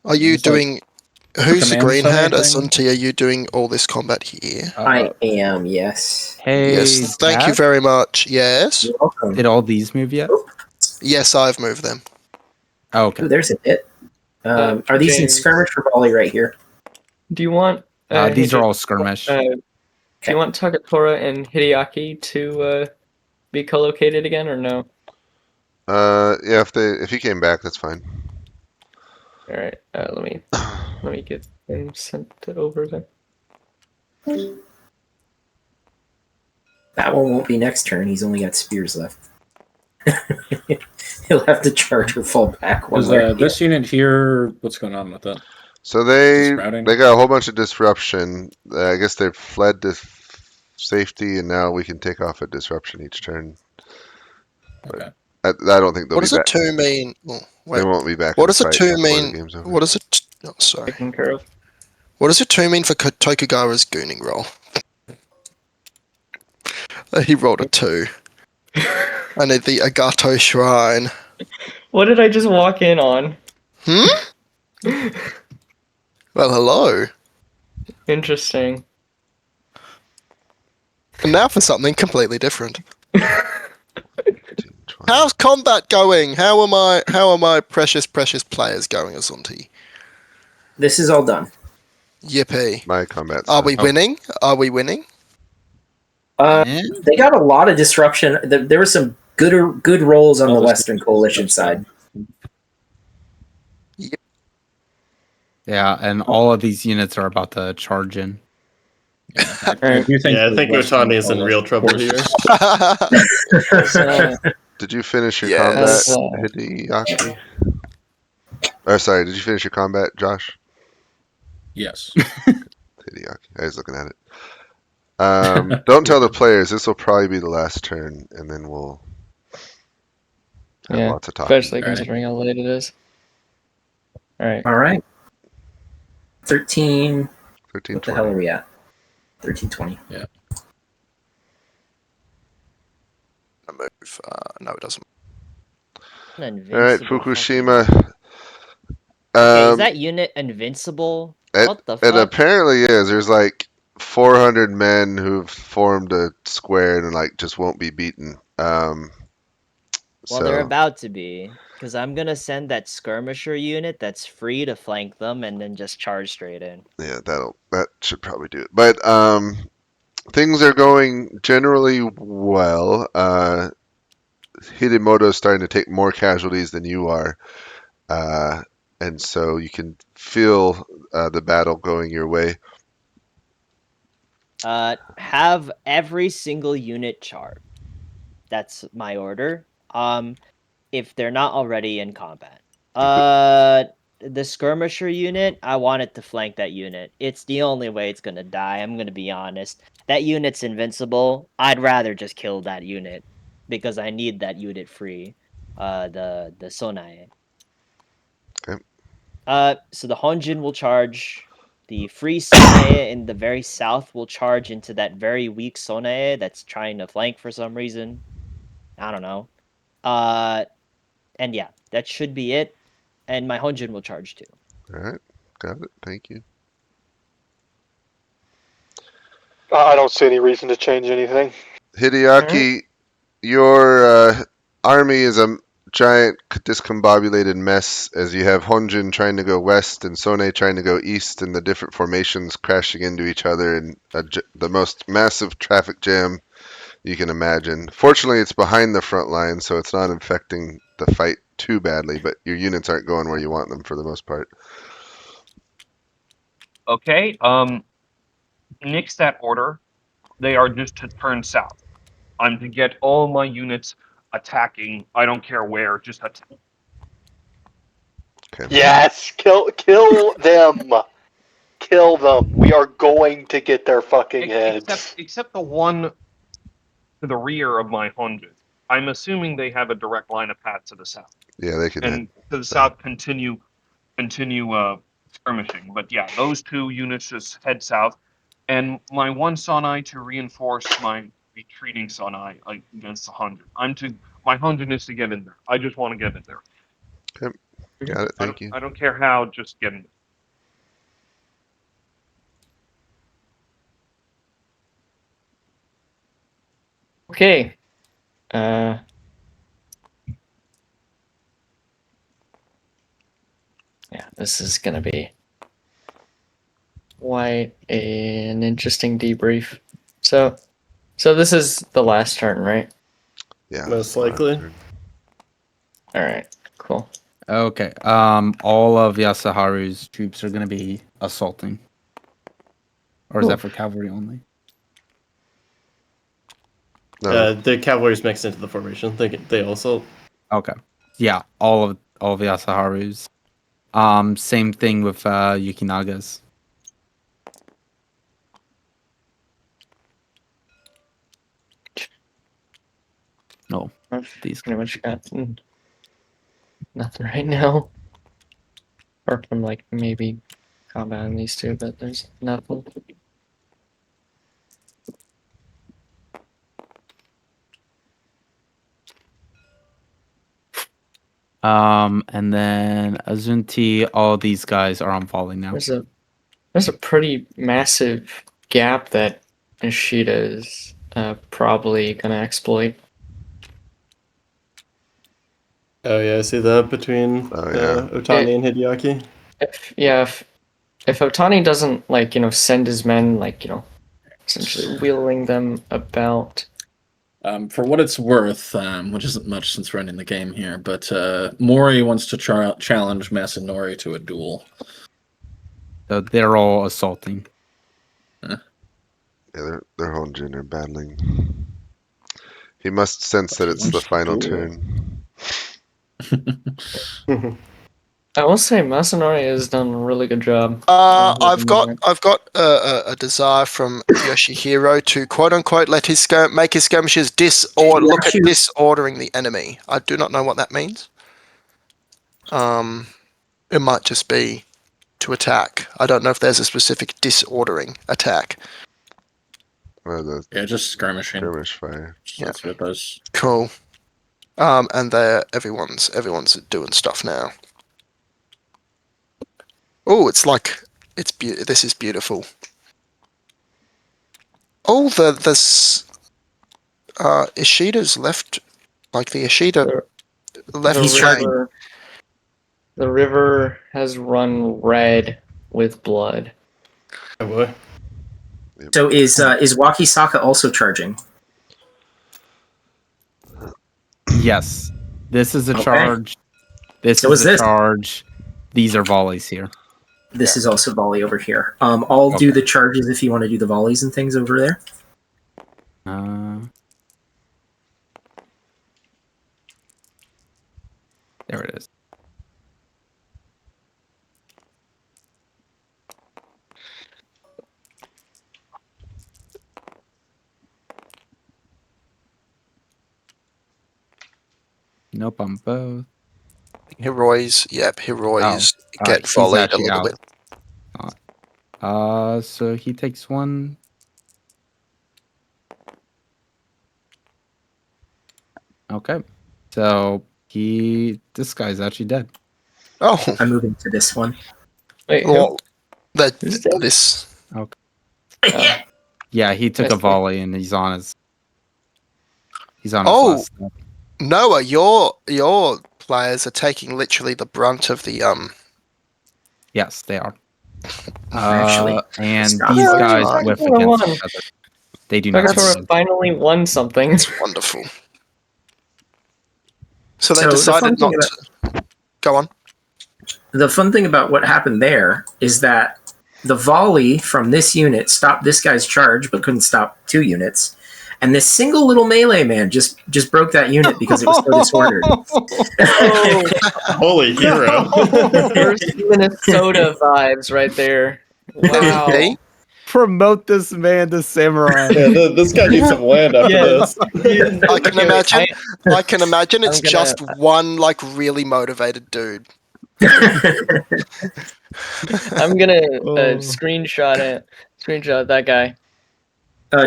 Are you It's like doing? Who's the command green center hand? thing? Asunti, are you doing all this combat here? I am, yes. Hey, Yes. Thank you Dad? very much. Yes. You're welcome. Did all these move yet? Yes, I've moved them. Oh, okay. Ooh, there's a hit. Are these in James. skirmish or volley right here? Do you want? These are all skirmish. Do you want Takatora and Hideaki to be co-located again, or no? Yeah, if he came back, that's fine. All right. Let me get them sent over then. That one won't be next turn. He's only got spears left. He'll have to charge or fall back one Is way. this unit here? What's going on with that? So they Just routing? got a whole bunch of disruption. I guess they've fled to safety, and now we can take off a disruption each turn. Okay. I don't think they'll What be does a back. 2 mean? Oh, They wait. won't be back. What in does the a fight 2 before the mean? game's over. What does it? Oh, sorry. Taken care of. What does a 2 mean for Tokugawa's gooning roll? He rolled a 2. I need the Agato Shrine. What did I just walk in on? Well, hello. Interesting. And now for something completely different. How's combat going? How are my precious players going, Asunti? This is all done. Yippee. My combat. Are we winning? Are we winning? They got a lot of disruption. There were some good rolls on the Western Coalition side. Yeah, and all of these units are about to charge in. I do think I think Otani is in real trouble here. Did you finish your Yes. combat, Hideaki? Sorry, did you finish your combat, Josh? Yes. Hideaki. I was looking at it. Don't tell the players. This will probably be the last turn, and then we'll have Yeah, lots of talking. especially considering how late it is. All right. All right. 13. 13, What the hell are we at? 13:20. Yeah. A move. No, it doesn't. All right, Fukushima. Is that unit invincible? What the It fuck? apparently is. There's like 400 men who've formed a square and like just won't be beaten. Well, they're So about to be, because I'm gonna send that skirmisher unit that's free to flank them and then just charge straight in. yeah, that should probably do it. But things are going generally well. Hidemoto's starting to take more casualties than you are, and so you can feel the battle going your way. Have every single unit charge. That's my order. If they're not already in combat. The skirmisher unit, I want it to flank that unit. It's the only way it's gonna die. I'm gonna be honest. That unit's invincible. I'd rather just kill that unit because I need that unit free. The Sonae. Okay. So the Honjin will charge. The free Sonae in the very south will charge into that very weak Sonae that's trying to flank for some reason. I don't know. And yeah, that should be it. And my Honjin will charge too. All right, got it. Thank you. I don't see any reason to change anything. Hideaki, your army is a giant discombobulated mess as you have Honjin trying to go west and Sone trying to go east, and the different formations crashing into each other in the most massive traffic jam you can imagine. Fortunately, it's behind the front line, so it's not affecting the fight too badly, but your units aren't going where you want them for the most part. Okay. Nix that order. They are just to turn south. I'm to get all my units attacking. I don't care where, just attack. Okay. Yes, kill them. Kill them. We are going to get their fucking heads. Except the one to the rear of my Honjin. I'm assuming they have a direct line of path to the south. Yeah, they can hit. And to the south, continue skirmishing. But yeah, those two units just head south, and my one Sonai to reinforce my retreating Sonai against the Honjin. My Honjin is to get in there. I just want to get in there. Okay. Got it. Thank you. I don't care how, just get in there. Okay. Yeah, this is gonna be quite an interesting debrief. So this is the last turn, right? Yeah. Most likely. All right, cool. Okay. All of Yasuharu's troops are going to be assaulting. Or is that for cavalry only? No. The cavalry's mixed into the formation. They also. Okay. Yeah, all of Yasuharu's. Same thing with Yukinaga's. No, these pretty much got nothing right now. Apart from like maybe combat in these two, but there's nothing. And then Azunti, all these guys are on falling now. There's a pretty massive gap that Ishida is probably gonna exploit. Oh yeah, I see that between Otani and Hideaki. If Otani doesn't send his men essentially wheeling them about. For what it's worth, which isn't much since running the game here, but Mori wants to challenge Masanori to a duel. So they're all assaulting. Yeah, they're Honjin are battling. He must sense that it's the final turn. I will say Masanori has done a really good job. I've got a desire from Yoshihiro to quote unquote let make his skirmishers look at disordering the enemy. I do not know what that means. It might just be to attack. I don't know if there's a specific disordering attack. Yeah, just skirmishing. Skirmish fire. Yeah. That's what it does. Cool. And everyone's doing stuff now. Oh, it's like this is beautiful. Oh, Ishida's left, like the Ishida left He's The flank. trying. river has run red with blood. Oh boy. So is Wakisaka also charging? Yes. This is a Okay. charge. This So is is a this. charge. These are volleys here. This is also volley over here. I'll do the charges if you want to do the volleys and things over there. There it is. Nope, on both. Heroes, Heroes get he's volleyed a actually little out. bit. So he takes one. Okay. So this guy's actually dead. Oh, I'm moving to this one. Wait, who? well, Who's dead? this. Okay. Yeah, he took I a see. volley and he's on his Oh. last step. Noah, your players are taking literally the brunt of the Yes, they are. Actually, and stop. these Yeah, guys right. whiff Hold against on. each other. They do not. Tokugawa finally won something. Wonderful. So they So the fun decided thing not to go on. The fun thing about what happened there is that the volley from this unit stopped this guy's charge, but couldn't stop 2 units. And this single little melee man just broke that unit because it was so disordered. Holy hero. There's Minnesota vibes right there. Wow. Okay. Promote this man to samurai. Yeah, this guy needs some land after Yes. this. I can imagine. I can imagine it's I'm gonna- just one like really motivated dude. I'm gonna screenshot that guy.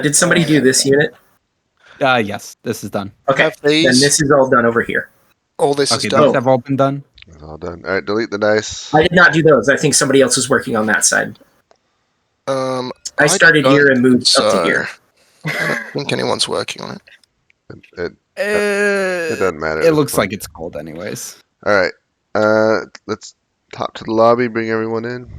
Did somebody do this unit? Yes, this is done. Okay, Have these. then this is all done over here. All this Okay, is these done. have all been done. It's all done. All right, delete the dice. I did not do those. I think somebody else was working on that side. I started here and moved up to here. I don't think anyone's working on it. It doesn't matter. at It this looks point. like it's cold, anyways. All right. Let's talk to the lobby. Bring everyone in.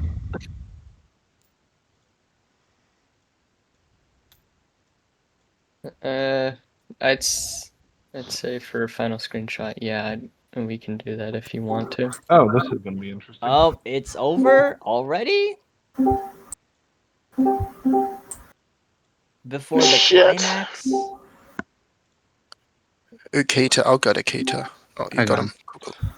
I'd say for final screenshot, yeah, we can do that if you want to. Oh, this is going to be interesting. Oh, it's over already? Before the Shit. climax? Kita, I'll go to Kita. Oh, you I got got him.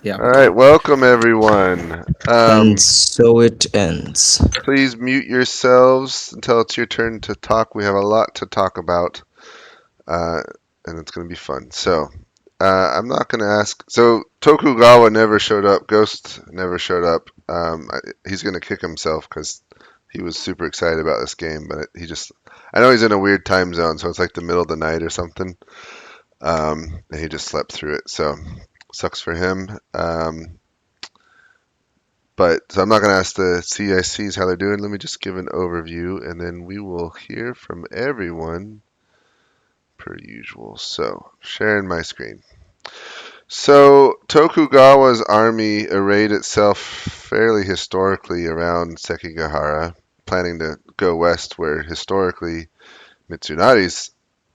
Yeah. All right. Welcome everyone. And so it ends. Please mute yourselves until it's your turn to talk. We have a lot to talk about, and it's going to be fun. So, I'm not going to ask. So, Tokugawa never showed up. Ghost never showed up. He's going to kick himself because he was super excited about this game, but I know he's in a weird time zone, so it's like the middle of the night or something. And he just slept through it, so sucks for him. But so I'm not going to ask the CICs how they're doing. Let me just give an overview, and then we will hear from everyone per usual. So, sharing my screen. So, Tokugawa's army arrayed itself fairly historically around Sekigahara, planning to go west where historically Mitsunari's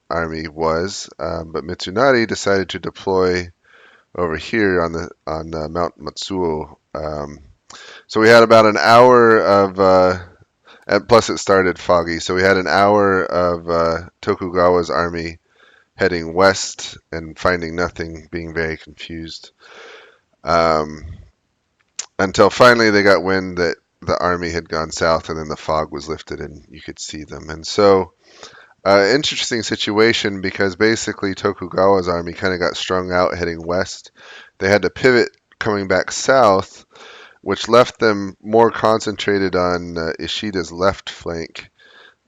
army was, but Mitsunari decided to deploy over here on Mount Matsuo. So we had about an hour of, and plus it started foggy, so we had an hour of Tokugawa's army heading west and finding nothing, being very confused. Until finally they got wind that the army had gone south and then the fog was lifted and you could see them. And so, interesting situation because basically Tokugawa's army kind of got strung out heading west. They had to pivot coming back south, which left them more concentrated on Ishida's left flank.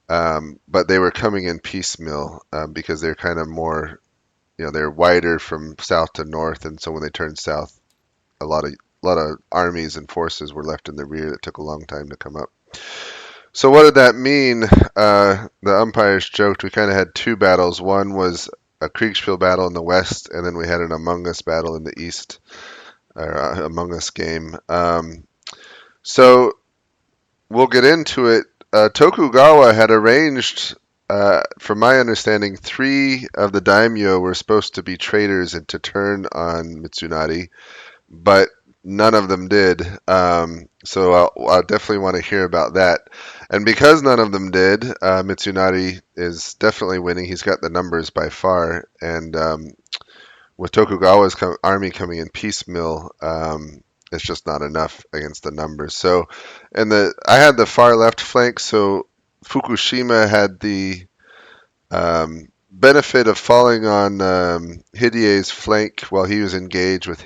But they were coming in piecemeal because they're kind of more, they're wider from south to north, and so when they turned south, a lot of lot of armies and forces were left in the rear that took a long time to come up. So what did that mean? The umpires joked we kind of had two battles. One was a Kriegspiel battle in the west, and then we had an Among Us battle in the east, or Among Us game. So we'll get into it. Tokugawa had arranged, from my understanding, 3 of the daimyo were supposed to be traitors and to turn on Mitsunari, but none of them did. So I'll definitely want to hear about that. And because none of them did, Mitsunari is definitely winning. He's got the numbers by far. And with Tokugawa's army coming in piecemeal, it's just not enough against the numbers. So, I had the far left flank. So Fukushima had the benefit of falling on Hidei's flank while he was engaged with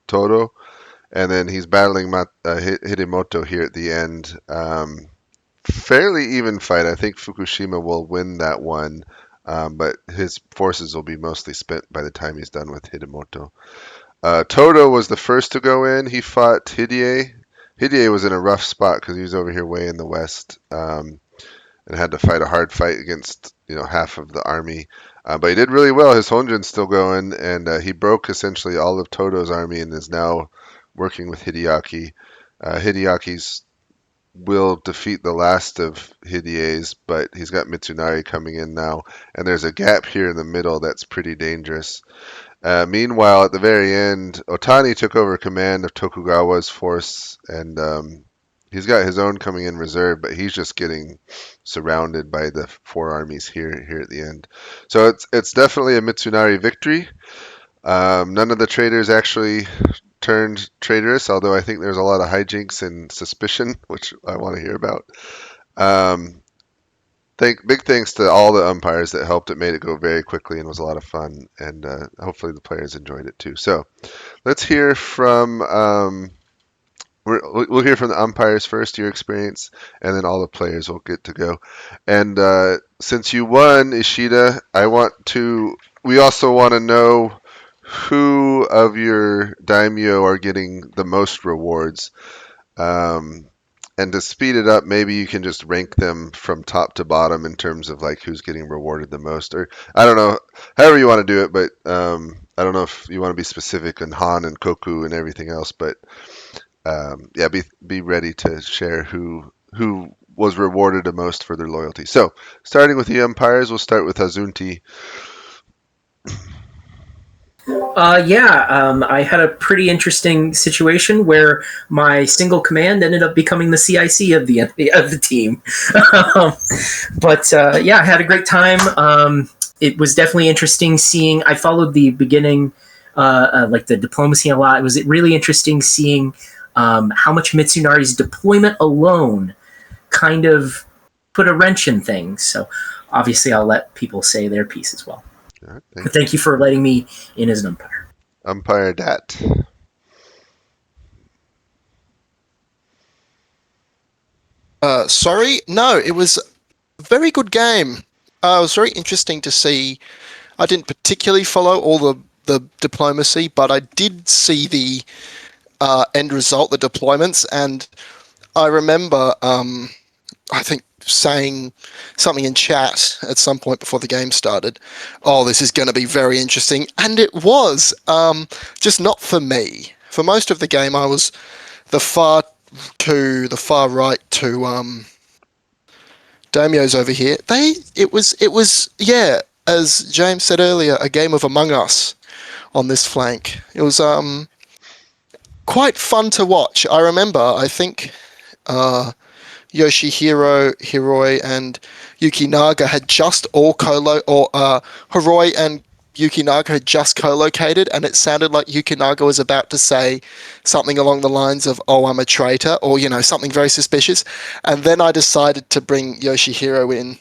Todo, and then he's battling Hidemoto here at the end. Fairly even fight. I think Fukushima will win that one, but his forces will be mostly spent by the time he's done with Hidemoto. Todo was the first to go in. He fought Hidei. Hidei was in a rough spot because he was over here way in the west, and had to fight a hard fight against half of the army. But he did really well. His Honjin's still going, and he broke essentially all of Todo's army and is now working with Hideaki. Hideaki's will defeat the last of Hidei's, but he's got Mitsunari coming in now, and there's a gap here in the middle that's pretty dangerous. Meanwhile, at the very end, Otani took over command of Tokugawa's force, and he's got his own coming in reserve, but he's just getting surrounded by the 4 armies here at the end. So it's definitely a Mitsunari victory. None of the traitors actually turned traitorous, although I think there's a lot of hijinks and suspicion, which I want to hear about. Big thanks to all the umpires that helped. It made it go very quickly and was a lot of fun, and hopefully the players enjoyed it too. So let's hear from we'll hear from the umpires first, your experience, and then all the players will get to go. And since you won, Ishida, we also want to know who of your daimyo are getting the most rewards. And to speed it up, maybe you can just rank them from top to bottom in terms of like who's getting rewarded the most, or I don't know, however you want to do it. But I don't know if you want to be specific on Han and Koku and everything else. But yeah, be ready to share who was rewarded the most for their loyalty. So starting with the umpires, we'll start with Azunti. I had a pretty interesting situation where my single command ended up becoming the CIC of the team. I had a great time. It was definitely interesting seeing. I followed the beginning, like the diplomacy a lot. It was really interesting seeing how much Mitsunari's deployment alone kind of put a wrench in things. So obviously, I'll let people say their piece as well. All right, but thank you for letting me in as an umpire. Umpire Dat. Sorry? No, it was a very good game. It was very interesting to see. I didn't particularly follow all the diplomacy, but I did see the end result, the deployments, and I remember, I think, saying something in chat at some point before the game started. Oh, this is going to be very interesting, and it was. Just not for me. For most of the game, I was the far right to daimyos over here. It was as James said earlier, a game of Among Us on this flank. It was quite fun to watch. I remember, I think Yoshihiro, Hiroi, and Yukinaga had just Hiroi and Yukinaga had just co-located, and it sounded like Yukinaga was about to say something along the lines of, "Oh, I'm a traitor," or something very suspicious. And then I decided to bring Yoshihiro in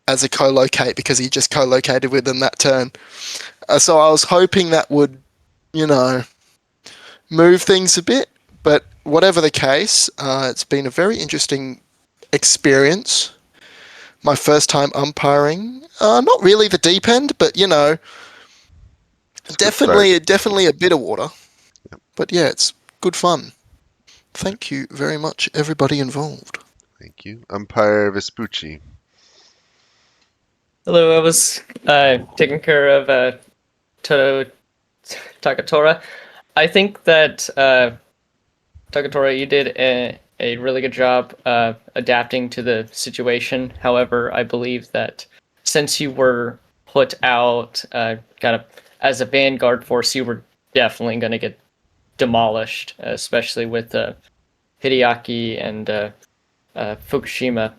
as a co-locate because he just co-located with them that turn. So I was hoping that would, move things a bit. But whatever the case, it's been a very interesting experience. My first time umpiring. Not really the deep end, but definitely a bit of water. Yep. But yeah, it's good fun. Thank you very much, everybody involved. Thank you. Umpire Vespucci. Hello, I was taking care of Takatora. I think that Takatora, you did a really good job adapting to the situation. However, I believe that since you were put out kind of as a vanguard force, you were definitely going to get demolished, especially with Hideaki and Fukushima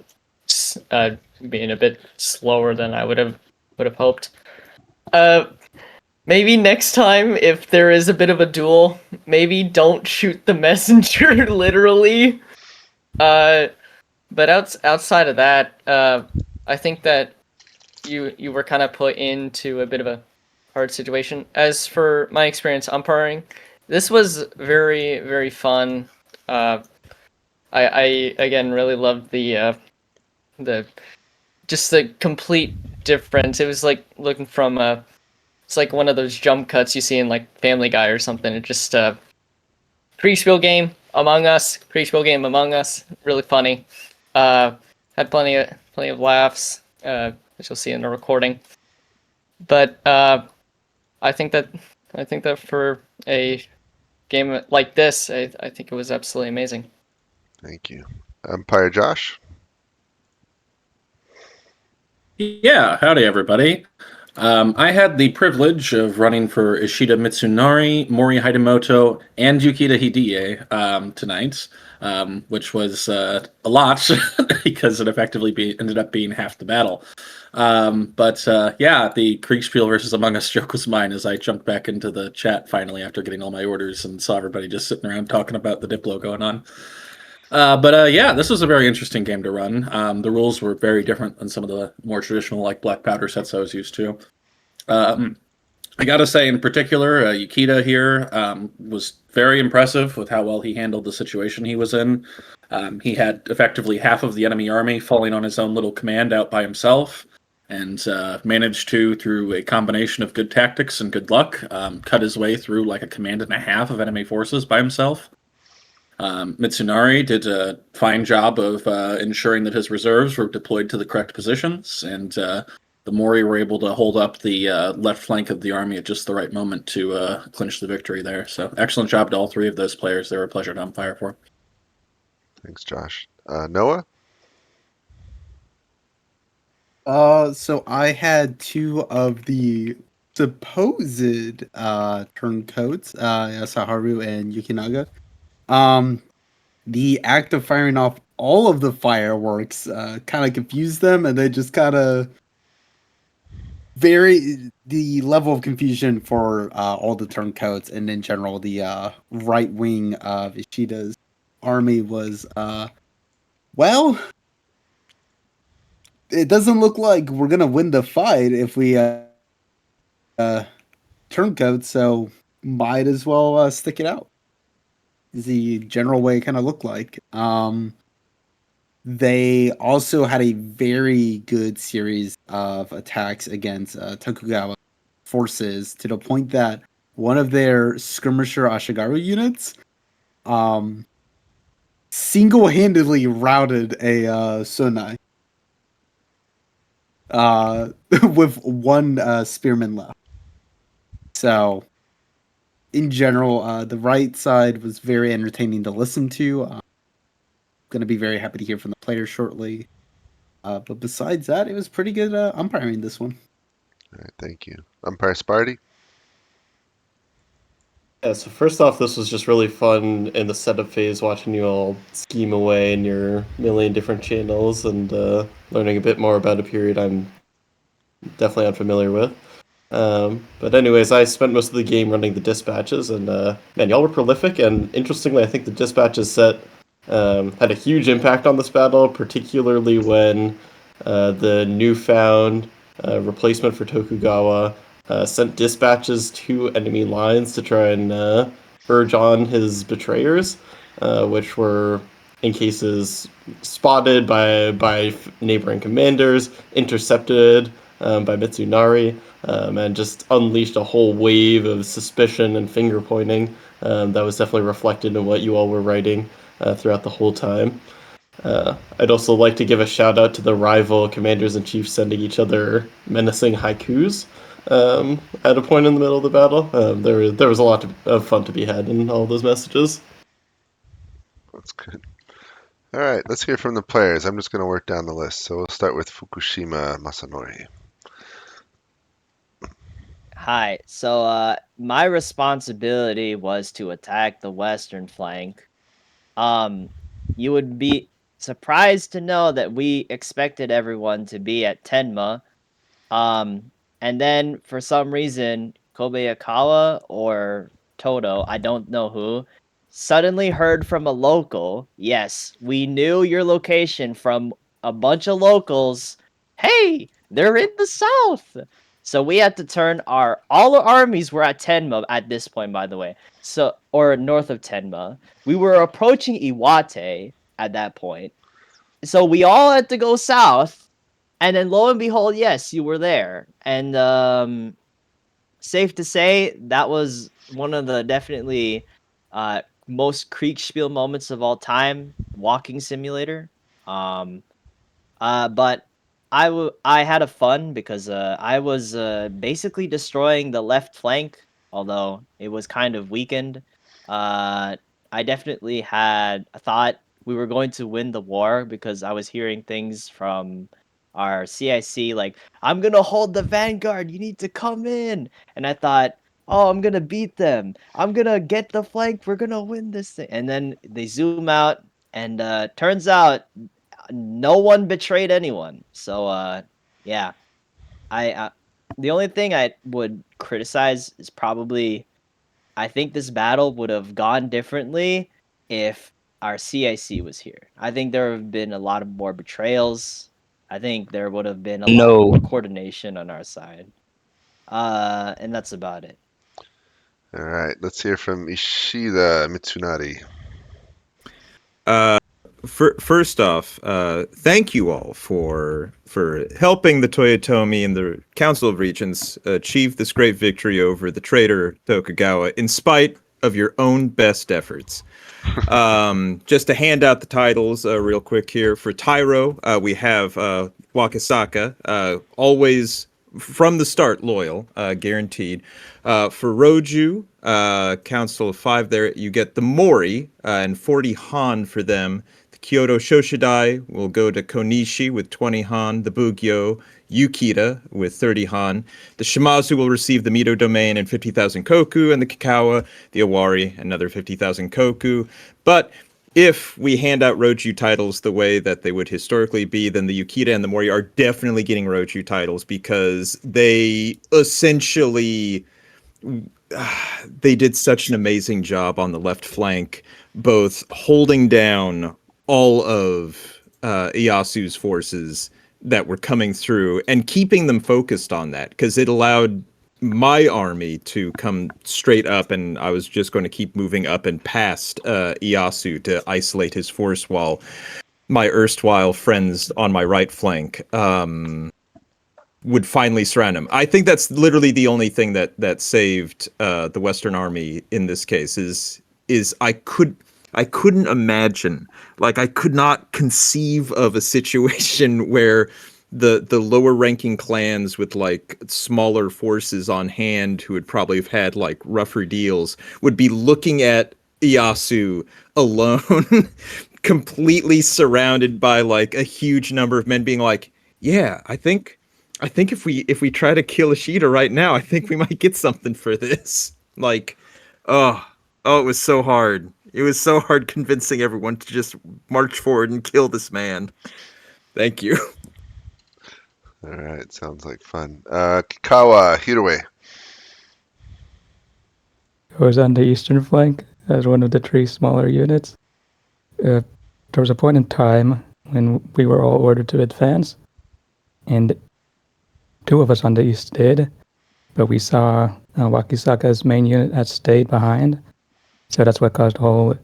being a bit slower than I would have hoped. Maybe next time, if there is a bit of a duel, maybe don't shoot the messenger literally. But outside of that, I think that you were kind of put into a bit of a hard situation. As for my experience umpiring, this was very, very fun. I again really loved the just the complete difference. It was like looking from it's like one of those jump cuts you see in like Family Guy or something. It just pre-spiel game Among Us, really funny. Had plenty of laughs, which you'll see in the recording. But I think that for a game like this, I think it was absolutely amazing. Thank you. Umpire Josh. Yeah, howdy everybody. I had the privilege of running for Ishida Mitsunari, Mori Hidemoto, and Yukita Hideye tonight, which was a lot because it effectively ended up being half the battle. But yeah, the Kriegspiel versus Among Us joke was mine as I jumped back into the chat finally after getting all my orders and saw everybody just sitting around talking about the Diplo going on. But yeah, this was a very interesting game to run. The rules were very different than some of the more traditional like black powder sets I was used to. I gotta say, in particular, Yukita here was very impressive with how well he handled the situation he was in. He had effectively half of the enemy army falling on his own little command out by himself, and managed to, through a combination of good tactics and good luck, cut his way through like a command and a half of enemy forces by himself. Mitsunari did a fine job of ensuring that his reserves were deployed to the correct positions, and the Mori were able to hold up the left flank of the army at just the right moment to clinch the victory there. So excellent job to all three of those players. They were a pleasure to umpire for. Thanks, Josh. Noah? So I had two of the supposed turncoats, Saharu and Yukinaga. The act of firing off all of the fireworks kind of confused them, and they just kind of the level of confusion for all the turncoats, and in general the right wing of Ishida's army was well, it doesn't look like we're gonna win the fight if we turncoat, so might as well stick it out. Is the general way it kind of looked like. They also had a very good series of attacks against Tokugawa forces, to the point that one of their skirmisher Ashigaru units single-handedly routed a Sonai with one spearman left. So, in general, the right side was very entertaining to listen to. Going to be very happy to hear from the players shortly. But besides that, it was pretty good umpiring this one. All right, thank you. Umpire Sparty? Yeah, so first off, this was just really fun in the setup phase, watching you all scheme away in your million different channels and learning a bit more about a period I'm definitely unfamiliar with. But anyways, I spent most of the game running the dispatches, and man, y'all were prolific, and interestingly, I think the dispatches set had a huge impact on this battle, particularly when the newfound replacement for Tokugawa sent dispatches to enemy lines to try and urge on his betrayers, which were in cases spotted by neighboring commanders, intercepted by Mitsunari, and just unleashed a whole wave of suspicion and finger pointing That was definitely reflected in what you all were writing throughout the whole time. I'd also like to give a shout out to the rival commanders-in-chief sending each other menacing haikus at a point in the middle of the battle. There was a lot of fun to be had in all those messages. That's good. All right, let's hear from the players. I'm just going to work down the list. So we'll start with Fukushima Masanori. Hi. So my responsibility was to attack the western flank. You would be surprised to know that we expected everyone to be at Tenma. And then for some reason, Kobayakawa or Toto, I don't know who, suddenly heard from a local, yes, we knew your location from a bunch of locals. Hey, they're in the south. So we had to turn all our armies were at Tenma at this point, by the way. So, or north of Tenma. We were approaching Iwate at that point. So we all had to go south. And then lo and behold, yes, you were there. And safe to say, that was one of the definitely most Kriegspiel moments of all time, walking simulator. But I had a fun because I was basically destroying the left flank, although it was kind of weakened. I definitely had I thought we were going to win the war because I was hearing things from our CIC like, I'm gonna hold the vanguard, you need to come in. And I thought, oh, I'm gonna beat them. I'm gonna get the flank, we're gonna win this thing. And then they zoom out, and turns out no one betrayed anyone. So yeah, I the only thing I would criticize is probably I think this battle would have gone differently if our CIC was here. I think there have been a lot of more betrayals. I think there would have been a lot No. more coordination on our side. And that's about it. All right, let's hear from Ishida Mitsunari. First off, thank you all for helping the Toyotomi and the Council of Regents achieve this great victory over the traitor Tokugawa, in spite of your own best efforts. Just to hand out the titles real quick here. For Tyro, we have Wakasaka, always from the start loyal, guaranteed. For Roju, Council of 5 there, you get the Mori and 40 Han for them. Kyoto Shoshidai will go to Konishi with 20 Han, the Bugyo, Yukita with 30 Han. The Shimazu will receive the Mito domain and 50,000 koku, and the Kikawa, the Awari, another 50,000 koku. But if we hand out Roju titles the way that they would historically be, then the Yukita and the Mori are definitely getting Roju titles because they essentially they did such an amazing job on the left flank, both holding down all of Ieyasu's forces that were coming through and keeping them focused on that, because it allowed my army to come straight up, and I was just going to keep moving up and past Ieyasu to isolate his force while my erstwhile friends on my right flank would finally surround him. I think that's literally the only thing that saved the Western Army in this case is I couldn't imagine, like I could not conceive of a situation where the lower ranking clans with like smaller forces on hand who would probably have had like rougher deals would be looking at Ieyasu alone, completely surrounded by like a huge number of men being like, yeah, I think if we try to kill Ishida right now, I think we might get something for this. Like, oh, it was so hard. It was so hard convincing everyone to just march forward and kill this man. Thank you. All right, sounds like fun. Kikawa Hiroe. I was on the eastern flank as one of the 3 smaller units. There was a point in time when we were all ordered to advance, and 2 of us on the east did, but we saw Wakisaka's main unit had stayed behind. So that's what caused the whole,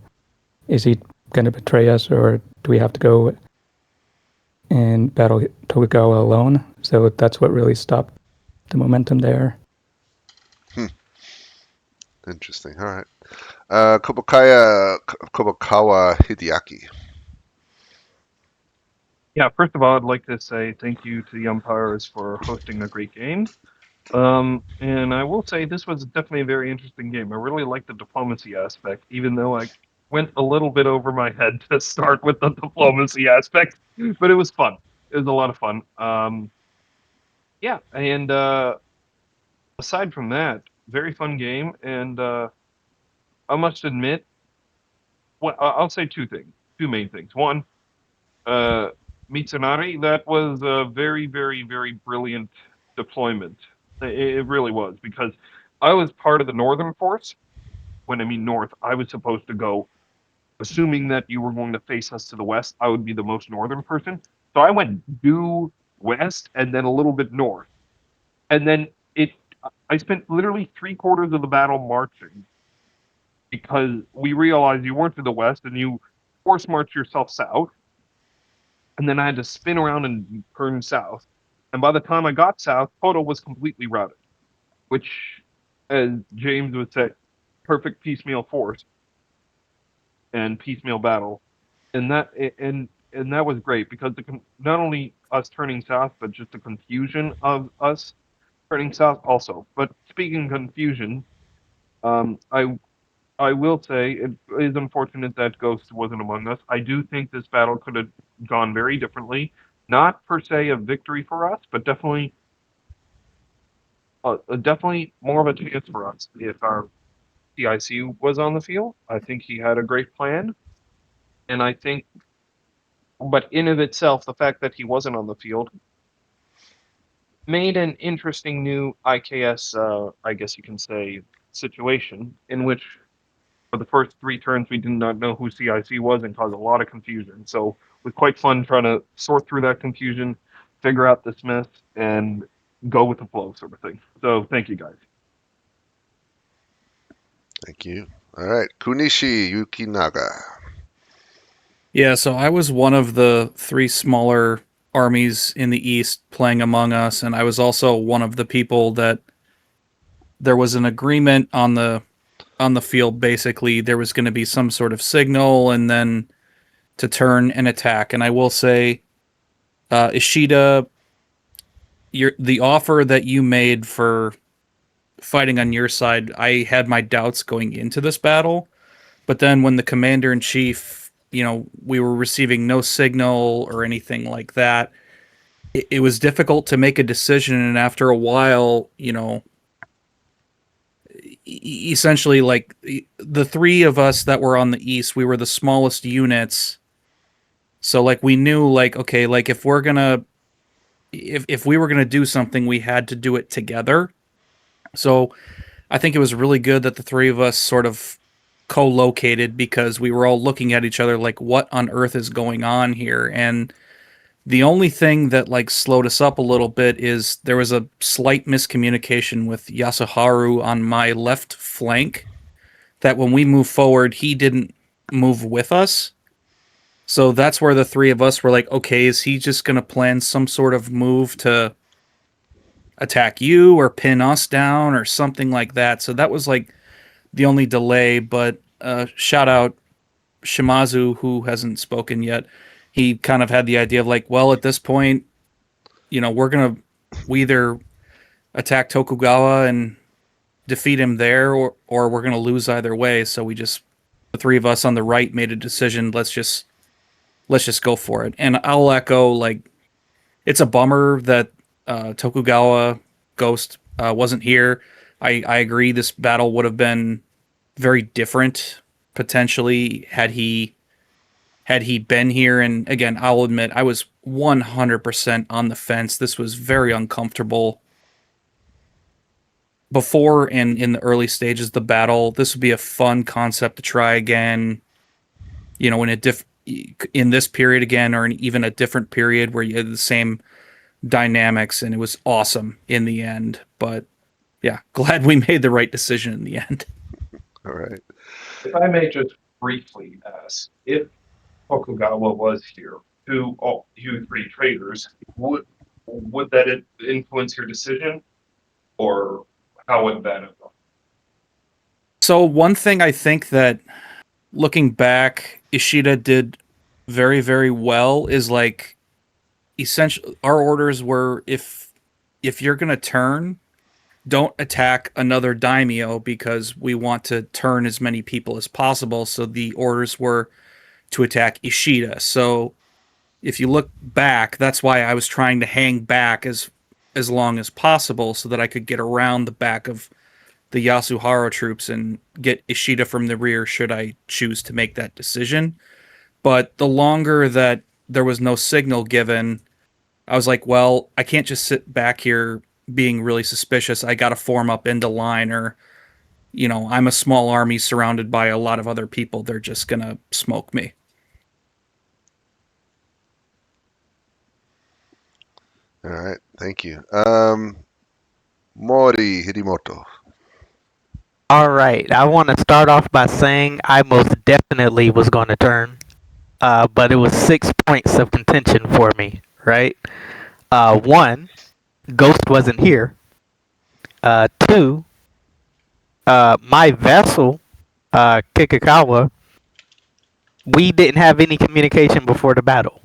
is he going to betray us, or do we have to go and battle Tokugawa alone? So that's what really stopped the momentum there. Interesting. All right. Kobukawa Hideaki. Yeah, first of all, I'd like to say thank you to the umpires for hosting a great game. And I will say this was definitely a very interesting game. I really liked the diplomacy aspect, even though I went a little bit over my head to start with the diplomacy aspect, but it was fun. It was a lot of fun. Yeah, and aside from that, very fun game. And I must admit, well, I'll say two main things. One, uh, Mitsunari, that was a very, very, very brilliant deployment. It really was, because I was part of the Northern Force. When I mean north, I was supposed to go, assuming that you were going to face us to the west, I would be the most northern person. So I went due west and then a little bit north. And then it I spent literally 3/4 of the battle marching, because we realized you weren't to the west and you force march yourself south. And then I had to spin around and turn south. And by the time I got south, Toto was completely routed, which, as James would say, perfect piecemeal force and piecemeal battle. And that was great, because not only us turning south, but just the confusion of us turning south also. But speaking of confusion, I will say it is unfortunate that Ghost wasn't among us. I do think this battle could have gone very differently. Not per se a victory for us, but definitely more of a chance for us if our PIC was on the field. I think he had a great plan, and I think, but in of itself, the fact that he wasn't on the field made an interesting new IKS, I guess you can say, situation in which for the first 3 turns we did not know who CIC was and caused a lot of confusion. So it was quite fun trying to sort through that confusion, figure out this mess, and go with the flow, sort of thing. So thank you guys. Thank you. All right, Kunishi Yukinaga. Yeah, so I was one of the 3 smaller armies in the east playing Among Us, and I was also one of the people that there was an agreement on the field. Basically, there was going to be some sort of signal, and then to turn and attack. And I will say, Ishida, the offer that you made for fighting on your side, I had my doubts going into this battle, but then when the commander in chief, we were receiving no signal or anything like that, it was difficult to make a decision. And after a while, essentially, like, the 3 of us that were on the east, we were the smallest units. So, like, we knew, like, okay, like, if we were gonna do something, we had to do it together. So I think it was really good that the 3 of us sort of co-located, because we were all looking at each other like, what on earth is going on here? And the only thing that, like, slowed us up a little bit is there was a slight miscommunication with Yasuharu on my left flank, that when we moved forward, he didn't move with us. So that's where the 3 of us were like, okay, is he just going to plan some sort of move to attack you or pin us down or something like that? So that was, like, the only delay. But shout out Shimazu, who hasn't spoken yet. He kind of had the idea of, like, well, at this point, we either attack Tokugawa and defeat him there, or we're going to lose either way. So the 3 of us on the right made a decision. Let's just go for it. And I'll echo, like, it's a bummer that Tokugawa Ghost wasn't here. I agree this battle would have been very different, potentially, had he been here. And again, I'll admit, I was 100% on the fence. This was very uncomfortable. Before and in the early stages of the battle, this would be a fun concept to try again, in this period again, or even a different period where you had the same dynamics, and it was awesome in the end. But yeah, glad we made the right decision in the end. All right. If I may just briefly ask, if Tokugawa was here, to all you 3 traders, would that influence your decision, or how would that have gone? So one thing I think that, looking back, Ishida did very, very well is like, essentially, our orders were if you're gonna turn, don't attack another daimyo because we want to turn as many people as possible. So the orders were to attack Ishida. So if you look back, that's why I was trying to hang back as long as possible so that I could get around the back of the Yasuhara troops and get Ishida from the rear should I choose to make that decision. But the longer that there was no signal given, I was like, well, I can't just sit back here being really suspicious. I got to form up into line, or, I'm a small army surrounded by a lot of other people. They're just going to smoke me. All right, thank you. Mori Hidimoto. All right, I want to start off by saying I most definitely was going to turn, but it was 6 points of contention for me, right? One, Ghost wasn't here. Two, my vessel, Kikakawa, we didn't have any communication before the battle.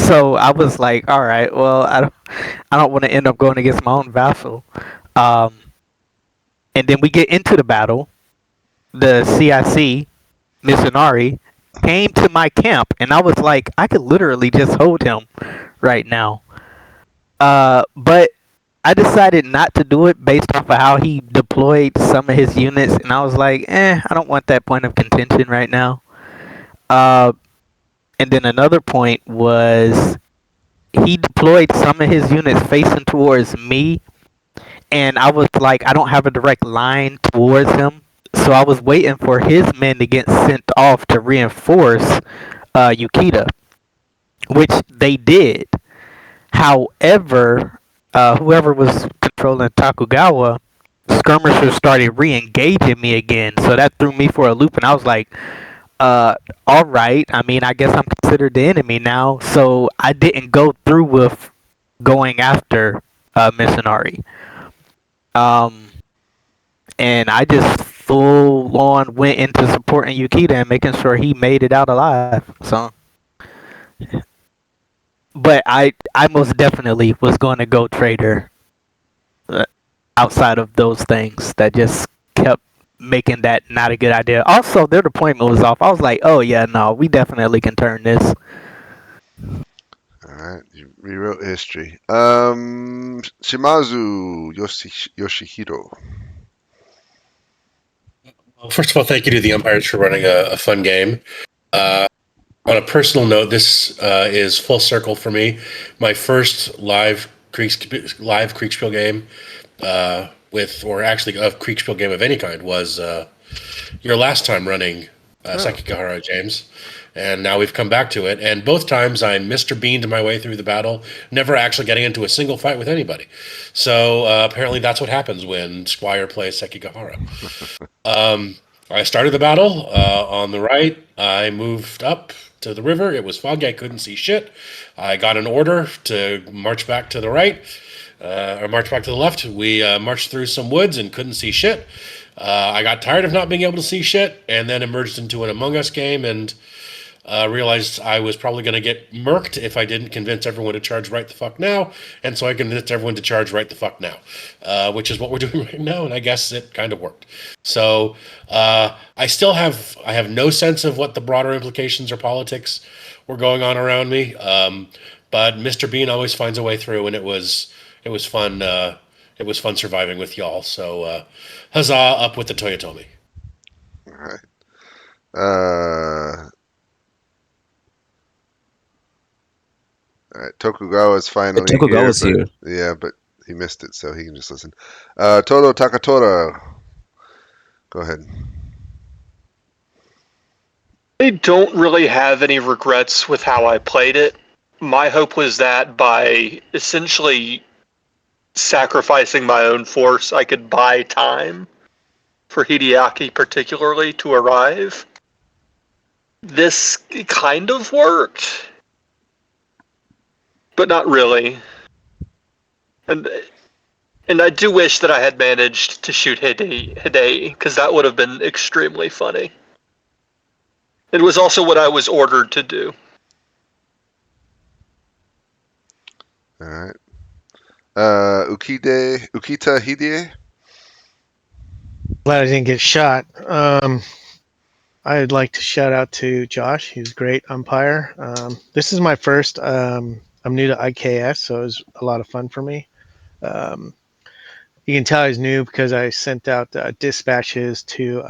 So I was like, all right, well, I don't want to end up going against my own vassal. And then we get into the battle. The CIC, Mitsunari, came to my camp, and I was like, I could literally just hold him right now. But I decided not to do it based off of how he deployed some of his units, and I was like, I don't want that point of contention right now. And then another point was he deployed some of his units facing towards me, and I was like, I don't have a direct line towards him, so I was waiting for his men to get sent off to reinforce Yukita, which they did. However, whoever was controlling Tokugawa, skirmishers started re-engaging me again, so that threw me for a loop, and I was like, all right, I mean, I guess I'm considered the enemy now, so I didn't go through with going after Mitsunari. And I just full on went into supporting Yukita and making sure he made it out alive. So, but I most definitely was going to go trader outside of those things that just kept making that not a good idea. Also, their deployment was off. I was like, oh yeah, no, we definitely can turn this. All right, you rewrote history. Shimazu Yoshihiro. Well, first of all, thank you to the umpires for running a fun game. On a personal note, this is full circle for me. My first live Kriegspiel game or actually a Kriegspiel game of any kind was your last time running Sekigahara, James. And now we've come back to it. And both times I Mr. Beaned my way through the battle, never actually getting into a single fight with anybody. So apparently that's what happens when Squire plays Sekigahara. I started the battle on the right. I moved up to the river. It was foggy. I couldn't see shit. I got an order to march back to the right, or march back to the left. We marched through some woods and couldn't see shit. I got tired of not being able to see shit, and then emerged into an Among Us game and realized I was probably going to get murked if I didn't convince everyone to charge right the fuck now. And so I convinced everyone to charge right the fuck now, which is what we're doing right now. And I guess it kind of worked. So I have no sense of what the broader implications or politics were going on around me. But Mr. Bean always finds a way through, and it was fun. It was fun surviving with y'all. So huzzah up with the Toyotomi. All right. All right, Tokugawa's finally Tokugawa's here. Yeah, but he missed it, so he can just listen. Todo Takatora, go ahead. I don't really have any regrets with how I played it. My hope was that by essentially sacrificing my own force, I could buy time for Hideaki particularly to arrive. This kind of worked, but not really. And And I do wish that I had managed to shoot Hidei, because that would have been extremely funny. It was also what I was ordered to do. All right. Ukita Hideye. Glad I didn't get shot. I'd like to shout out to Josh. He's a great umpire. This is my first. I'm new to IKS, so it was a lot of fun for me. You can tell he's new because I sent out dispatches to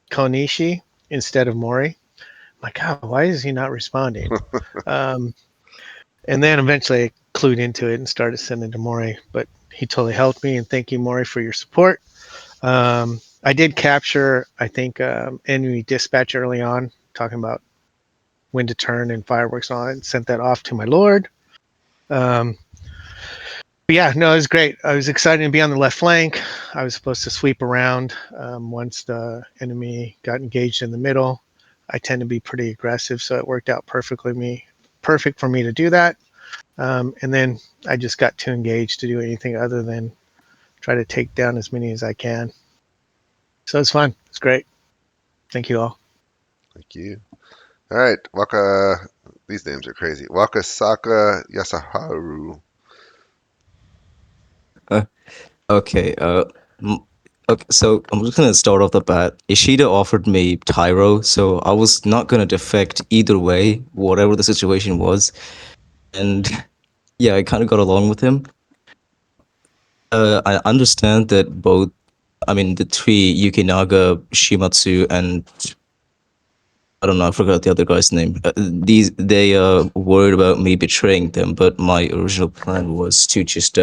Konishi instead of Mori. I'm like, oh, why is he not responding? And then eventually I clued into it and started sending to Mori, but he totally helped me. And thank you, Mori, for your support. I did capture, I think, enemy dispatch early on, talking about when to turn and fireworks and all that, and sent that off to my lord. But yeah, no, it was great. I was excited to be on the left flank. I was supposed to sweep around once the enemy got engaged in the middle. I tend to be pretty aggressive, so it worked out perfect for me to do that. And then I just got too engaged to do anything other than try to take down as many as I can. So it's fun. It's great. Thank you all. Thank you. All right, Waka. These names are crazy. Wakasaka Yasaharu. Okay. Okay. So I'm just gonna start off the bat. Ishida offered me Tyro, so I was not gonna defect either way, whatever the situation was. And yeah, I kind of got along with him. I understand that the three Yukinaga, Shimatsu, and I don't know, I forgot the other guy's name. They worried about me betraying them, but my original plan was to just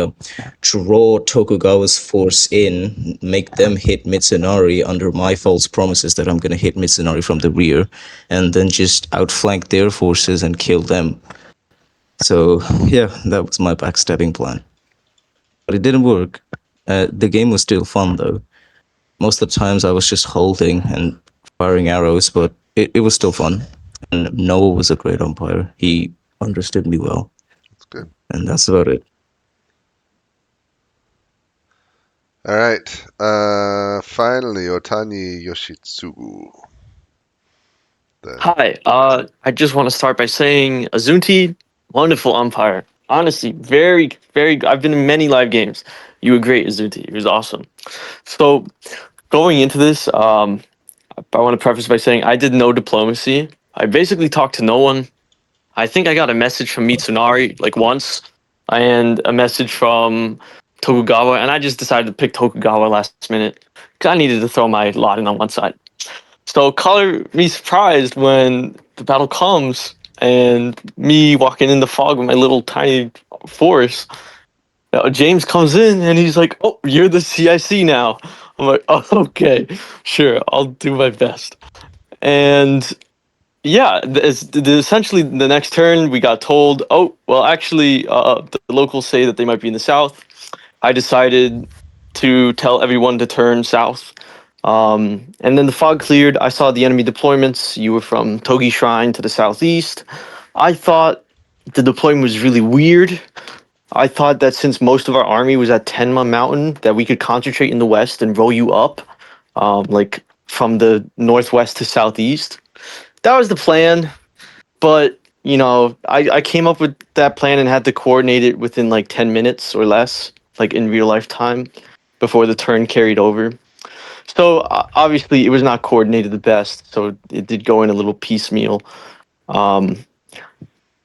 draw Tokugawa's force in, make them hit Mitsunari under my false promises that I'm gonna hit Mitsunari from the rear, and then just outflank their forces and kill them. So yeah, that was my backstabbing plan. But it didn't work. The game was still fun though. Most of the times I was just holding and firing arrows, but it was still fun. And Noah was a great umpire. He understood me well. That's good. And that's about it. All right. Finally, Otani Yoshitsugu. Hi, I just want to start by saying Azunti, wonderful umpire. Honestly, very, very. I've been in many live games. You were great, Azunti. It was awesome. So, going into this, I want to preface by saying I did no diplomacy. I basically talked to no one. I think I got a message from Mitsunari like once, and a message from Tokugawa, and I just decided to pick Tokugawa last minute because I needed to throw my lot in on one side. So color me surprised when the battle comes and me walking in the fog with my little tiny force. James comes in and he's like, "Oh, you're the CIC now." I'm like, "Oh, okay, sure, I'll do my best." And yeah, essentially the next turn we got told, "Oh, well, actually, the locals say that they might be in the south." I decided to tell everyone to turn south. And then the fog cleared. I saw the enemy deployments. You were from Togi Shrine to the southeast. I thought the deployment was really weird. I thought that since most of our army was at Tenma Mountain, that we could concentrate in the west and roll you up, like from the northwest to southeast. That was the plan. But, I came up with that plan and had to coordinate it within like 10 minutes or less, like in real life time, before the turn carried over. So obviously it was not coordinated the best, so it did go in a little piecemeal. I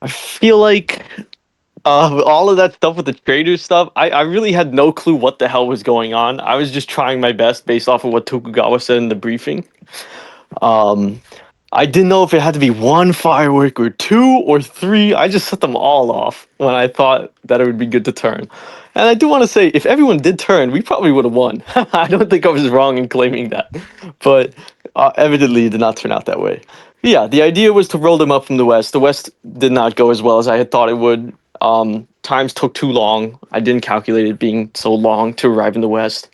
feel like all of that stuff with the trader stuff, I really had no clue what the hell was going on. I was just trying my best based off of what Tokugawa said in the briefing. I didn't know if it had to be one firework or two or three. I just set them all off when I thought that it would be good to turn. And I do want to say, if everyone did turn, we probably would have won. I don't think I was wrong in claiming that. But evidently, it did not turn out that way. But yeah, the idea was to roll them up from the west. The west did not go as well as I had thought it would. Times took too long. I didn't calculate it being so long to arrive in the west.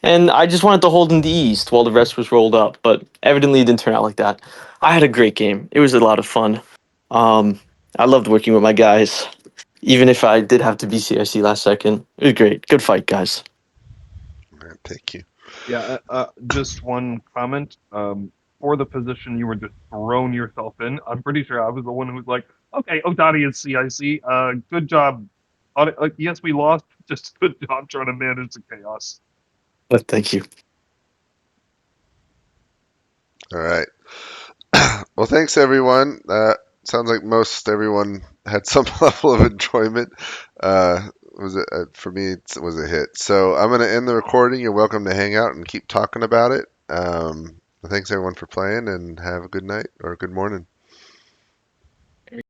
And I just wanted to hold in the east while the rest was rolled up, but evidently it didn't turn out like that. I had a great game. It was a lot of fun. I loved working with my guys. even if I did have to BCIC last second. It was great. Good fight, guys. All right, thank you. Yeah, just one comment. For the position you were just thrown yourself in, I'm pretty sure I was the one who was like, okay, Odani is CIC. Good job. Yes, we lost. Just good job trying to manage the chaos. But thank you. All right. Well, thanks everyone. Sounds like most everyone had some level of enjoyment. Was it for me? It was a hit. So I'm going to end the recording. You're welcome to hang out and keep talking about it. Thanks everyone for playing, and have a good night or good morning.